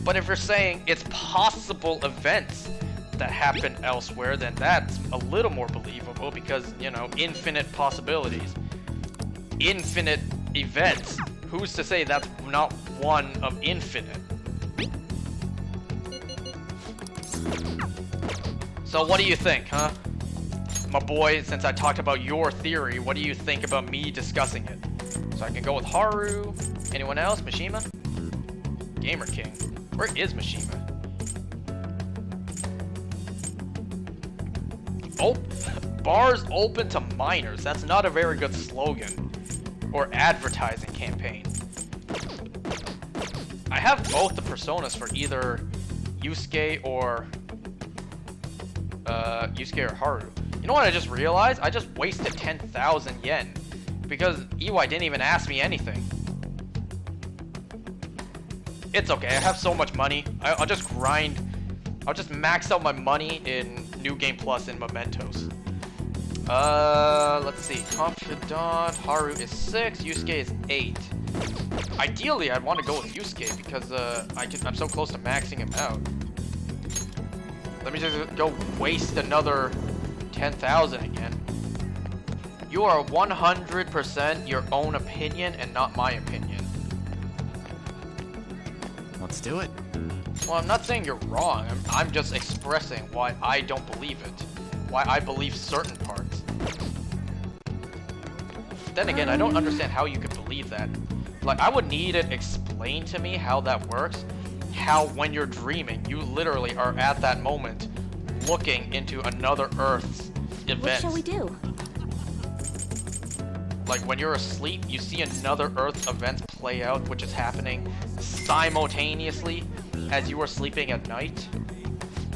But if you're saying it's possible events that happen elsewhere, then that's a little more believable because, you know, infinite possibilities, infinite events. Who's to say that's not one of infinite? So what do you think, huh? My boy, since I talked about your theory, what do you think about me discussing it? So I can go with Haru. Anyone else? Mishima? Gamer King. Where is Mishima? Oh, bars open to minors. That's not a very good slogan or advertising campaign. I have both the personas for either Yusuke or Haru. You know what I just realized? I just wasted 10,000 yen because EY didn't even ask me anything. It's okay, I have so much money. I'll just grind. I'll just max out my money in New Game Plus and Mementos. Let's see. Confidant, Haru is 6, Yusuke is 8. Ideally, I'd want to go with Yusuke because I'm so close to maxing him out. Let me just go waste another 10,000 again. You are 100% your own opinion and not my opinion. Let's do it. Well, I'm not saying you're wrong. I'm just expressing why I don't believe it. Why I believe certain parts. Then again, I don't understand how you could believe that. Like, I would need it explained to me how that works. How when you're dreaming, you literally are at that moment looking into another Earth's events. What shall we do? Like when you're asleep, you see another Earth event play out, which is happening simultaneously as you are sleeping at night.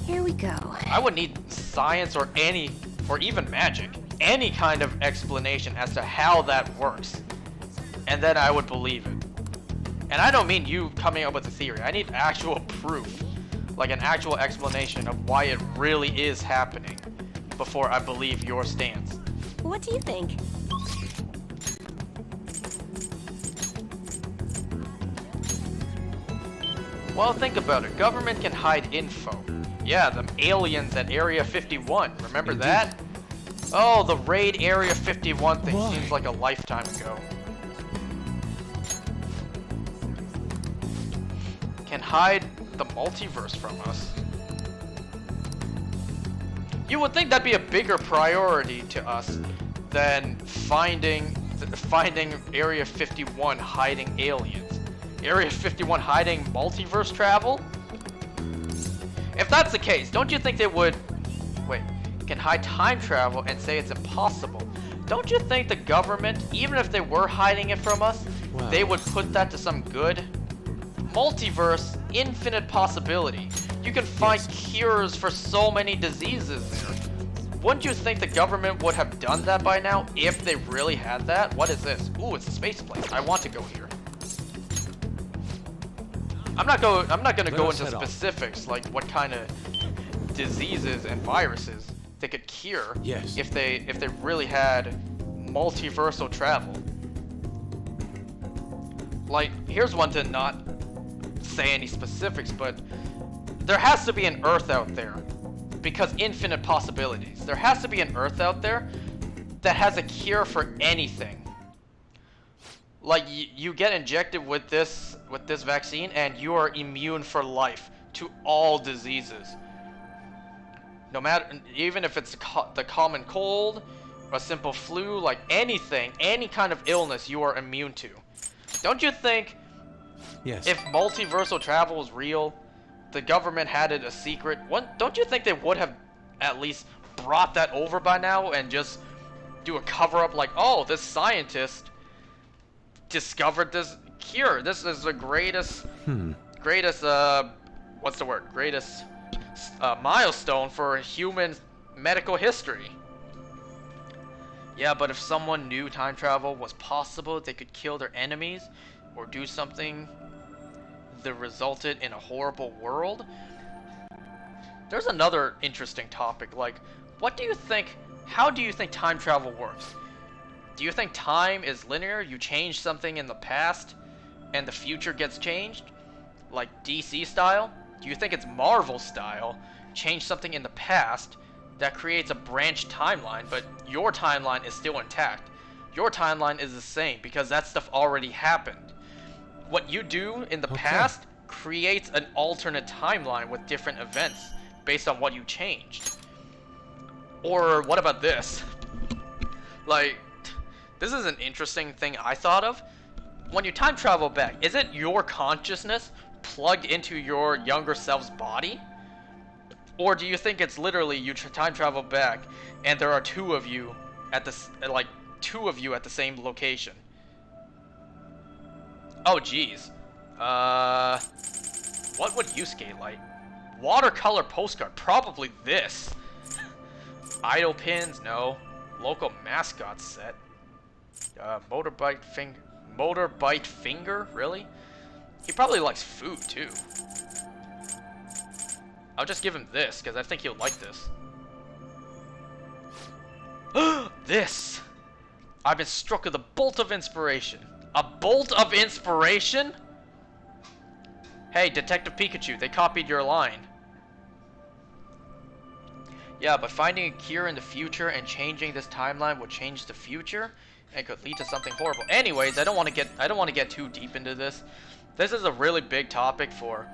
Here we go. I would need science or even magic, any kind of explanation as to how that works, and then I would believe it. And I don't mean you coming up with a theory. I need actual proof, like an actual explanation of why it really is happening before I believe your stance. What do you think? Well, think about it. Government can hide info. Yeah, the aliens at Area 51. Remember that? Oh, the raid Area 51 thing seems like a lifetime ago. Can hide the multiverse from us. You would think that'd be a bigger priority to us than finding Area 51 hiding aliens. Area 51 hiding multiverse travel? If that's the case, don't you think they would... Wait, can hide time travel and say it's impossible? Don't you think the government, even if they were hiding it from us, they would put that to some good? Multiverse, infinite possibility. You can find cures for so many diseases there. Wouldn't you think the government would have done that by now if they really had that? What is this? Ooh, it's a space place. I want to go here. I'm not gonna go into specifics like what kind of diseases and viruses they could cure if they really had multiversal travel. Like, here's one to not say any specifics, but there has to be an Earth out there because infinite possibilities. There has to be an Earth out there that has a cure for anything. Like, you get injected with this vaccine and you are immune for life to all diseases. No matter, even if it's the common cold, a simple flu, like anything, any kind of illness you are immune to. Don't you think if multiversal travel was real, the government had it a secret, don't you think they would have at least brought that over by now and just do a cover-up like, oh, this scientist discovered this cure. This is the greatest, what's the word? Greatest milestone for human medical history. Yeah, but if someone knew time travel was possible, they could kill their enemies or do something that resulted in a horrible world. There's another interesting topic, like, what do you think, how do you think time travel works? Do you think time is linear? You change something in the past, and the future gets changed? Like DC style? Do you think it's Marvel style? Change something in the past that creates a branched timeline, but your timeline is still intact. Your timeline is the same because that stuff already happened. What you do in the past creates an alternate timeline with different events based on what you changed. Or what about this? Like, this is an interesting thing I thought of. When you time travel back, is it your consciousness plugged into your younger self's body? Or do you think it's literally you time travel back and there are two of you at the same location? Oh geez. What would you skate like? Watercolor postcard, probably this. Idle pins, no. Local mascot set. Motorbite finger, really? He probably likes food too. I'll just give him this, because I think he'll like this. This! I've been struck with a bolt of inspiration. A bolt of inspiration? Hey, Detective Pikachu, they copied your line. Yeah, but finding a cure in the future and changing this timeline would change the future and could lead to something horrible. Anyways, I don't want to get too deep into this. This is a really big topic for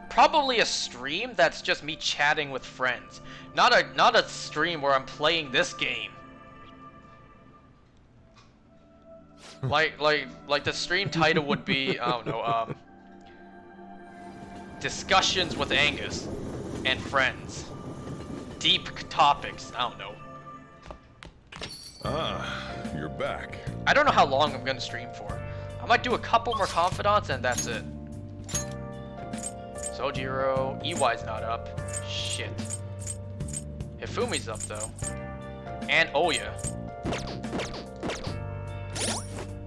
probably a stream that's just me chatting with friends. Not a stream where I'm playing this game. like the stream title would be, I don't know, discussions with Angus and friends. Deep topics, I don't know. Ah, you're back. I don't know how long I'm gonna stream for. I might do a couple more confidants and that's it. Sojiro, EY's not up. Shit. Hifumi's up though. And Oya.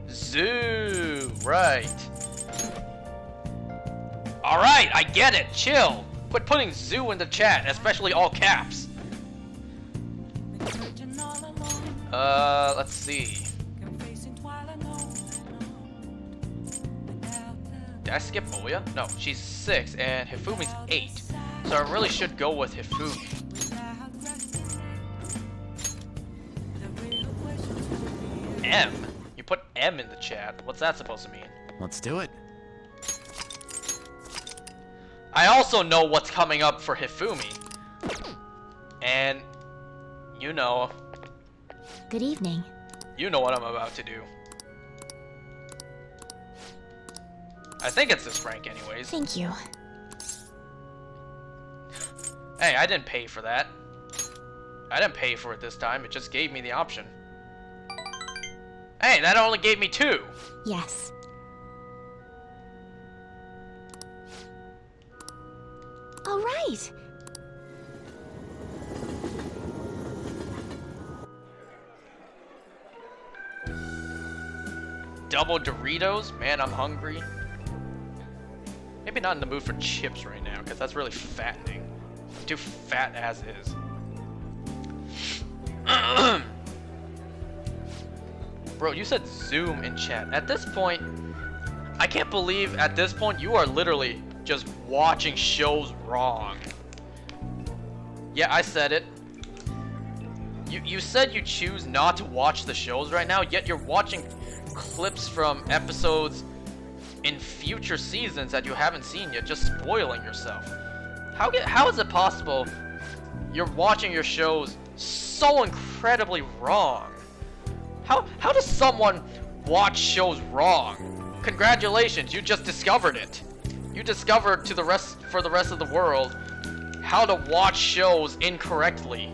Zoo, right. Alright, I get it, chill. Quit putting Zoo in the chat, especially all caps. Let's see. Did I skip Oya? No, she's 6 and Hifumi's 8. So I really should go with Hifumi. M? You put M in the chat. What's that supposed to mean? Let's do it. I also know what's coming up for Hifumi. And you know. Good evening. You know what I'm about to do. I think it's this rank anyways. Thank you. Hey, I didn't pay for that. I didn't pay for it this time, it just gave me the option. Hey, that only gave me 2! Yes. All right. Double Doritos? Man, I'm hungry. Maybe not in the mood for chips right now, because that's really fattening. I'm too fat as is. Bro, you said Zoom in chat. At this point, I can't believe at this point you are literally just watching shows wrong. Yeah, I said it. You said you choose not to watch the shows right now, yet you're watching clips from episodes in future seasons that you haven't seen yet, just spoiling yourself. How is it possible you're watching your shows so incredibly wrong? How does someone watch shows wrong? Congratulations, you just discovered it. You discovered for the rest of the world how to watch shows incorrectly.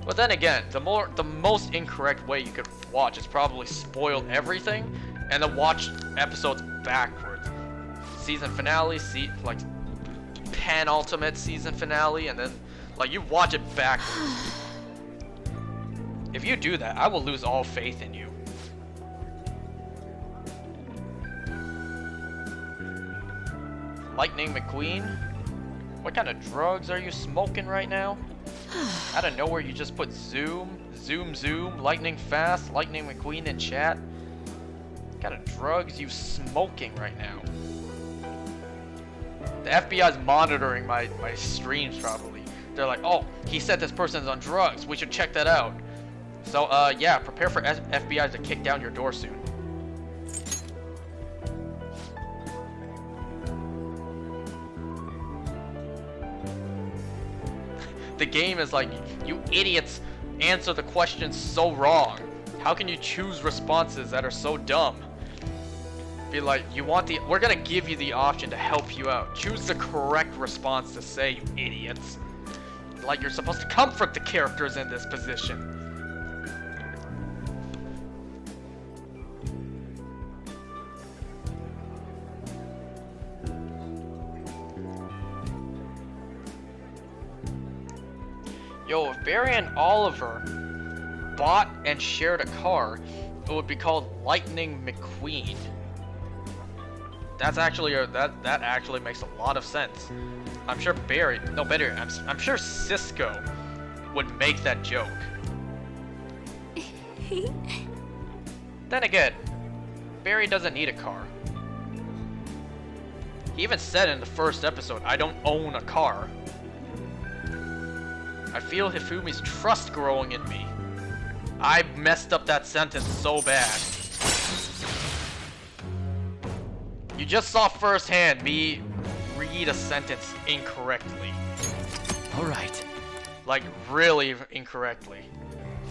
But then again, the most incorrect way you could watch is probably spoil everything and then watch episodes backwards. Season finale, like penultimate season finale, and then like you watch it backwards. If you do that, I will lose all faith in you. Lightning McQueen? What kind of drugs are you smoking right now? Out of nowhere, you just put zoom, lightning fast, Lightning McQueen in chat. What kind of drugs you smoking right now? The FBI's monitoring my streams probably. They're like, oh, he said this person's on drugs. We should check that out. So, yeah, prepare for FBI to kick down your door soon. The game is like, you idiots answer the questions so wrong. How can you choose responses that are so dumb? Be like, we're gonna give you the option to help you out. Choose the correct response to say, you idiots. Like you're supposed to comfort the characters in this position. Yo, if Barry and Oliver bought and shared a car, it would be called Lightning McQueen. That's actually that actually makes a lot of sense. I'm sure I'm sure Cisco would make that joke. Then again, Barry doesn't need a car. He even said in the first episode, I don't own a car. I feel Hifumi's trust growing in me. I messed up that sentence so bad. You just saw firsthand me read a sentence incorrectly. Alright. Like, really incorrectly.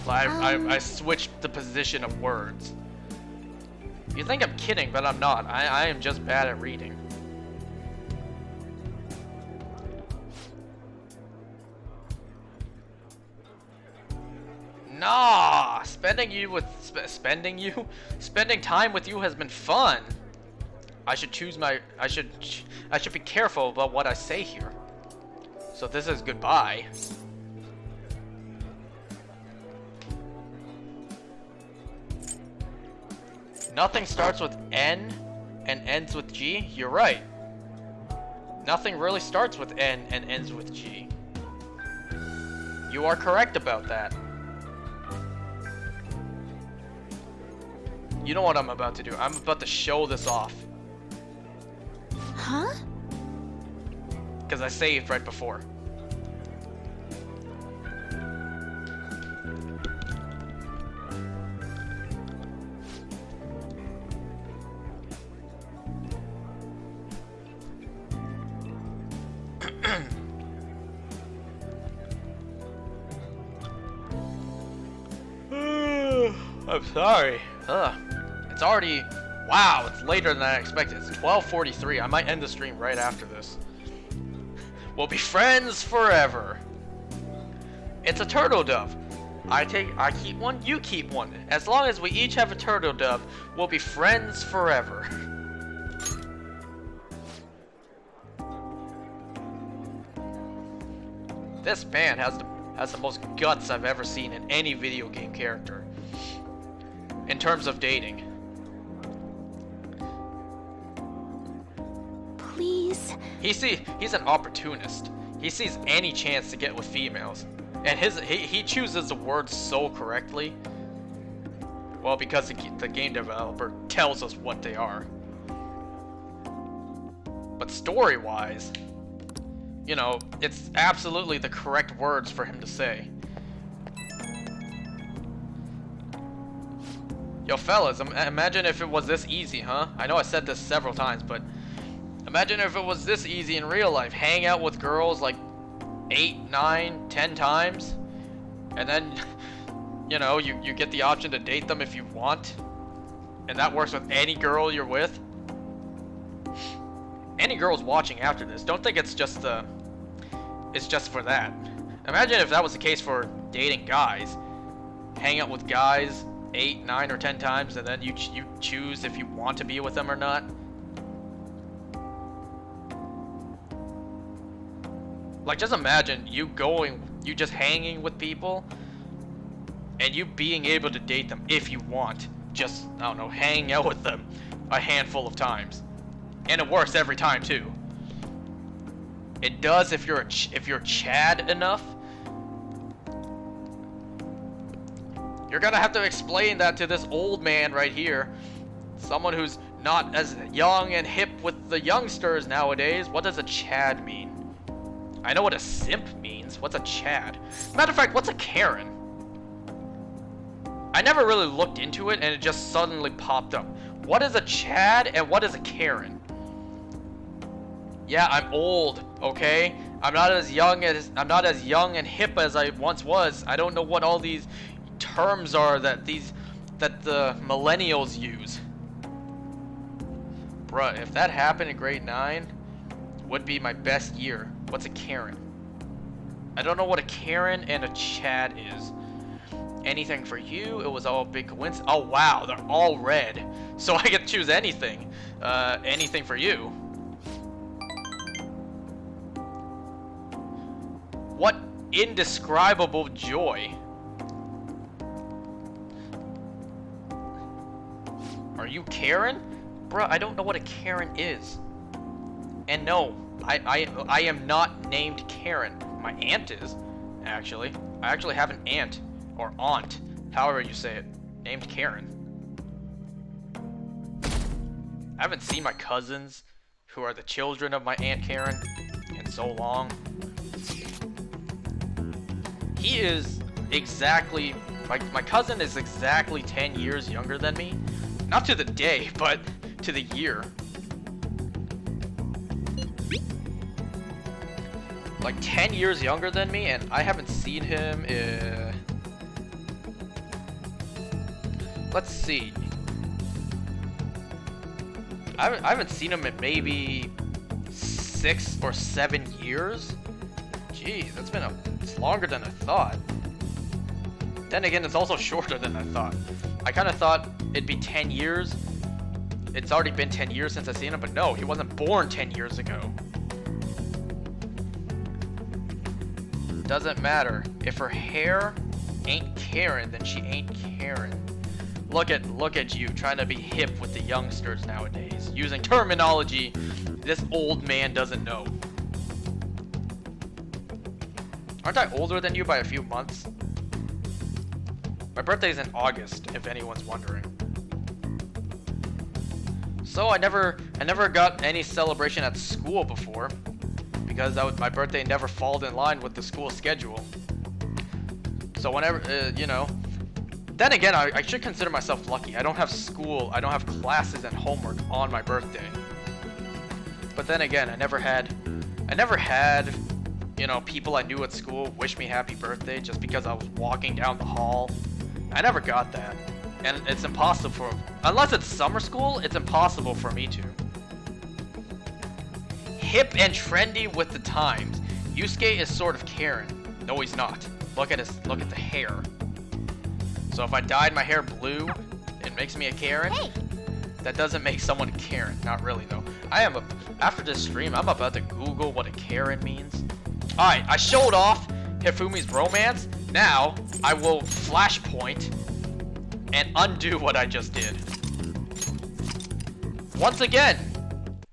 I switched the position of words. You think I'm kidding, but I'm not. I am just bad at reading. Nah, spending time with you has been fun. I should be careful about what I say here. So this is goodbye. Nothing starts with N and ends with G. You're right. Nothing really starts with N and ends with G. You are correct about that. You know what I'm about to do? I'm about to show this off. Huh? Because I saved right before. I'm sorry. It's already... Wow, it's later than I expected. It's 12:43. I might end the stream right after this. We'll be friends forever. It's a turtle dove. I keep one, you keep one. As long as we each have a turtle dove, we'll be friends forever. This man has the most guts I've ever seen in any video game character. In terms of dating. Please. He's an opportunist. He sees any chance to get with females. And he chooses the words so correctly. Well, because the game developer tells us what they are. But story-wise, you know, it's absolutely the correct words for him to say. Yo, fellas, imagine if it was this easy, huh? I know I said this several times, but imagine if it was this easy in real life. Hang out with girls like 8, 9, 10 times, and then, you know, you get the option to date them if you want, and that works with any girl you're with. Any girls watching after this, don't think it's just for that. Imagine if that was the case for dating guys. Hang out with guys 8, 9, or 10 times, and then you choose if you want to be with them or not. Like, just imagine you just hanging with people, and you being able to date them if you want. Just, I don't know, hang out with them a handful of times. And it works every time, too. It does if you're Chad enough. You're gonna have to explain that to this old man right here. Someone who's not as young and hip with the youngsters nowadays. What does a Chad mean? I know what a simp means. What's a Chad? Matter of fact, what's a Karen? I never really looked into it and it just suddenly popped up. What is a Chad and what is a Karen? Yeah, I'm old, okay? I'm not as young and hip as I once was. I don't know what all these terms are that the millennials use. Bruh, if that happened in grade 9, would be my best year. What's a Karen? I don't know what a Karen and a Chad is. Anything for you? It was all a big coincidence. Oh wow, they're all red. So I get to choose anything. Anything for you. What indescribable joy. Are you Karen? Bruh, I don't know what a Karen is. And no, I am not named Karen. My aunt is, actually. I actually have an aunt, or aunt, however you say it, named Karen. I haven't seen my cousins, who are the children of my Aunt Karen, in so long. He is exactly, my cousin is exactly 10 years younger than me. Not to the day, but to the year. Like 10 years younger than me, and I haven't seen him let's see. I haven't seen him in maybe 6 or 7 years. Jeez, it's longer than I thought. Then again, it's also shorter than I thought. I kind of thought it'd be 10 years. It's already been 10 years since I've seen him, but no, he wasn't born 10 years ago. Doesn't matter. If her hair ain't Karen, then she ain't Karen. Look at you trying to be hip with the youngsters nowadays, using terminology this old man doesn't know. Aren't I older than you by a few months? My birthday's in August, if anyone's wondering. So I never got any celebration at school before, because my birthday never followed in line with the school schedule. So whenever, you know. Then again, I should consider myself lucky. I don't have school, I don't have classes and homework on my birthday. But then again, I never had, you know, people I knew at school wish me happy birthday just because I was walking down the hall. I never got that. And it's impossible unless it's summer school, it's impossible for me to. Hip and trendy with the times. Yusuke is sort of Karen. No, he's not. Look at the hair. So if I dyed my hair blue, it makes me a Karen? Hey. That doesn't make someone a Karen. Not really, though. After this stream, I'm about to Google what a Karen means. Alright, I showed off Hifumi's romance. Now, I will flashpoint and undo what I just did. Once again,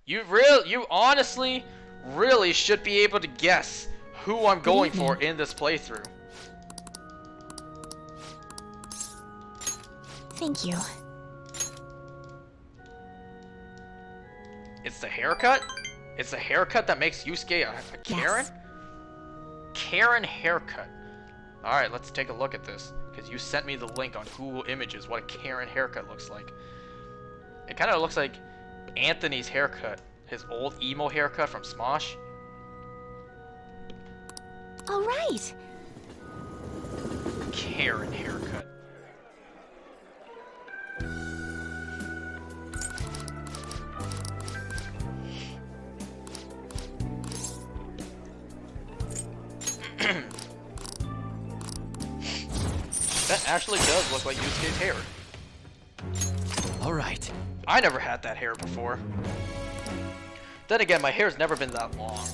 you honestly really should be able to guess who I'm going for in this playthrough. Thank you. It's the haircut? It's the haircut that makes Yusuke a Karen? Yes. Karen haircut. Alright, let's take a look at this. Because you sent me the link on Google Images what a Karen haircut looks like. It kind of looks like Anthony's haircut. His old emo haircut from Smosh. Alright. Karen haircut. That actually does look like Yusuke's hair. Alright. I never had that hair before. Then again, my hair's never been that long.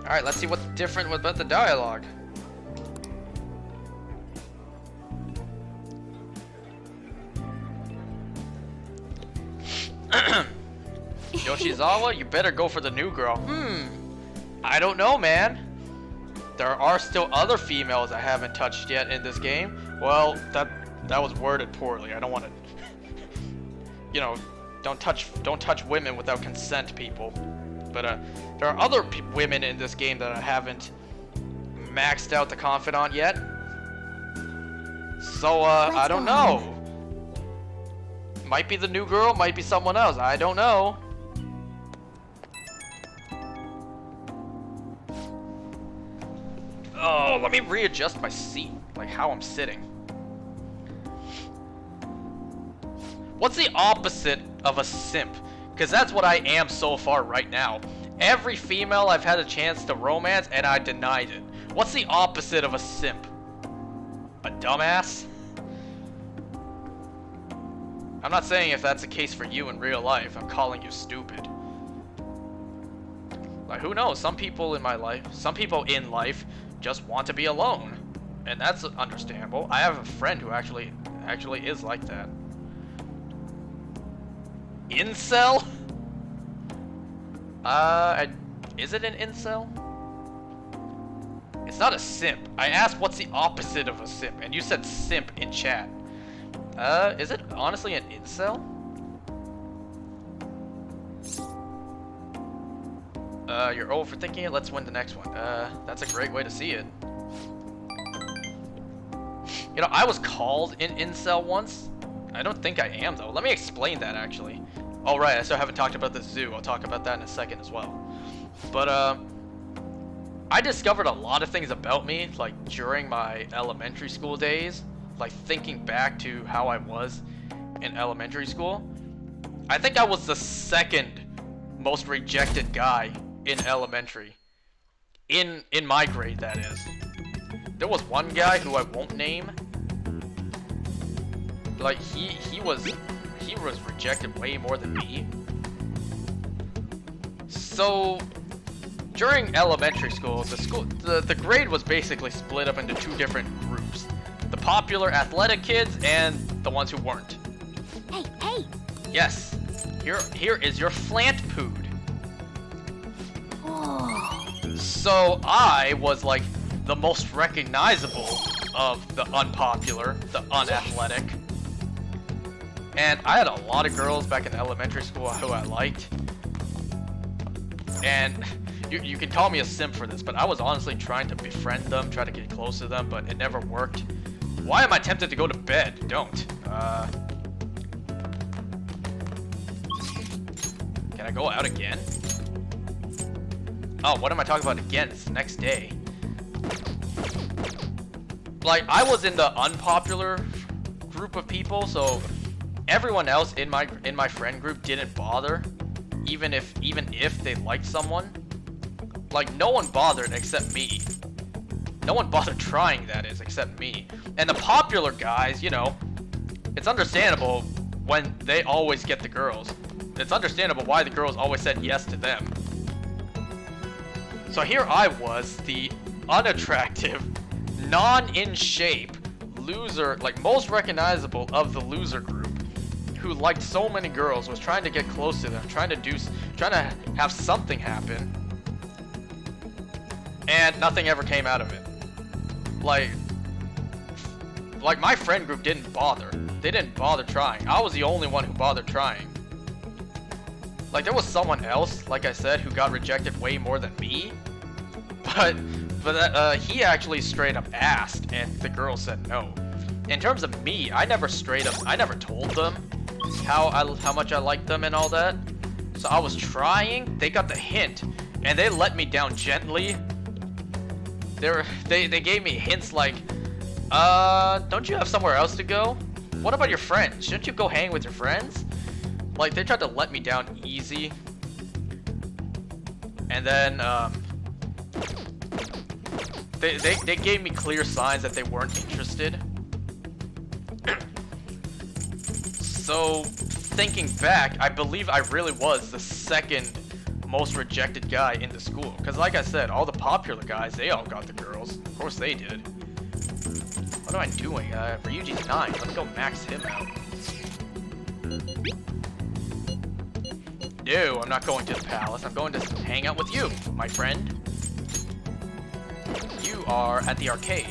Alright, let's see what's different about the dialogue. Yoshizawa, you better go for the new girl. I don't know, man. There are still other females I haven't touched yet in this game. Well, that was worded poorly. I don't want to, you know, don't touch women without consent, people. But there are other women in this game that I haven't maxed out the confidant yet. So I don't know. Might be the new girl, might be someone else. I don't know. Oh, let me readjust my seat, like how I'm sitting. What's the opposite of a simp? Because that's what I am so far right now. Every female I've had a chance to romance, and I denied it. What's the opposite of a simp? A dumbass? I'm not saying if that's the case for you in real life. I'm calling you stupid. Like, who knows? Some people in life just want to be alone. And that's understandable. I have a friend who actually is like that. Incel? Is it an incel? It's not a simp. I asked what's the opposite of a simp, and you said simp in chat. Is it honestly an incel? You're overthinking it. Let's win the next one. That's a great way to see it. You know, I was called an incel once. I don't think I am, though. Let me explain that, actually. Oh, right, I still haven't talked about the zoo. I'll talk about that in a second as well. But, I discovered a lot of things about me, like, during my elementary school days. Like, thinking back to how I was in elementary school. I think I was the second most rejected guy in elementary. In my grade, that is. There was one guy who I won't name. Like, he was rejected way more than me. So during elementary school, the grade was basically split up into two different groups. The popular athletic kids and the ones who weren't. Hey! Yes. Here is your flantpood. Oh. So I was like the most recognizable of the unpopular, the unathletic. And I had a lot of girls back in elementary school who I liked. And you can call me a simp for this, but I was honestly trying to befriend them, try to get close to them, but it never worked. Why am I tempted to go to bed? Don't. Can I go out again? Oh, what am I talking about again? It's the next day. Like, I was in the unpopular group of people, so everyone else in my friend group didn't bother, even if they liked someone. Like, no one bothered except me. No one bothered trying, that is, except me. And the popular guys, you know, it's understandable when they always get the girls. It's understandable why the girls always said yes to them. So here I was, the unattractive, non-in-shape loser, like most recognizable of the loser group, who liked so many girls, was trying to get close to them, trying to have something happen, and nothing ever came out of it. Like my friend group didn't bother. They didn't bother trying. I was the only one who bothered trying. Like, there was someone else, like I said, who got rejected way more than me, but he actually straight up asked, and the girl said no. In terms of me, I never told them how much I liked them and all that. So I was trying, they got the hint, and they let me down gently. They gave me hints like, don't you have somewhere else to go? What about your friends? Shouldn't you go hang with your friends? Like, they tried to let me down easy. And then, they gave me clear signs that they weren't interested. So, thinking back, I believe I really was the second most rejected guy in the school. Because like I said, all the popular guys, they all got the girls. Of course they did. What am I doing? Ryuji's 9. Let's go max him out. No, I'm not going to the palace. I'm going to hang out with you, my friend. You are at the arcade.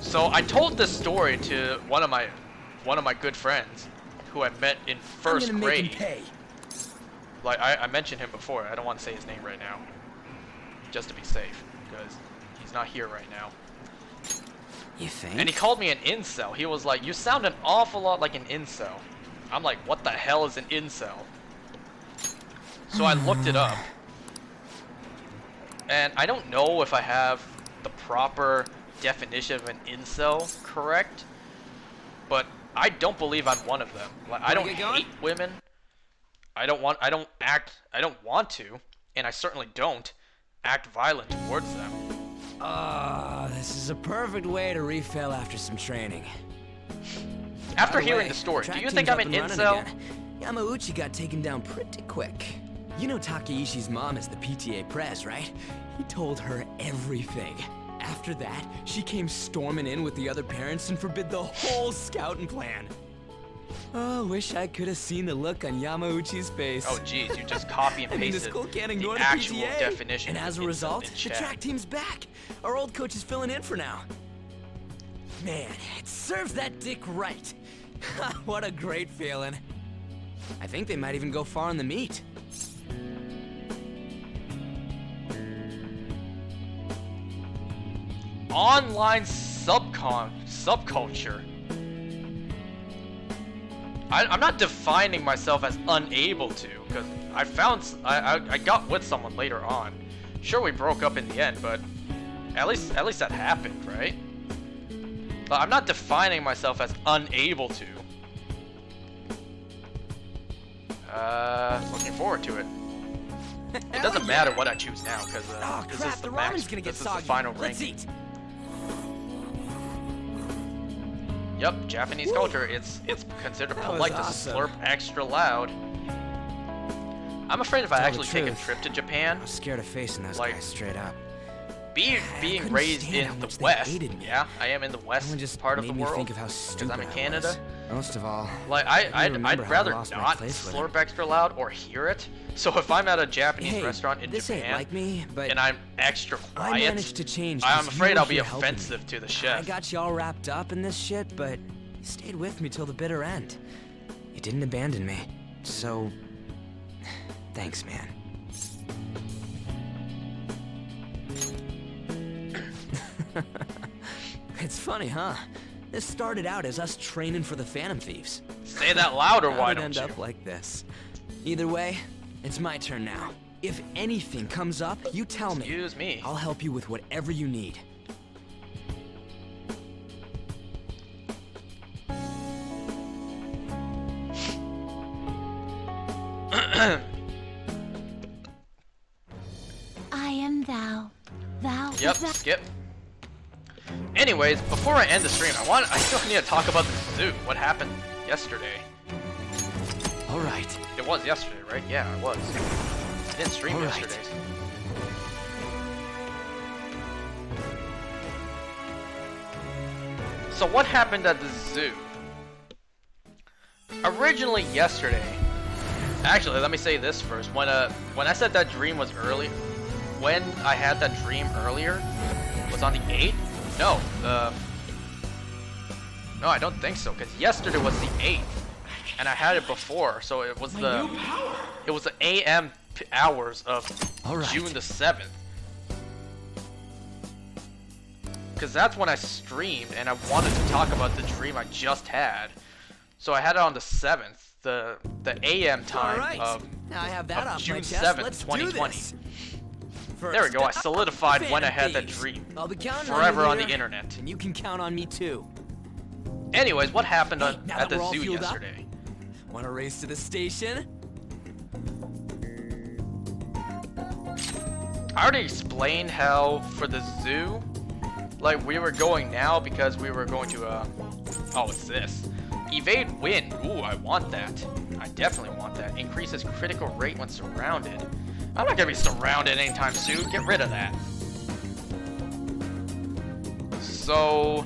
So I told this story to one of my good friends who I met in first grade. Make him pay. Like I mentioned him before. I don't want to say his name right now, just to be safe, because he's not here right now. You think? And he called me an incel. He was like, "You sound an awful lot like an incel." I'm like, "What the hell is an incel?" So I looked it up, and I don't know if I have the proper definition of an incel correct, but I don't believe I'm one of them. Like, I don't hate women. I don't want to, and I certainly don't act violent towards them. This is a perfect way to refill after some training. After hearing the story, do you think I'm an incel? Yamauchi got taken down pretty quick. You know Takeishi's mom is the PTA press, right? He told her everything. After that, she came storming in with the other parents and forbid the whole scouting plan. Oh, wish I could have seen the look on Yamauchi's face. Oh, geez, you just copy and pasted the school can't ignore the actual PTA. definition. And as a result, the track team's back. Our old coach is filling in for now. Man, it serves that dick right. What a great feeling. I think they might even go far in the meet. Online subculture. I'm not defining myself as unable to, because I got with someone later on. Sure, we broke up in the end, but at least that happened, right? But I'm not defining myself as unable to. Looking forward to it. It doesn't matter what I choose now, because this is the max. This is the final ranking. Yep, Japanese culture. It's considered polite to slurp extra loud. I'm afraid if I actually take a trip to Japan, I'm scared of facing those guys straight up. Being raised in the West, yeah, I am in the West part of the world, because I'm in Canada. Most of all, like I'd rather not slurp extra loud or hear it. So if I'm at a Japanese restaurant in Japan and I'm extra quiet, I'm afraid I'll be offensive to the chef. I got you all wrapped up in this shit, but you stayed with me till the bitter end. You didn't abandon me, so thanks, man. It's funny, huh? This started out as us training for the Phantom Thieves. Say that louder, why don't you? End up like this. Either way, it's my turn now. If anything comes up, you tell me. Excuse me. I'll help you with whatever you need. I am thou. Thou Yep, skip. Anyways, before I end the stream, I still need to talk about the zoo. What happened yesterday? All right. It was yesterday, right? Yeah, it was. I didn't stream yesterday. So what happened at the zoo? Originally yesterday, actually, let me say this first. When I said that dream was early, when I had that dream earlier, was on the 8th? No, no, I don't think so, because yesterday was the 8th, and I had it before, so it was the AM hours of June the 7th. Because that's when I streamed, and I wanted to talk about the dream I just had. So I had it on the 7th, the AM time of June 7th, 2020. There we go, I solidified when I had that dream. Forever on the internet. And you can count on me too. Anyways, what happened at the zoo yesterday? Want to race to the station? I already explained how for the zoo, like we were going now because we were going to oh, it's this. Evade wind. Ooh, I want that. I definitely want that. Increases critical rate when surrounded. I'm not gonna be surrounded anytime soon. Get rid of that. So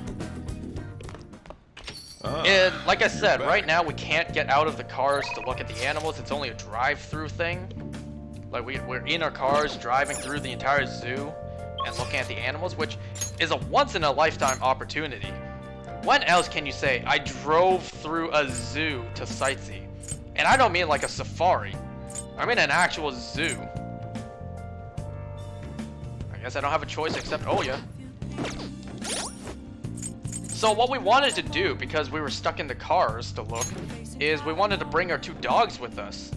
And like I said, back. right now we can't get out of the cars to look at the animals. It's only a drive-through thing. Like we're in our cars driving through the entire zoo and looking at the animals, which is a once-in-a-lifetime opportunity. When else can you say, I drove through a zoo to sightsee? And I don't mean like a safari. I mean an actual zoo. I guess I don't have a choice except, oh yeah. So what we wanted to do, because we were stuck in the cars to look, is we wanted to bring our 2 dogs with us.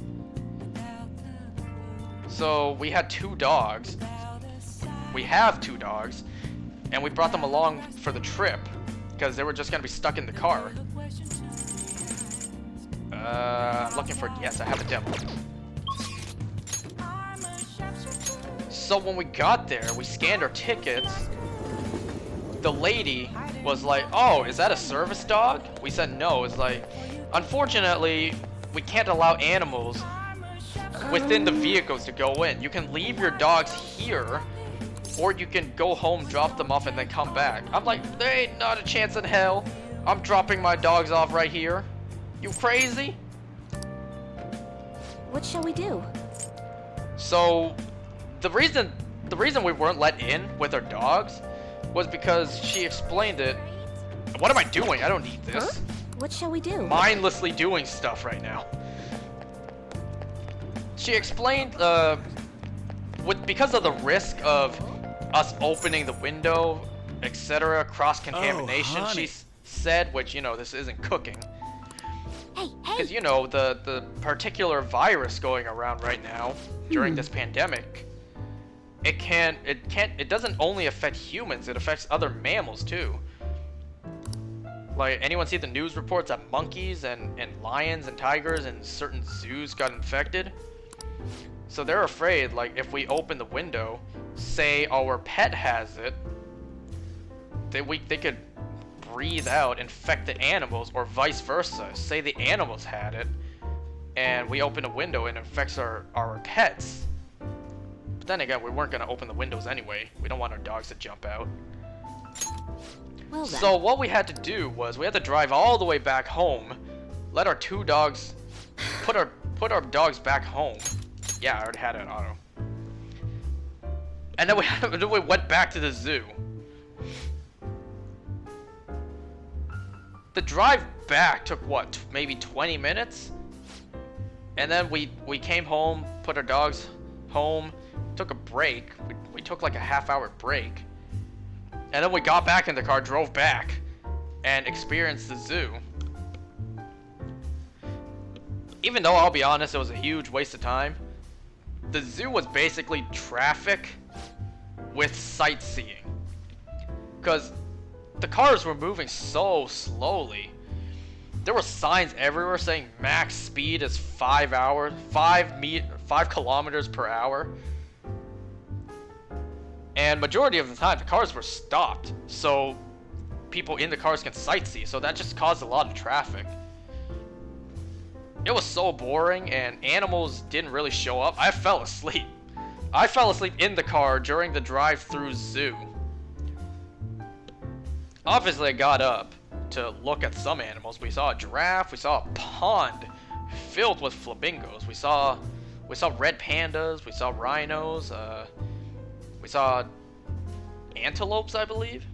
So we had 2 dogs. We have 2 dogs, and we brought them along for the trip because they were just gonna be stuck in the car. I'm looking for, yes, I have a demo. So when we got there, we scanned our tickets. The lady was like, oh, is that a service dog? We said no. It's like, unfortunately, we can't allow animals within the vehicles to go in. You can leave your dogs here, or you can go home, drop them off, and then come back. I'm like, there ain't not a chance in hell I'm dropping my dogs off right here. You crazy? What shall we do? So, the reason we weren't let in with our dogs was because she explained it. What am I doing? I don't need this. Huh? What shall we do? Mindlessly doing stuff right now. She explained, because of the risk of us opening the window, etc., cross-contamination, Oh, she said, which, you know, this isn't cooking. Hey, Because, you know, the particular virus going around right now, during this pandemic, it doesn't only affect humans, it affects other mammals too. Like, anyone see the news reports that monkeys and lions and tigers in certain zoos got infected? So they're afraid, like, if we open the window, say our pet has it, they could breathe out, infect the animals, or vice versa. Say the animals had it, and we open a window and it infects our pets. But then again, we weren't going to open the windows anyway. We don't want our dogs to jump out. Well then. So what we had to do was we had to drive all the way back home, let our 2 dogs, put our dogs back home. Yeah, I already had it in auto. And then we went back to the zoo. The drive back took what, maybe 20 minutes? And then we came home, put our dogs home, took a break. We took like a half-hour break. And then we got back in the car, drove back, and experienced the zoo. Even though, I'll be honest, it was a huge waste of time, the zoo was basically traffic with sightseeing. Because the cars were moving so slowly. There were signs everywhere saying max speed is 5 kilometers per hour. And majority of the time, the cars were stopped, so people in the cars can sightsee, so that just caused a lot of traffic. It was so boring, and animals didn't really show up. I fell asleep. I fell asleep in the car during the drive-through zoo. Obviously, I got up to look at some animals. We saw a giraffe, we saw a pond filled with flamingos. We saw red pandas, we saw rhinos, we saw antelopes, I believe.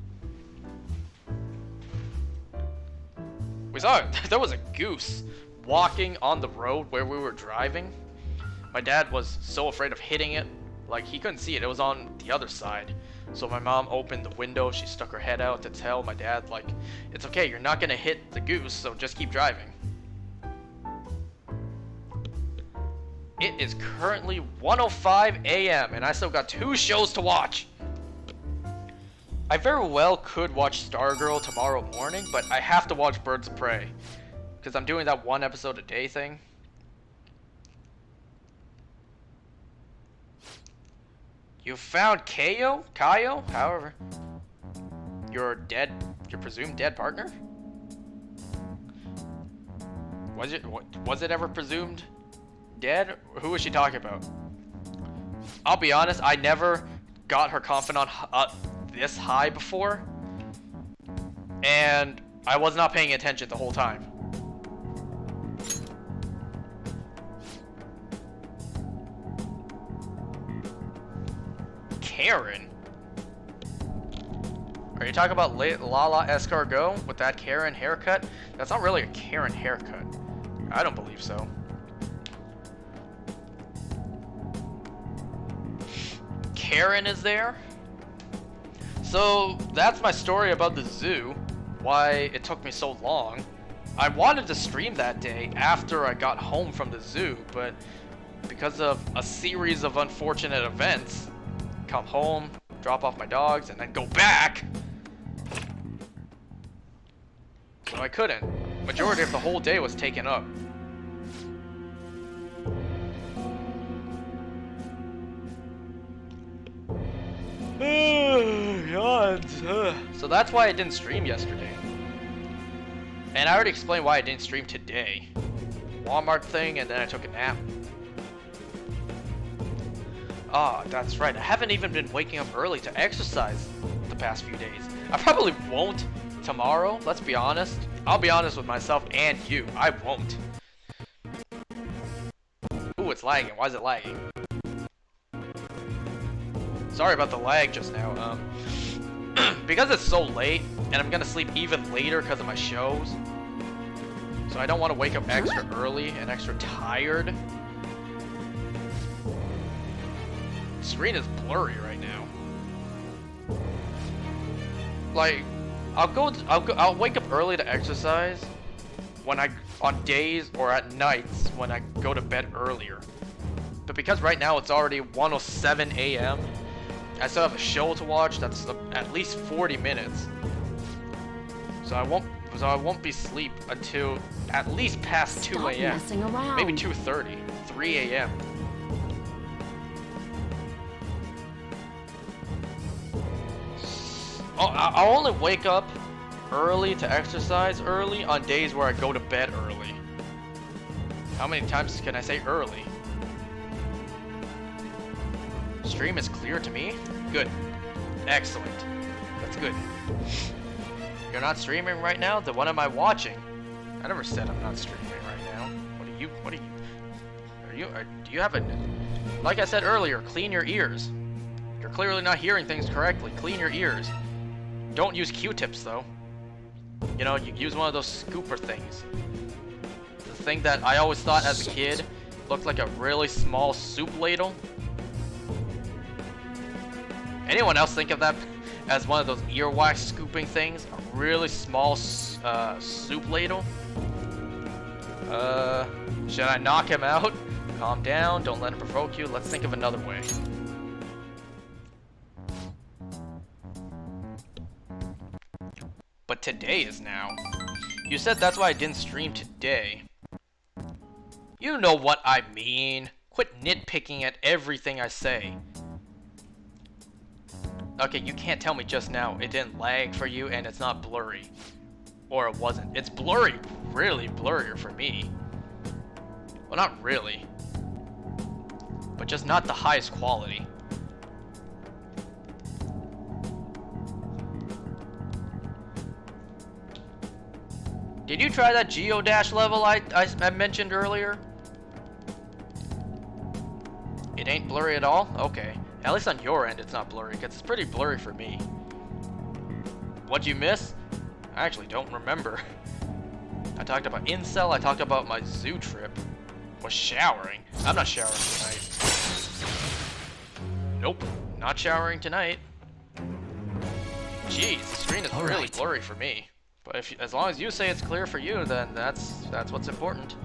There was a goose walking on the road where we were driving. My dad was so afraid of hitting it, like he couldn't see it. It was on the other side. So my mom opened the window, she stuck her head out to tell my dad, like, it's okay, you're not gonna hit the goose, so just keep driving. It is currently 1:05 a.m. and I still got 2 shows to watch. I very well could watch Stargirl tomorrow morning, but I have to watch Birds of Prey. Because I'm doing that 1 episode a day thing. You found Kaio, however. Your presumed dead partner? Was it ever presumed dead? Who was she talking about? I'll be honest, I never got her confidant this high before. And I was not paying attention the whole time. Karen? Are you talking about Lala Escargot with that Karen haircut? That's not really a Karen haircut. I don't believe so. Karen is there? So that's my story about the zoo. Why it took me so long. I wanted to stream that day after I got home from the zoo, but because of a series of unfortunate events, come home, drop off my dogs, and then go back, so I couldn't. Majority of the whole day was taken up. God. So that's why I didn't stream yesterday. And I already explained why I didn't stream today. Walmart thing, and then I took a nap. Ah, that's right. I haven't even been waking up early to exercise the past few days. I probably won't tomorrow, let's be honest. I'll be honest with myself and you. I won't. Ooh, it's lagging. Why is it lagging? Sorry about the lag just now. Because it's so late, and I'm gonna sleep even later because of my shows. So I don't want to wake up extra early and extra tired. The screen is blurry right now. Like, I'll wake up early to exercise when on days or at nights when I go to bed earlier. But because right now it's already 1:07 a.m. I still have a show to watch that's at least 40 minutes. So I won't be asleep until at least past 2 a.m. Maybe 2:30, 3 a.m. I'll only wake up early to exercise early on days where I go to bed early. How many times can I say early? Stream is clear to me? Good. Excellent. That's good. You're not streaming right now? Then what am I watching? I never said I'm not streaming right now. Do you have a... Like I said earlier, clean your ears. You're clearly not hearing things correctly. Clean your ears. Don't use Q-tips though. You know, you use one of those scooper things. The thing that I always thought as a kid looked like a really small soup ladle. Anyone else think of that as one of those earwax scooping things? A really small soup ladle? Should I knock him out? Calm down, don't let him provoke you. Let's think of another way. But today is now. You said that's why I didn't stream today. You know what I mean. Quit nitpicking at everything I say. Okay, you can't tell me just now it didn't lag for you and it's not blurry. Or it wasn't. It's blurry, really blurrier for me. Well, not really. But just not the highest quality. Did you try that Geodash level I mentioned earlier? It ain't blurry at all? Okay. At least on your end it's not blurry, because it's pretty blurry for me. What'd you miss? I actually don't remember. I talked about Incel, I talked about my zoo trip. Was showering. I'm not showering tonight. Nope, not showering tonight. Jeez, the screen is really blurry for me. But as long as you say it's clear for you, then that's what's important.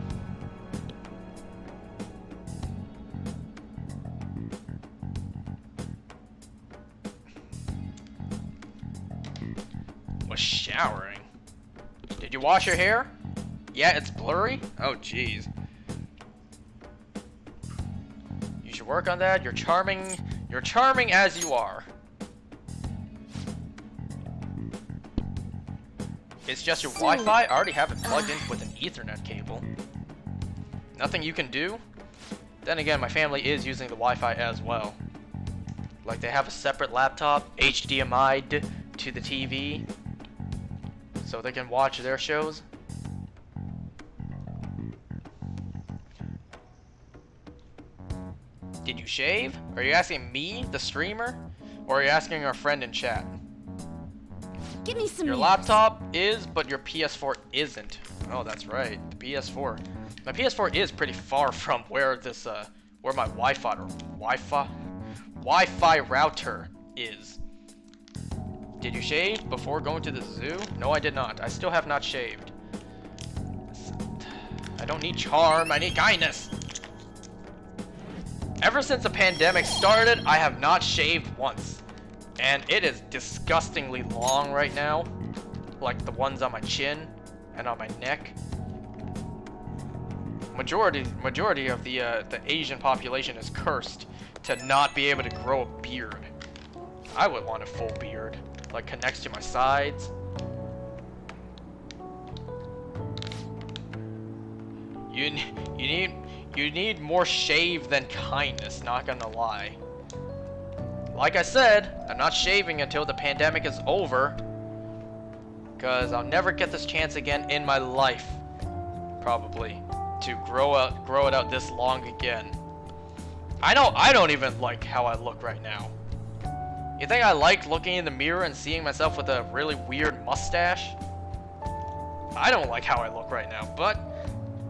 Was showering. Did you wash your hair? Yeah, it's blurry? Oh, jeez. You should work on that. You're charming. You're charming as you are. It's just your Wi-Fi? I already have it plugged in with an Ethernet cable. Nothing you can do? Then again, my family is using the Wi-Fi as well. Like they have a separate laptop, HDMI'd to the TV. so they can watch their shows. Did you shave? Are you asking me, the streamer? Or are you asking our friend in chat? Give me some Your news. laptop is, but your PS4 isn't. Oh, that's right. The PS4. My PS4 is pretty far from where this, where my Wi-Fi router is. Did you shave before going to the zoo? No, I did not. I still have not shaved. I don't need charm, I need kindness. Ever since the pandemic started, I have not shaved once. And it is disgustingly long right now. Like the ones on my chin and on my neck. Majority of the Asian population is cursed to not be able to grow a beard. I would want a full beard, like connects to my sides. You need more shave than kindness, not gonna lie. Like I said, I'm not shaving until the pandemic is over, because I'll never get this chance again in my life, probably, to grow it out this long again. I don't even like how I look right now. You think I like looking in the mirror and seeing myself with a really weird mustache? I don't like how I look right now, but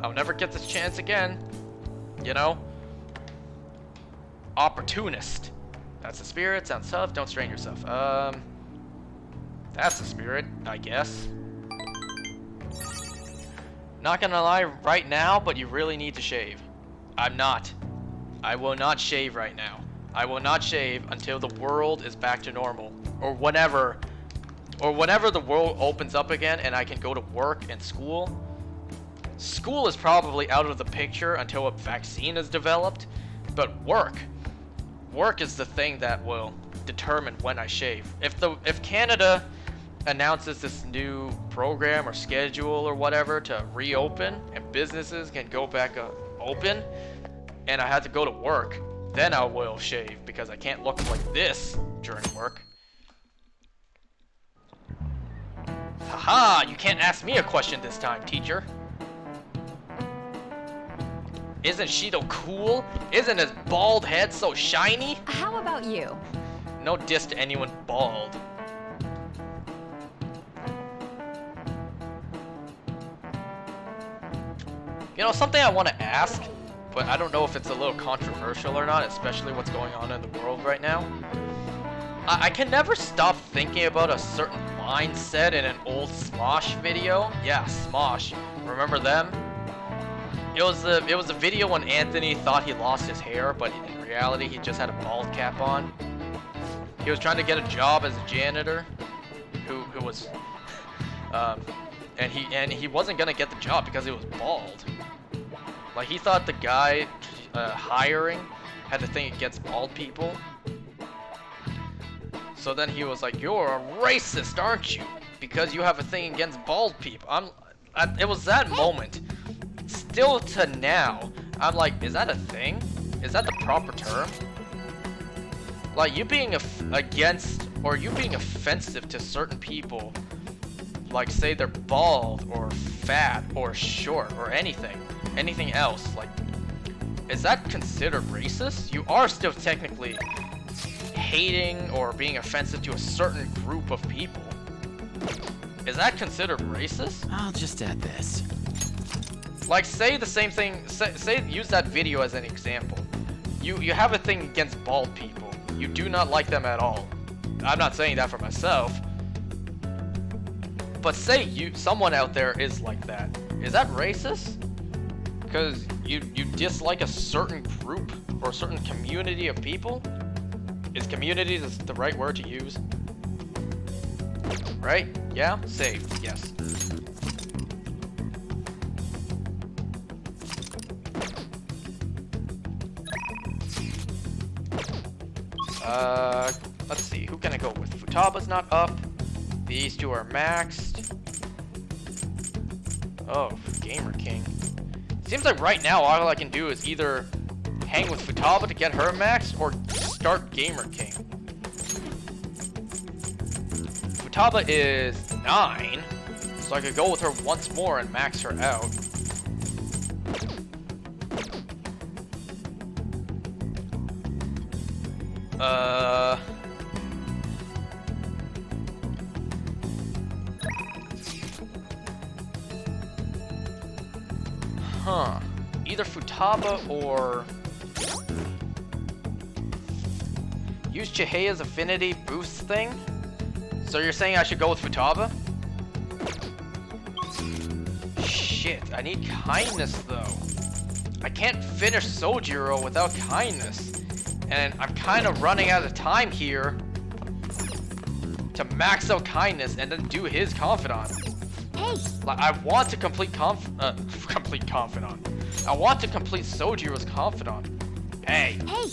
I'll never get this chance again. You know? Opportunist. That's the spirit. Sounds tough. Don't strain yourself. That's the spirit, I guess. Not gonna lie right now, but you really need to shave. I'm not. I will not shave right now. I will not shave until the world is back to normal. Or whenever the world opens up again and I can go to work and school. School is probably out of the picture until a vaccine is developed. But work is the thing that will determine when I shave. If Canada announces this new program or schedule or whatever to reopen and businesses can go back open and I have to go to work, then I will shave because I can't look like this during work. Haha, you can't ask me a question this time, teacher. Isn't Shido cool? Isn't his bald head so shiny? How about you? No diss to anyone bald. You know, something I want to ask, but I don't know if it's a little controversial or not, especially what's going on in the world right now. I can never stop thinking about a certain line said in an old Smosh video. Yeah, Smosh. Remember them? It was a video when Anthony thought he lost his hair, but in reality he just had a bald cap on. He was trying to get a job as a janitor, who was, and he wasn't gonna get the job because he was bald. Like he thought the guy hiring had a thing against bald people. So then he was like, "You're a racist, aren't you? Because you have a thing against bald people." It was that moment. Still to now, I'm like, is that a thing? Is that the proper term? Like, you being against, or you being offensive to certain people, like say they're bald, or fat, or short, or anything else, like, is that considered racist? You are still technically hating or being offensive to a certain group of people. Is that considered racist? I'll just add this. Like, say the same thing, say use that video as an example. You have a thing against bald people. You do not like them at all. I'm not saying that for myself. But say someone out there is like that. Is that racist? Because you dislike a certain group or a certain community of people? Is community the right word to use? Right? Yeah? Safe. Yes. Let's see, who can I go with? Futaba's not up. These two are maxed. Oh, Gamer King. Seems like right now all I can do is either hang with Futaba to get her maxed or start Gamer King. Futaba is 9. So I could go with her once more and max her out. Huh. Either Futaba or... use Chihea's affinity boost thing? So you're saying I should go with Futaba? Shit, I need kindness though. I can't finish Sojiro without kindness. And I'm kind of running out of time here to max out kindness and then do his confidant. Hey! Like, I want to complete complete confidant. I want to complete Sojiro's confidant. Hey! Hey!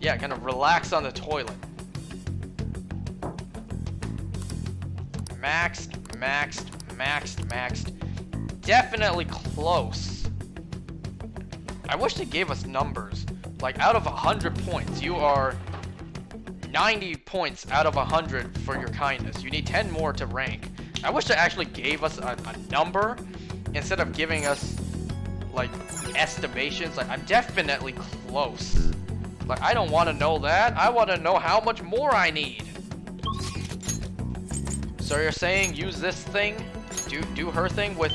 Yeah, gonna relax on the toilet. Maxed, maxed, maxed, maxed. Definitely close. I wish they gave us numbers. Like, out of 100 points, you are 90 points out of 100 for your kindness. You need 10 more to rank. I wish they actually gave us a number instead of giving us, like, estimations. Like, I'm definitely close. Like, I don't want to know that. I want to know how much more I need. So you're saying use this thing, do her thing with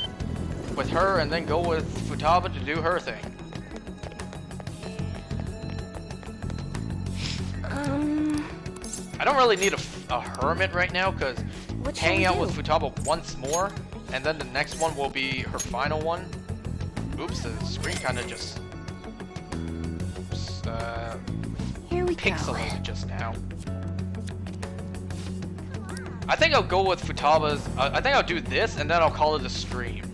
her, and then go with Futaba to do her thing. I don't really need a hermit right now, because hanging out with Futaba once more, and then the next one will be her final one. Oops, the screen kind of just Here we pixelated go. just now. I think I'll go with Futaba's. I think I'll do this, and then I'll call it a stream.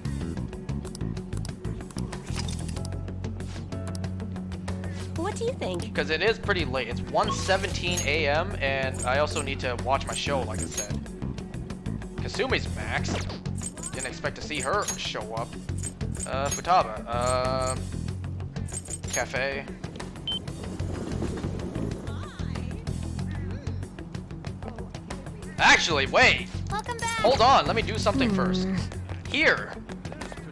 What do you think? Because it is pretty late. It's 1:17 a.m. and I also need to watch my show, like I said. Kasumi's maxed. Didn't expect to see her show up. Futaba. Cafe. Actually, wait. Welcome back. Hold on. Let me do something first. Here.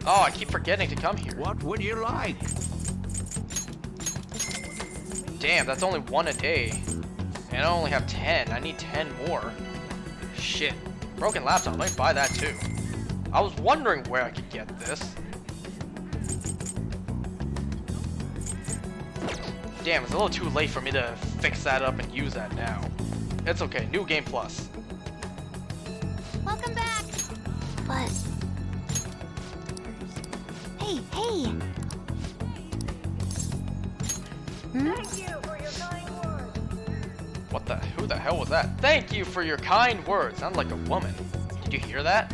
Oh, I keep forgetting to come here. What would you like? Damn, that's only one a day. And I only have 10. I need 10 more. Shit. Broken laptop. Let me buy that too. I was wondering where I could get this. Damn, it's a little too late for me to fix that up and use that now. It's okay. New Game Plus. Welcome back. But... Hey, hey! Thank you for your kind words. What the? Who the hell was that? Thank you for your kind words. Sounds like a woman. Did you hear that?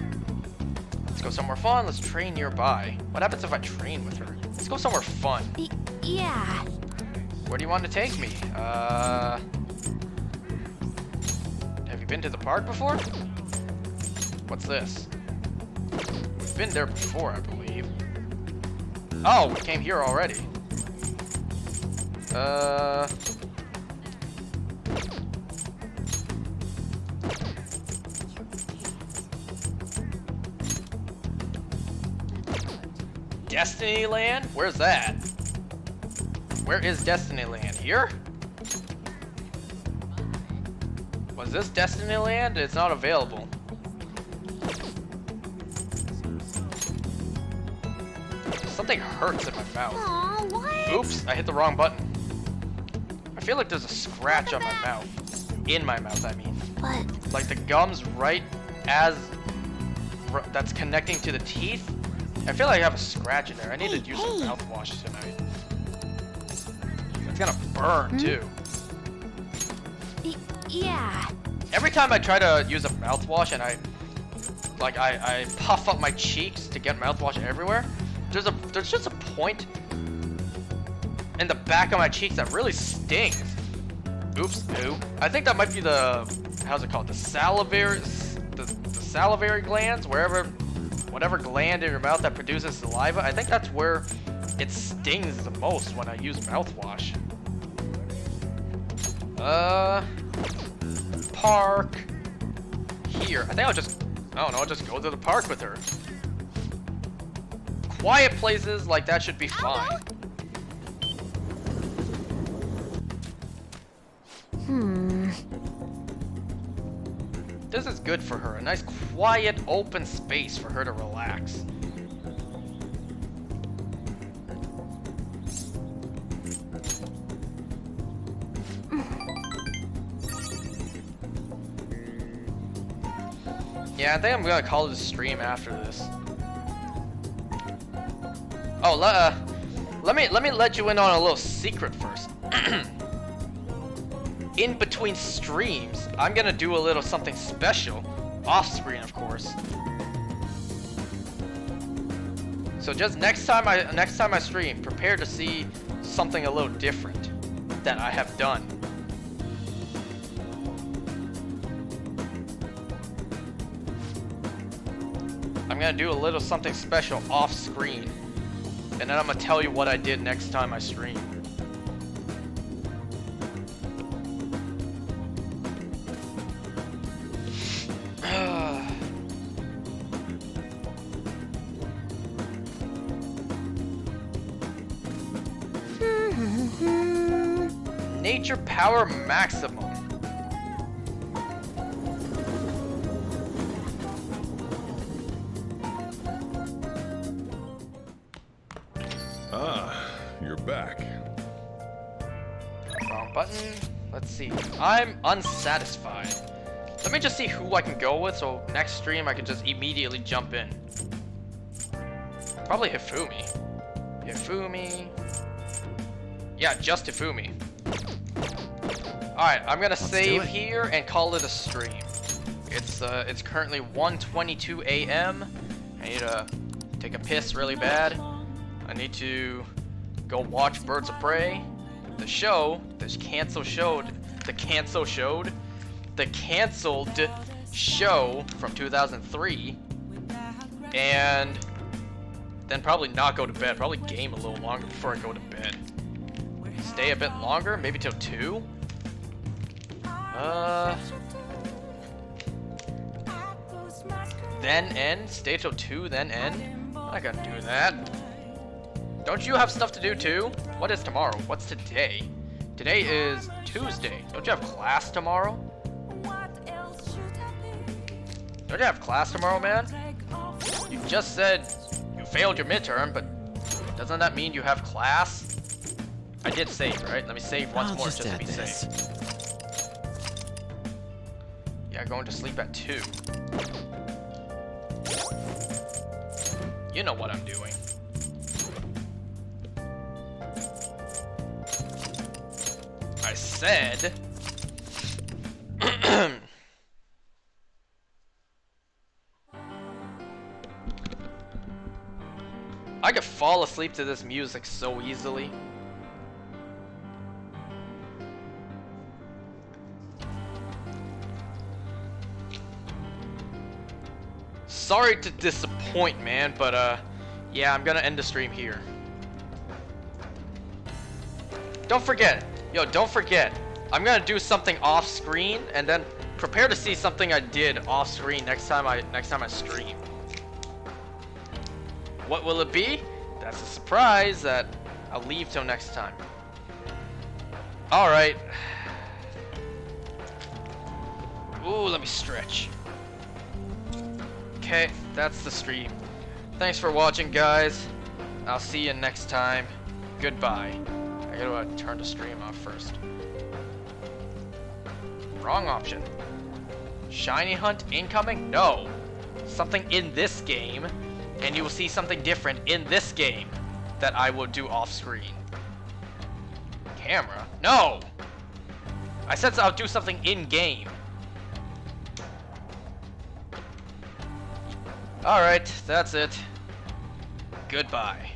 Let's go somewhere fun. Let's train nearby. What happens if I train with her? Let's go somewhere fun. Yeah. Where do you want to take me? Have you been to the park before? What's this? We've been there before, I believe. Oh, we came here already. Destiny Land? Where's that? Where is Destiny Land? Here? Was this Destiny Land? It's not available. Something hurts in my mouth. Aw, what? Oops, I hit the wrong button. I feel like there's a scratch on my mouth. In my mouth, I mean. But... Like the gums right as... that's connecting to the teeth. I feel like I have a scratch in there. I need to use some mouthwash tonight. It's gonna burn, too. Yeah. Every time I try to use a mouthwash and I puff up my cheeks to get mouthwash everywhere, there's just a point in the back of my cheeks that really stings. Oops, ew. I think that might be the, how's it called? The salivary glands, whatever gland in your mouth that produces saliva. I think that's where it stings the most when I use mouthwash. Park. here. I think I'll just, I don't know, I'll just go to the park with her. Quiet places like that should be fine. This is good for her. A nice, quiet, open space for her to relax. Yeah, I think I'm gonna call it a stream after this. Oh, let me let you in on a little secret first. In between streams, I'm gonna do a little something special, off screen, of course. So just next time I stream, prepare to see something a little different that I have done. I'm gonna do a little something special off screen, and then I'm gonna tell you what I did next time I stream. Nature power maximum. You're back. Wrong button. Let's see. I'm unsatisfied. Let me just see who I can go with, so next stream I can just immediately jump in. Probably Hifumi. Hifumi. Yeah, just Hifumi. Alright, I'm gonna save here and call it a stream. It's currently 1:22 a.m. I need to take a piss really bad. I need to go watch Birds of Prey. The show, the canceled show from 2003. And then probably not go to bed. Probably game a little longer before I go to bed. Stay a bit longer, maybe till 2. Then end? Stay till 2, then end? I'm not gonna do that. Don't you have stuff to do too? What is tomorrow? What's today? Today is Tuesday. Don't you have class tomorrow? Don't you have class tomorrow, man? You just said you failed your midterm, but doesn't that mean you have class? I did save, right? Let me save once more just to be safe. Yeah, going to sleep at 2. You know what I'm doing. I said... I could fall asleep to this music so easily. Sorry to disappoint, man, but yeah, I'm gonna end the stream here. Don't forget, don't forget. I'm gonna do something off screen, and then prepare to see something I did off screen next time I stream. What will it be? That's a surprise that I'll leave till next time. All right. Ooh, let me stretch. Okay, that's the stream. Thanks for watching, guys. I'll see you next time. Goodbye. I gotta turn the stream off first. Wrong option. Shiny hunt incoming? No. Something in this game, and you will see something different in this game that I will do off screen. Camera? No! I said I'll do something in game. Alright, that's it. Goodbye.